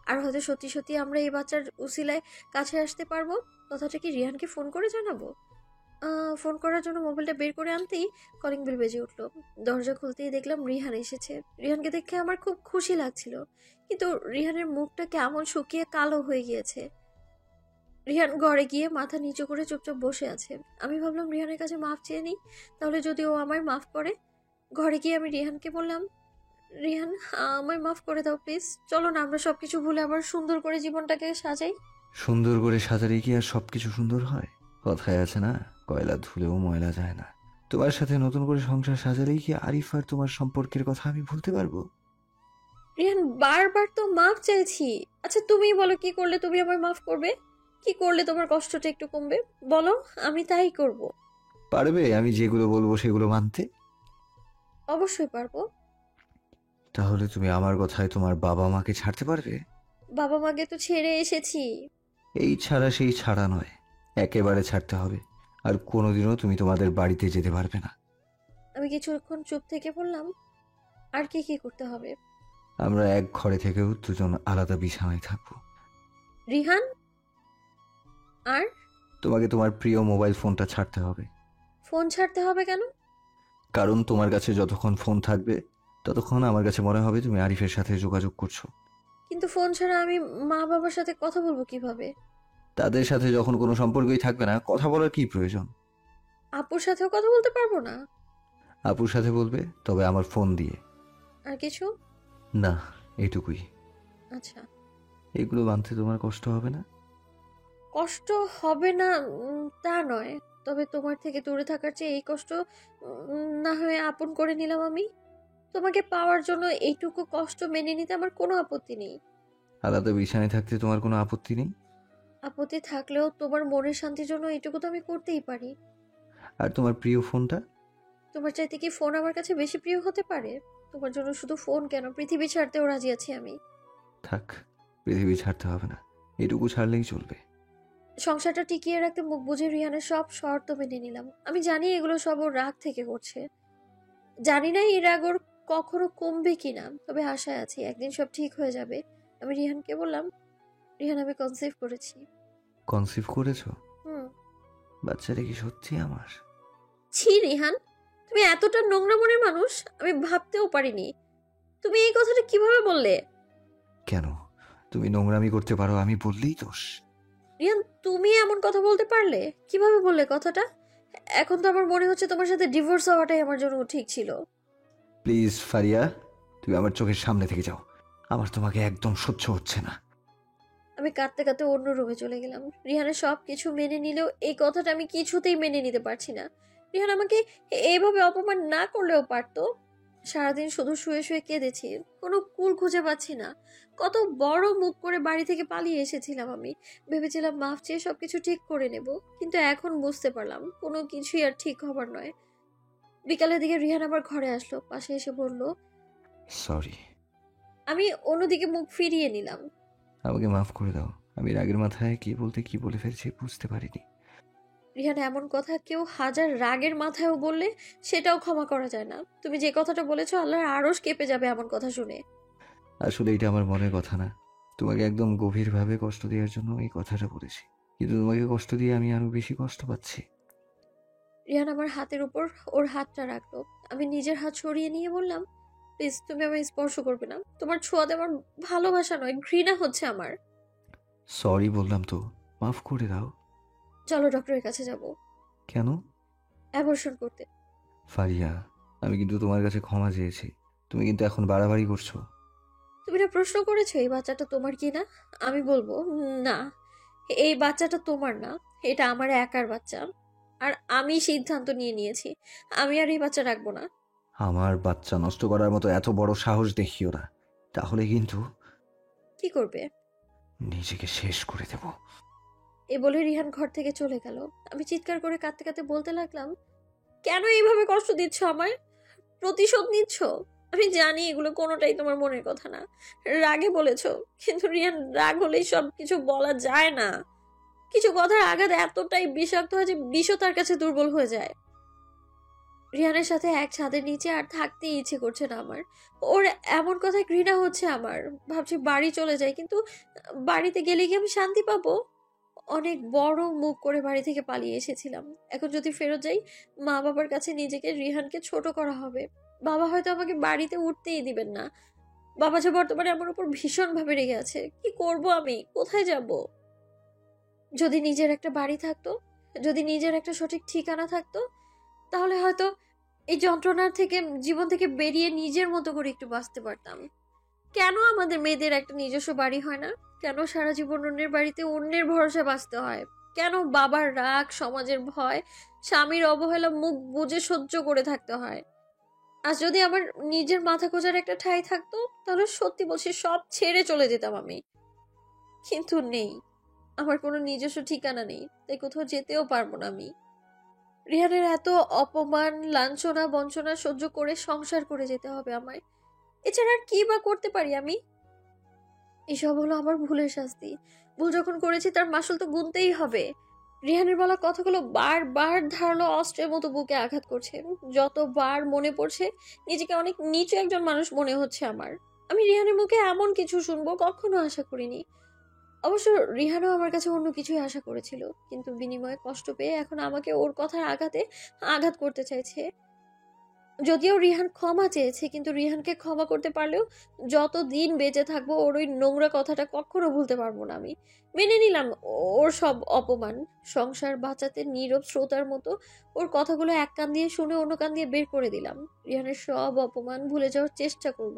আর হয়তো সত্যি সত্যি আমরা এই বাচ্চার উসিলায় কাছে আসতে পারবো। কথাটা কি রিহানকে ফোন করে জানাবো? ফোন করার জন্য মোবাইলটা বের করে আনতেই কলিং বেল বেজে উঠলো। দরজা খুলতেই দেখলাম রিহান এসেছে। রিহানকে দেখে আমার খুব খুশি লাগছিল, কিন্তু রিহানের মুখটা কেমন শুকিয়ে কালো হয়ে গিয়েছে। রিহান ঘরে গিয়ে মাথা নিচু করে চুপচাপ বসে আছে। আমি ভাবলাম রিহানের কাছে মাফ চেয়ে নিই, তাহলে যদি ও আমায় মাফ করে। ঘরে গিয়ে আমি রিহানকে বললাম, রিহান আমায় মাফ করে দাও প্লিজ। চলো না আমরা সবকিছু ভুলে আবার সুন্দর করে জীবনটাকে সাজাই। সুন্দর করে সাজালে কি আর সবকিছু সুন্দর হয়? কথায় আছে না, কয়লা ধুলেও ময়লা যায় না। তোমার সাথে নতুন করে সংসার সাজালেই কি আরিফ আর তোমার সম্পর্কের কথা আমি ভুলতে পারবো? রিহান বারবার তো মাফ চাইছি। আচ্ছা তুমিই বলো, কি করলে তুমি আমায় মাফ করবে? কি করলে তোমার কষ্টটা একটু কমবে? বলো, আমি তাই করব। পারবে আমি যেগুলো বলবো সেগুলো মানতে? অবশ্যই পারবো। তাহলে তুমি আমার কথায় তোমার বাবা মাকে ছাড়তে পারবে? বাবা মাকে তো ছেড়ে এসেছি। এই ছাড়া সেই ছাড়া নয়, একেবারে ছাড়তে হবে। আর কোনোদিনও তুমি তোমাদের বাড়িতে যেতে পারবে না। আমি কিছুক্ষণ চুপ থেকে বললাম, আর কি কি করতে হবে? আমরা এক ঘরে থেকেও দুজন আলাদা বিছানায় থাকবো। রিহান, আর তোমাকে তোমার প্রিয় মোবাইল ফোনটা ছাড়তে হবে। ফোন ছাড়তে হবে কেন? কারণ তোমার কাছে যতক্ষণ ফোন থাকবে ততক্ষণ আমার কাছে মনে হবে তুমি আরিফের সাথে যোগাযোগ করছো। কিন্তু ফোন ছাড়া আমি মা বাবার সাথে কথা বলবো কিভাবে? তাদের সাথে যখন কোনো সম্পর্কই থাকবে না, কথা বলার কি প্রয়োজন? আপুর সাথেও কথা বলতে পারবো না? আপুর সাথে বলবে, তবে আমার ফোন দিয়ে। আর কিছু না, এইটুকুই। আচ্ছা। এগুলো মানতে তোমার কষ্ট হবে না? কষ্ট হবে না তা নয়, তবে তোমার থেকে দূরে থাকার চেয়ে এই কষ্ট না হয়ে আপন করে নিলাম আমি। তোমাকে পাওয়ার জন্য এইটুকু কষ্ট মেনে নিতে আমার কোনো আপত্তি নেই। আলাদা বিছানায় থাকতে তোমার কোনো আপত্তি নেই? আপত্তি থাকলেও তোমার মনের শান্তির জন্য এইটুকু তো আমি করতেই পারি। আর তোমার প্রিয় ফোনটা? তোমার চাইতে কি ফোন আমার কাছে বেশি প্রিয় হতে পারে? তোমার জন্য শুধু ফোন কেন, পৃথিবী ছাড়তেও রাজি আছি আমি। থাক, পৃথিবী ছাড়তে হবে না, এটুকু ছাড়লেই চলবে। সংসারটা টিকিয়ে রাখতে মুখ বুঝে রিহানের সব শর্ত মেনে নিলাম। আমি জানি এগুলো সব ওর রাগ থেকে করছে, জানি না এই রাগ ওর কখনো কমবে কিনা, তবে আশায় আছি একদিন সব ঠিক হয়ে যাবে। আমি রিহানকে বললাম, রিহান আমি কনসিভ করেছি। কনসিভ করেছো? হুম। বাচ্চাটা কি সত্যি আমার? ছি রিহান, তুমি এতটা নোংরা মনের মানুষ আমি ভাবতেও পারিনি। তুমি এই কথাটা কিভাবে বললে? কেন, তুমি নোংরামি করতে পারো আমি বললেই দোষ? রিহান তুমি এমন কথা বলতে পারলে? কিভাবে বললে কথাটা? এখন তো আমার মনে হচ্ছে তোমার সাথে ডিভোর্স হওয়াটাই আমার জন্য ঠিক ছিল। প্লিজ ফারিয়া, তুমি আমার চোখের সামনে থেকে যাও, আমার তোমাকে একদম সহ্য হচ্ছে না। আমি কাঁদতে কাঁদতে অন্য রুমে চলে গেলাম। রিহানের সব কিছু মেনে নিলেও এই কথাটা আমি কিছুতেই মেনে নিতে পারছি না। রিহান আমাকে এইভাবে অপমান না করলেও পারতো। সারাদিন শুধু শুয়ে শুয়ে কেঁদেছি, কোনো কুল খুঁজে পাচ্ছি না। কত বড় মুখ করে বাড়ি থেকে পালিয়ে এসেছিলাম আমি, ভেবেছিলাম মাফ চেয়ে সবকিছু ঠিক করে নেব, কিন্তু এখন বুঝতে পারলাম কোনো কিছুই আর ঠিক হবার নয়। বিকালের দিকে রিহান আবার ঘরে আসলো, পাশে এসে বলল, সরি। আমি অন্যদিকে মুখ ফিরিয়ে নিলাম। আমাকে মাফ করে দাও, আমি রাগের মাথায় কি বলতে কি বলে ফেলছি বুঝতে পারিনি। রিহান এমন কথা কেউ হাজার রাগের মাথায়ও বললে সেটাও ক্ষমা করা যায় না। তুমি যে কথাটা বলেছো আল্লাহর আরশ কেঁপে যাবে এমন কথা শুনে। আসলে এটা আমার মনের কথা না, তোমাকে একদম গভীরভাবে কষ্ট দেওয়ার জন্য এই কথাটা বলেছি, কিন্তু তোমাকে কষ্ট দিয়ে আমি আরো বেশি কষ্ট পাচ্ছি। রিহান আমার হাতের উপর ওর হাতটা রাখলো। আমি নিজের হাত সরিয়ে নিয়ে বললাম, প্লিজ তুমি আমায় স্পর্শ করবে না। তোমার ছোঁয়াতে আমার ভালোবাসা নয়, ঘৃণা হচ্ছে আমার। সরি বললাম তো, মাফ করে দাও। চলো ডক্টরের কাছে যাব। কেন? অ্যাবর্শন করতে। ফারিয়া, আমি কিন্তু তোমার কাছে ক্ষমা চেয়েছি, তুমি কিন্তু এখন বাড়াবাড়ি করছো। তুমি না প্রশ্ন করেছো এই বাচ্চাটা তোমার কি না? আমি বলবো না, এই বাচ্চাটা তোমার না, এটা আমার একার বাচ্চা। আর আমি সিদ্ধান্ত নিয়ে নিয়েছি, আমি আর এই বাচ্চা রাখবো না। আমার বাচ্চা নষ্ট করার মতো এত বড় সাহস দেখিও না, তাহলে কিন্তু কি করবে? নিজেকে শেষ করে দেব। এ বলে রিহান ঘর থেকে চলে গেল। আমি চিৎকার করে কাঁদতে কাঁদতে বলতে লাগলাম, কেন এইভাবে কষ্ট দিচ্ছ আমায়? প্রতিশোধ নিচ্ছ? আমি জানি এগুলো কোনোটাই তোমার মনের কথা না, রাগে বলেছো, কিন্তু রিয়ান রাগ হলেই সব কিছু বলা যায় না। কিছু কথার আঘাত এতটাই বিষাক্ত হয় যে বিষও তার কাছে দুর্বল হয়ে যায়। রিয়ানের সাথে এক ছাদের নিচে আর থাকতে ইচ্ছে করছে না আমার। ওর এমন কথায় ঘৃণা হচ্ছে আমার। ভাবছি বাড়ি চলে যাই, কিন্তু বাড়িতে গেলে কি আমি শান্তি পাবো? অনেক বড় মুখ করে বাড়ি থেকে পালিয়ে এসেছিলাম। এখন যদি ফেরত যাই, মা বাবার কাছে নিজেকে, রিহানকে ছোট করা হবে। বাবা হয়তো আমাকে বাড়িতে উঠতেই দিবেন না। বাবা যে বর্তমানে আমার উপর ভীষণ ভাবে রেগে আছে। কি করব আমি? কোথায় যাব? যদি নিজের একটা বাড়ি থাকতো, যদি নিজের একটা সঠিক ঠিকানা থাকতো, তাহলে হয়তো এই যন্ত্রণার থেকে, জীবন থেকে বেরিয়ে নিজের মতো করে একটু বাঁচতে পারতাম। কেন আমাদের মেয়েদের একটা নিজস্ব বাড়ি হয় না? কেন সারা জীবন অন্যের বাড়িতে অন্যের ভরসা বাঁচতে হয়? কেন বাবার রাগ, সমাজের ভয়, স্বামীর অবহেলা মুখ বুজে সহ্য করে থাকতে হয়? আজ যদি আমার নিজের মাথা গোঁজার একটা ঠাঁই থাকতো, তাহলে সত্যি বলছি সব ছেড়ে চলে যেতাম আমি। কিন্তু নেই, আমার কোনো নিজস্ব ঠিকানা নেই, তাই কোথাও যেতেও পারবো না আমি। রিহানের এত অপমান, লাঞ্ছনা, বঞ্চনা সহ্য করে সংসার করে যেতে হবে আমায়। এছাড়া আর কি বা করতে পারি আমি? এসব হলো আমার ভুলের শাস্তি। ভুল যখন করেছি তার মাসুল তো গুনতেই হবে। রিহানের বলা কথাগুলো বারবার ধারালো অস্ত্রের মতো বুকে আঘাত করছে। যতবার মনে পড়ছে, নিজেকে অনেক নিচু একজন মানুষ মনে হচ্ছে আমার। আমি রিহানের মুখে এমন কিছু শুনবো কখনো আশা করিনি। অবশ্য রিহানও আমার কাছে অন্য কিছুই আশা করেছিল, কিন্তু বিনিময়ে কষ্ট পেয়ে এখন আমাকে ওর কথার আঘাতে আঘাত করতে চাইছে। যদিও রিহান ক্ষমা চেয়েছে, কিন্তু রিহানকে ক্ষমা করতে পারলেও যতদিন বেঁচে থাকবো ওর ওই নোংরা কথাটা কখনো ভুলতে পারবো না আমি। মেনে নিলাম ওর সব অপমান, সংসার বাঁচাতে নীরব শ্রোতার মতো ওর কথাগুলো এক কান দিয়ে শুনে অন্য কান দিয়ে বের করে দিলাম। রিহানের সব অপমান ভুলে যাওয়ার চেষ্টা করব।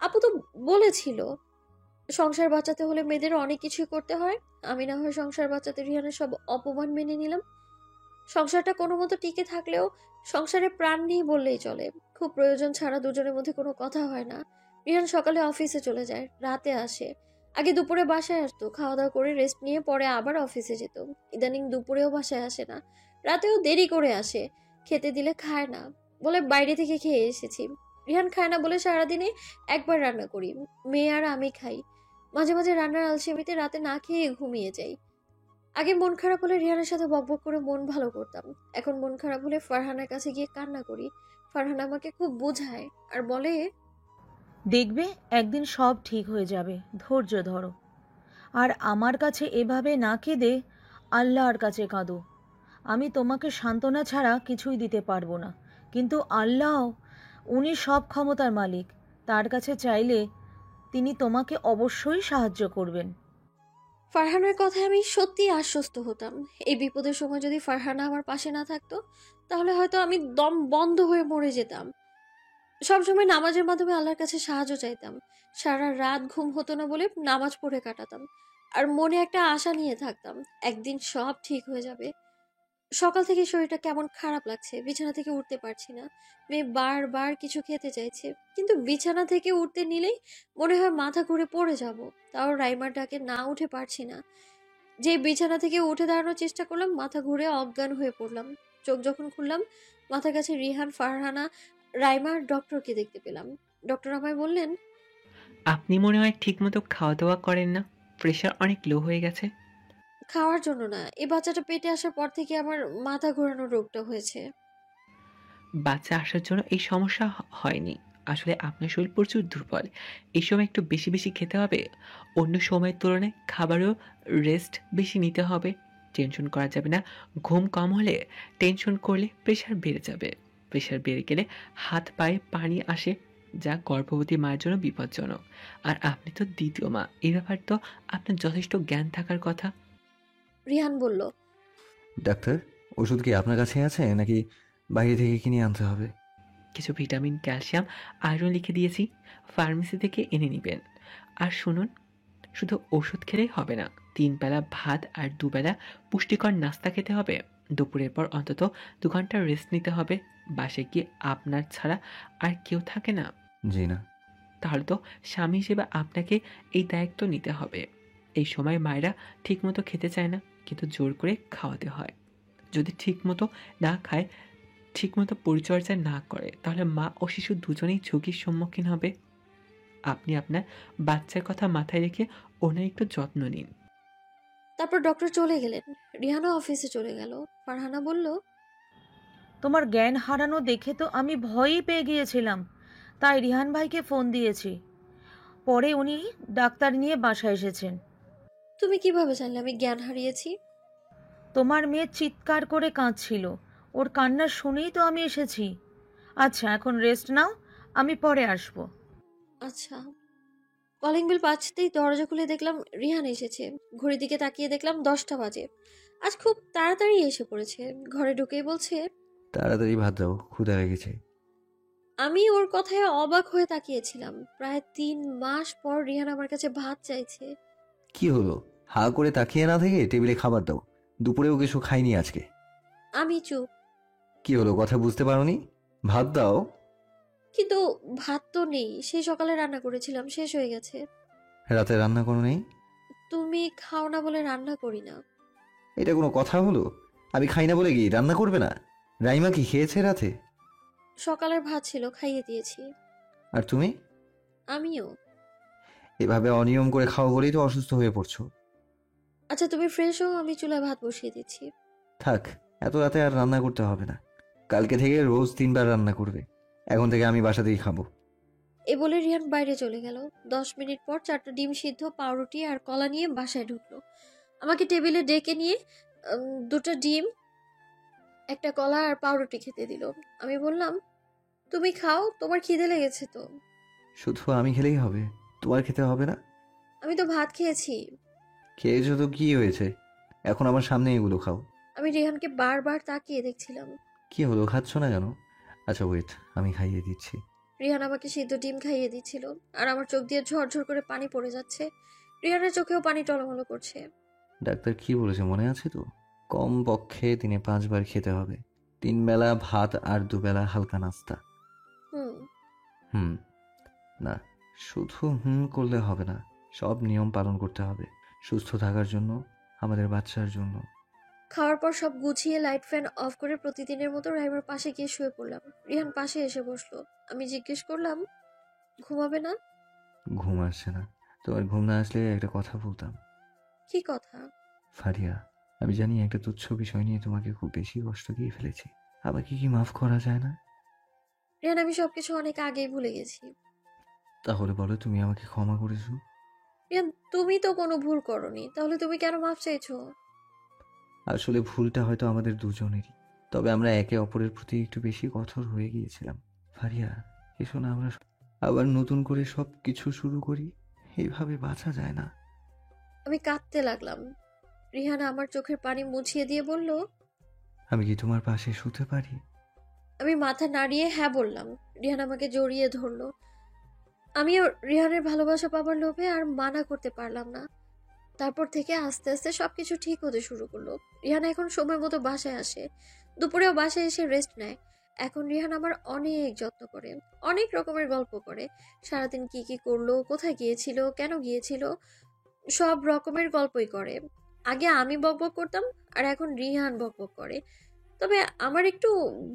আপু তো বলেছিল সংসার বাঁচাতে হলে মেয়েদের অনেক কিছুই করতে হয়। আমি না হয় সংসার বাঁচাতে রিহানের সব অপমান মেনে নিলাম। সংসারটা কোনো মতো টিকে থাকলেও সংসারে প্রাণ নেই বললেই চলে। খুব প্রয়োজন ছাড়া দুজনের মধ্যে কোনো কথা হয় না। রিহান সকালে অফিসে চলে যায়, রাতে আসে। আগে দুপুরে বাসায় আসতো, খাওয়া দাওয়া করে রেস্ট নিয়ে পরে আবার অফিসে যেত। ইদানিং দুপুরেও বাসায় আসে না, রাতেও দেরি করে আসে। খেতে দিলে খায় না, বলে বাইরে থেকে খেয়ে এসেছি। রিহান খায় না বলে সারাদিনে একবার রান্না করি, মেয়ে আর আমি খাই। মাঝে মাঝে রান্নার আলসেমিতে রাতে না খেয়ে ঘুমিয়ে যাই। আগে মন খারাপ হলে রিহানের সাথে বকবক করে মন ভালো করতাম। এখন মন খারাপ হলে ফারহানার কাছে গিয়ে কান্না করি। ফারহানা আমাকে খুব বোঝায় আর বলে, দেখবে একদিন সব ঠিক হয়ে যাবে, ধৈর্য ধরো। আর আমার কাছে এভাবে না কেঁদে আল্লাহর কাছে কাঁদো। আমি তোমাকে সান্ত্বনা ছাড়া কিছুই দিতে পারবো না, কিন্তু আল্লাহ, উনি সব ক্ষমতার মালিক। তার কাছে চাইলে তিনি তোমাকে অবশ্যই সাহায্য করবেন। ফারহানার কথায় আমি সত্যি আশ্বস্ত হতাম। এই বিপদের সময় যদি ফারহানা আমার পাশে না থাকতো, তাহলে হয়তো আমি দম বন্ধ হয়ে মরে যেতাম। সবসময় নামাজের মাধ্যমে আল্লাহর কাছে সাহায্য চাইতাম। সারা রাত ঘুম হতো না বলে নামাজ পড়ে কাটাতাম। আর মনে একটা আশা নিয়ে থাকতাম, একদিন সব ঠিক হয়ে যাবে। সকাল থেকে শরীরটা কেমন খারাপ লাগছে, বিছানা থেকে উঠতে পারছি না। মেয়ে বারবার কিছু খেতে চাইছে, কিন্তু বিছানা থেকে উঠতে নিলেই মনে হয় মাথা ঘুরে পড়ে যাব। তাও রাইমার ডাকে না উঠে পারছি না। যে বিছানা থেকে উঠে দাঁড়ানোর চেষ্টা করলাম, মাথা ঘুরে অজ্ঞান হয়ে পড়লাম। চোখ যখন খুললাম, মাথার কাছে রিহান, ফারহানা, রাইমার ডক্টরকে দেখতে পেলাম। ডক্টর আমায় বললেন, আপনি মনে হয় ঠিকমতো খাওয়া দাওয়া করেন না, প্রেশার অনেক লো হয়ে গেছে। খাওয়ার জন্য না, এই বাচ্চাটা পেটে আসার পর থেকে আমার মাথা ঘোরানোর রোগটা হয়েছে। বাচ্চা আসার জন্য এই সমস্যা হয়নি, আসলে আপনার শরীর প্রচুর দুর্বল। এই সময় একটু বেশি বেশি খেতে হবে, অন্য সময়ের তুলনায় খাবারও রেস্ট বেশি নিতে হবে। টেনশন করা যাবে না। ঘুম কম হলে, টেনশন করলে প্রেশার বেড়ে যাবে। প্রেশার বেড়ে গেলে হাত পায়ে পানি আসে, যা গর্ভবতী মায়ের জন্য বিপজ্জনক। আর আপনি তো দ্বিতীয় মা, এই ব্যাপার তো আপনার যথেষ্ট জ্ঞান থাকার কথা। রিহান বলল, ডাক্তার, ওষুধ কি আপনার কাছে আছে নাকি বাইরে থেকে কিনে আনতে হবে? কিছু ভিটামিন, ক্যালসিয়াম, আয়রন লিখে দিয়েছি, ফার্মেসি থেকে এনে নেবেন। আর শুনুন, শুধু ওষুধ খেলেই হবে না, 3 বেলা ভাত আর 2 বেলা পুষ্টিকর নাস্তা খেতে হবে। দুপুরের পর অন্তত 2 ঘন্টা রেস্ট নিতে হবে। বাসায় গিয়ে আপনার ছাড়া আর কেউ থাকে না। জি না। তাহলে তো স্বামী হিসেবে আপনাকে এই দায়িত্ব নিতে হবে। এই সময় মায়েরা ঠিকমতো খেতে চায় না, কিন্তু জোর করে খাওয়াতে হয়। যদি ঠিকমতো না খায়, ঠিকমতো পরিচর্যা না করে, তাহলে মা ও শিশু দুজনেই ঝুঁকির সম্মুখীন হবে। আপনি আপনার বাচ্চার কথা মাথায় রেখে ওনার একটু যত্ন নিন। তারপর ডক্টর চলে গেলেন। রিহানা অফিসে চলে গেল। ফারহানা বলল, তোমার জ্ঞান হারানো দেখে তো আমি ভয়ই পেয়ে গিয়েছিলাম, তাই রিহান ভাইকে ফোন দিয়েছি। পরে উনি ডাক্তার নিয়ে বাসায় এসেছেন। তুমি কিভাবে জানলে আমি জ্ঞান হারিয়েছি? তোমার মেয়ে চিৎকার করে কাঁদছিল, ওর কান্না শুনেই তো আমি এসেছি। আচ্ছা, এখন রেস্ট নাও, আমি পরে আসবো। আচ্ছা। কলিং বেল বাজতেই দরজা খুলে দেখলাম রিহান এসেছে। ঘড়ির দিকে তাকিয়ে দেখলাম 10টা বাজে। আজ খুব তাড়াতাড়ি এসে পড়েছে। ঘরে ঢুকেই বলছে, তাড়াতাড়ি ভাত দাও, ক্ষুধা লেগেছে। আমি ওর কথায় অবাক হয়ে তাকিয়েছিলাম। প্রায় 3 মাস পর রিহান আমার কাছে ভাত চাইছে। কি হলো? হা করে তাকিয়ে না থেকে টেবিলে খাবার দাও। দুপুরেও কিছু খাইনি আজকে। আমি চুপ। কি হলো, কথা বুঝতে পারোনি? ভাত দাও। কিন্তু ভাত তো নেই, সেই সকালে রান্না করেছিলাম, শেষ হয়ে গেছে। রাতে রান্না করো নেই? তুমি খাও না বলে রান্না করি না। এটা কোনো কথা হলো? আমি খাই না বলে কি রান্না করবে না? রাইমা কি খেয়েছে রাতে? সকালের ভাত ছিল, খাইয়ে দিয়েছি। আর তুমি? আমিও। এভাবে অনিয়ম করে খাও বলেই তো অসুস্থ হয়ে পড়ছো। আচ্ছা তুমি ফ্রেশ হও, আমি চুলায় ভাত বসিয়ে দিচ্ছি। থাক, এত রাতে আর রান্না করতে হবে না। কালকে থেকে রোজ 3 বার রান্না করবে। এখন থেকে আমি বাসাতেই খাবো। এ বলে রিহান বাইরে চলে গেল। 10 মিনিট পর 4টা ডিম সিদ্ধ, পাউরুটি আর কলা নিয়ে বাসায় ঢুকলো। আমাকে টেবিলে ডেকে নিয়ে 2টা ডিম, 1টা কলা আর পাউরুটি খেতে দিল। আমি বললাম, তুমি খাও, তোমার খিদে লেগেছে তো। শুধু আমি খেলেই হবে? তোমার খেতে হবে না? আমি তো ভাত খেয়েছি। খেয়েছো তো কি হয়েছে? এখন আমার সামনে এগুলো খাও। আমি রিহানকে বারবার তাকিয়ে দেখছিলাম। কি হলো, খাচ্ছ না কেন? আচ্ছা ওয়েট, আমি খাইয়ে দিচ্ছি। রিহান আমাকে সিদ্ধ ডিম খাইয়ে দিচ্ছিল, আর আমার চোখ দিয়ে ঝরঝর করে পানি পড়ে যাচ্ছে। রিহানের চোখেও পানি টলমলো করছে। ডাক্তার কি বলেছে মনে আছে তো? কম পক্ষে দিনে 5 বার খেতে হবে। 3 বেলা ভাত আর 2 বেলা হালকা নাস্তা। হুম। না, শুধু করলে হবে না, সব নিয়ম পালন করতে হবে, সুস্থ থাকার জন্য, আমাদের বাচ্চার জন্য। খাওয়ার পর সব গুছিয়ে লাইট ফ্যান অফ করে প্রতিদিনের মতো রাইমার পাশে গিয়ে শুয়ে পড়লাম। রিহান পাশে এসে বসলো। আমি জিজ্ঞেস করলাম, ঘুমাবে না? ঘুম আসছে না। তোমার ঘুম না আসলে একটা কথা বলতাম। কি কথা? ফারিয়া, আমি জানি একটা তুচ্ছ বিষয় নিয়ে তোমাকে খুব বেশি কষ্ট দিয়ে ফেলেছি। আমাকে কি মাফ করা যায় না? রিহান, আমি সবকিছু অনেক আগেই ভুলে গেছি। তাহলে বলো, তুমি আমাকে ক্ষমা করেছো? রিহান, তুমি তো কোনো ভুল করোনি, তাহলে তুমি কেন মাফ চাইছো? আসলে ভুলটা হয়তো আমাদের দুজনেরই, তবে আমরা একে অপরের প্রতি একটু বেশি কঠোর হয়ে গিয়েছিলাম। ফারিয়া, এসো না আমরা আবার নতুন করে সব কিছু শুরু করি। এইভাবে বাঁচা যায় না। আমি কাঁদতে লাগলাম। রিহান আমার চোখের পানি মুছিয়ে দিয়ে বলল, আমি কি তোমার পাশে শুতে পারি? আমি মাথা নাড়িয়ে হ্যাঁ বললাম। রিহান আমাকে জড়িয়ে ধরলো। আমিও রিহানের ভালোবাসা পাবার লোভে আর মানা করতে পারলাম না। তারপর থেকে আস্তে আস্তে সবকিছু ঠিক হতে শুরু করলো। রিহান এখন সময় মতো বাসায় আসে, দুপুরেও বাসায় এসে রেস্ট নেয়। এখন রিহান আমার অনেক যত্ন করে, অনেক রকমের গল্প করে। সারাদিন কি কি করলো, কোথায় গিয়েছিল, কেন গিয়েছিল, সব রকমের গল্পই করে। আগে আমি বকবক করতাম, আর এখন রিহান বকবক করে। তবে আমার একটু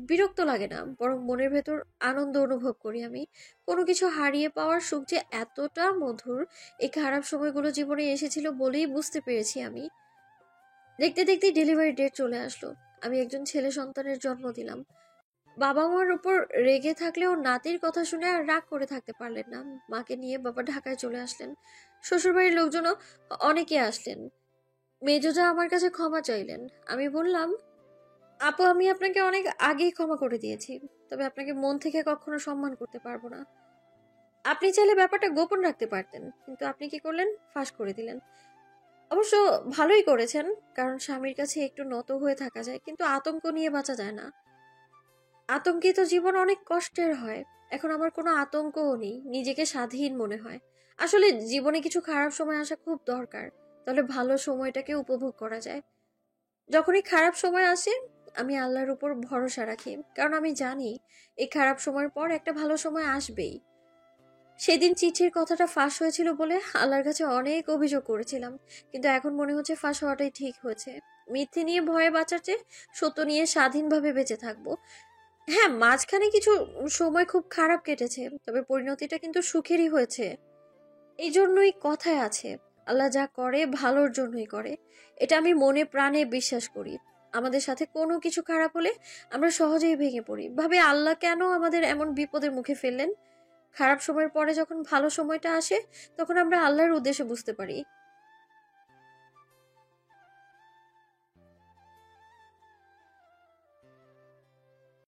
বিরক্ত লাগে না, বরং মনের ভেতর আনন্দ অনুভব করি আমি। কোনো কিছু হারিয়ে পাওয়ার সুখ যে এতটা মধুর, এই খারাপ সময়গুলো জীবনে এসেছিল বলেই বুঝতে পেরেছি আমি। দেখতে দেখতে ডেলিভারি ডেট চলে আসলো। আমি একজন ছেলে সন্তানের জন্ম দিলাম। বাবা মার উপর রেগে থাকলেও নাতির কথা শুনে আর রাগ করে থাকতে পারলেন না। মাকে নিয়ে বাবা ঢাকায় চলে আসলেন। শ্বশুরবাড়ির লোকজনও অনেকে আসলেন। মেজোজা আমার কাছে ক্ষমা চাইলেন। আমি বললাম, আপু, আমি আপনাকে অনেক আগেই ক্ষমা করে দিয়েছি, তবে আপনাকে মন থেকে কখনো সম্মান করতে পারবো না। আপনি চাইলে ব্যাপারটা গোপন রাখতে পারতেন, কিন্তু আপনি কি করলেন, ফাঁস করে দিলেন। অবশ্য ভালোই করেছেন, কারণ স্বামীর কাছে একটু নত হয়ে থাকা যায়, কিন্তু আতঙ্ক নিয়ে বাঁচা যায় না। আতঙ্কিত জীবন অনেক কষ্টের হয়। এখন আমার কোনো আতঙ্কও নেই, নিজেকে স্বাধীন মনে হয়। আসলে জীবনে কিছু খারাপ সময় আসা খুব দরকার, তাহলে ভালো সময়টাকে উপভোগ করা যায়। যখনই খারাপ সময় আসে আমি আল্লাহর উপর ভরসা রাখি, কারণ আমি জানি এই খারাপ সময়ের পর একটা ভালো সময় আসবেই। সেদিন চিঠির কথাটা ফাঁস হয়েছিল বলে আল্লাহর কাছে অনেক অভিযোগ করেছিলাম, কিন্তু এখন মনে হচ্ছে ফাঁস হওয়াটাই ঠিক হয়েছে। মিথ্যে নিয়ে ভয়ে বাঁচার চেয়ে সত্য নিয়ে স্বাধীনভাবে বেঁচে থাকবো। হ্যাঁ, মাঝখানে কিছু সময় খুব খারাপ কেটেছে, তবে পরিণতিটা কিন্তু সুখেরই হয়েছে। এই জন্যই কথায় আছে, আল্লাহ যা করে ভালোর জন্যই করে। এটা আমি মনে প্রাণে বিশ্বাস করি। আমাদের সাথে কোনো কিছু খারাপ হলে আমরা সহজেই ভেঙে পড়ি, ভাবে আল্লাহ কেন আমাদের এমন বিপদের মুখে ফেললেন। খারাপ সময়ের পরে যখন ভালো সময়টা আসে, তখন আমরা আল্লাহর উদ্দেশ্যে বুঝতে পারি